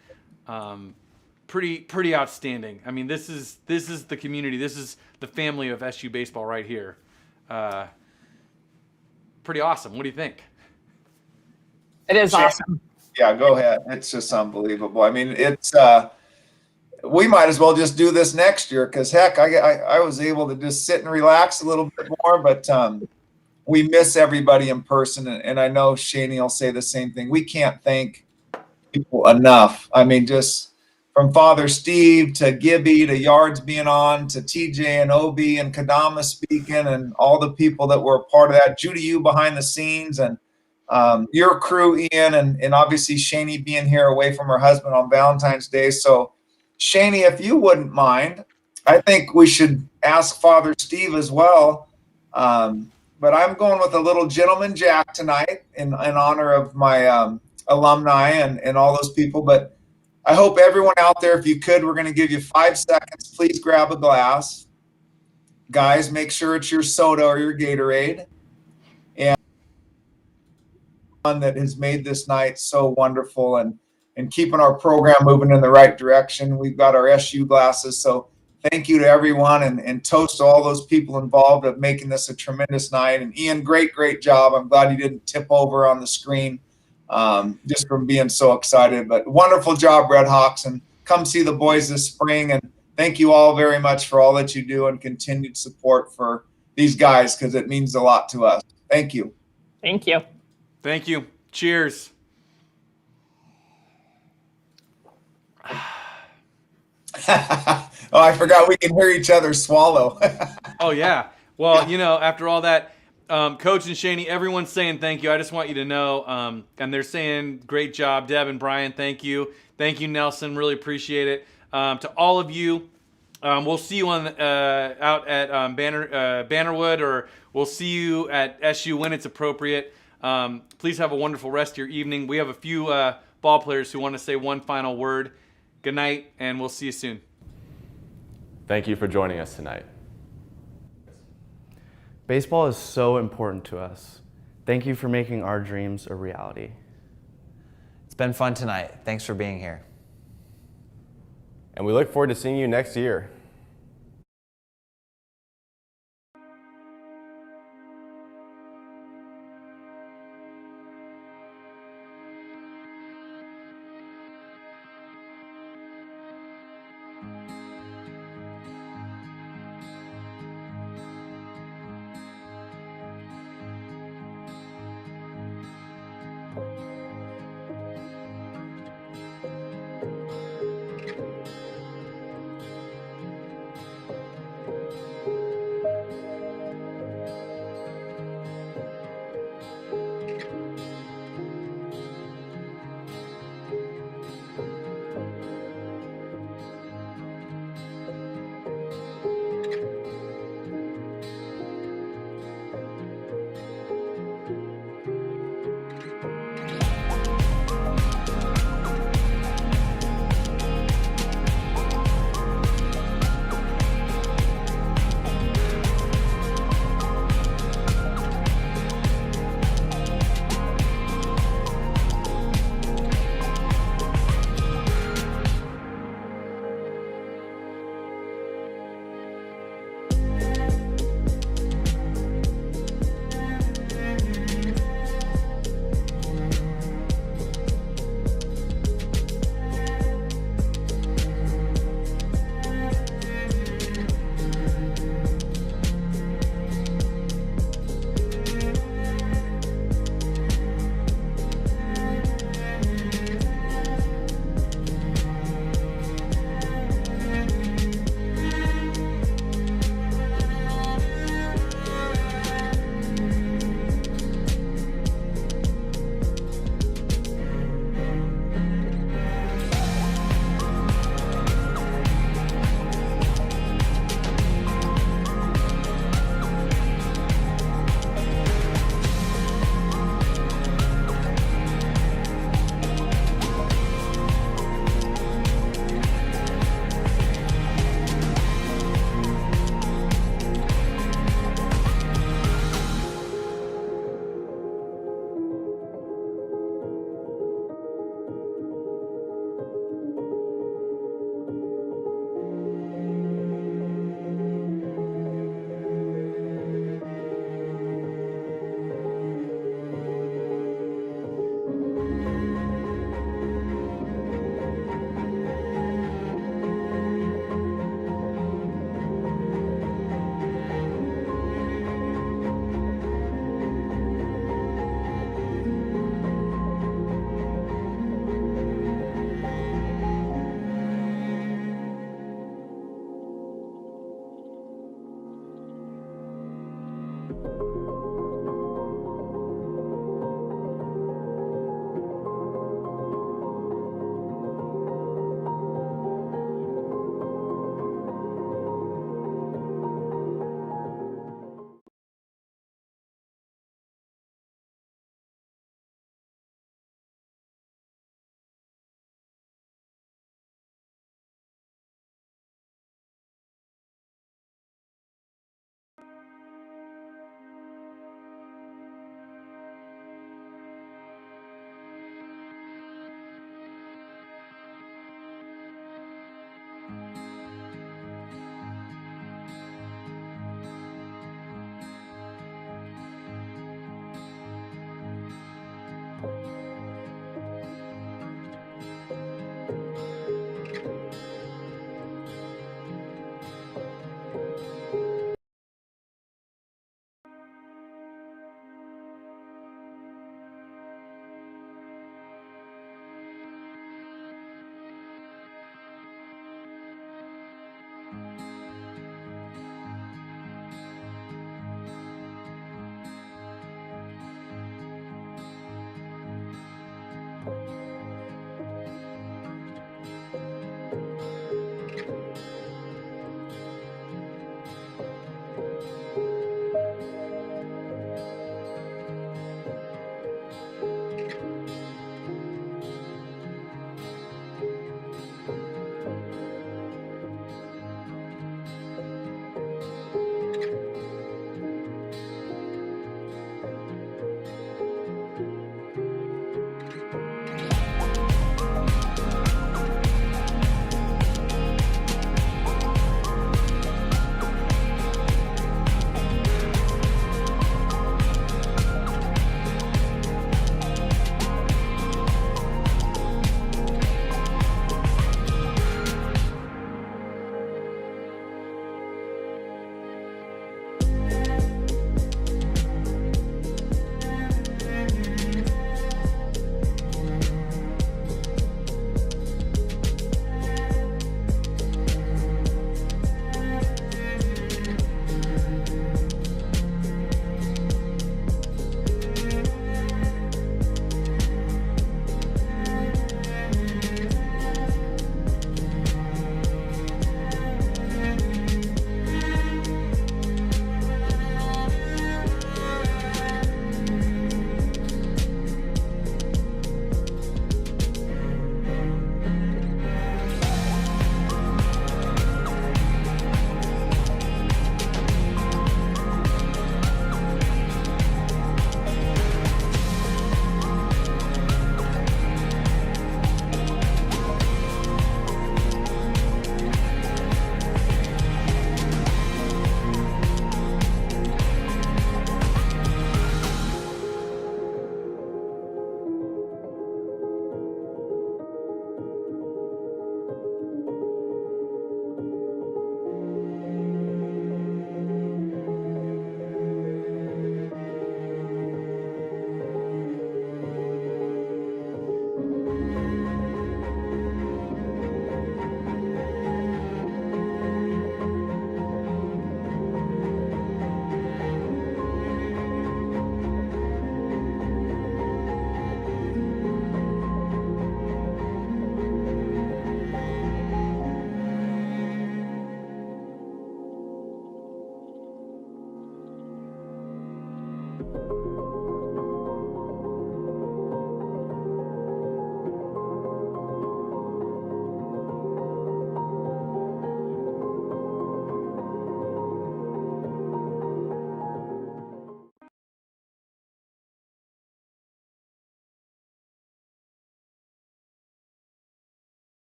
Pretty outstanding. I mean, this is the community. This is the family of SU baseball right here. Pretty awesome. What do you think? It is awesome. Yeah, go ahead. It's just unbelievable. I mean, it's we might as well just do this next year because heck, I was able to just sit and relax a little bit more, but we miss everybody in person, and I know Shaney will say the same thing. We can't thank people enough. I mean, just from Father Steve to Gibby to Yards being on to TJ and Obi and Kadama speaking and all the people that were a part of that, Judy, you behind the scenes, and your crew, Ian, and obviously Shaney being here away from her husband on Valentine's Day. So Shaney, if you wouldn't mind, I think we should ask Father Steve as well. But I'm going with a little gentleman jack tonight in honor of my alumni and all those people. But I hope everyone out there, if you could, we're going to give you 5 seconds. Please grab a glass. Guys, make sure it's your soda or your Gatorade. And one that has made this night so wonderful and keeping our program moving in the right direction. We've got our SU glasses. So thank you to everyone and toast to all those people involved of making this a tremendous night. And Ian, great job. I'm glad you didn't tip over on the screen. Just from being so excited, but wonderful job, Redhawks, and come see the boys this spring. And thank you all very much for all that you do and continued support for these guys because it means a lot to us. Thank you. Thank you. Thank you. Cheers. Oh, I forgot we can hear each other swallow. Oh, yeah. Well, after all that, Coach and Shaney, everyone's saying thank you. I just want you to know, and they're saying great job. Deb and Brian, thank you. Thank you, Nelson. Really appreciate it. To all of you, we'll see you out at Bannerwood, or we'll see you at SU when it's appropriate. Please have a wonderful rest of your evening. We have a few ball players who want to say one final word. Good night, and we'll see you soon. Thank you for joining us tonight. Baseball is so important to us. Thank you for making our dreams a reality. It's been fun tonight. Thanks for being here. And we look forward to seeing you next year.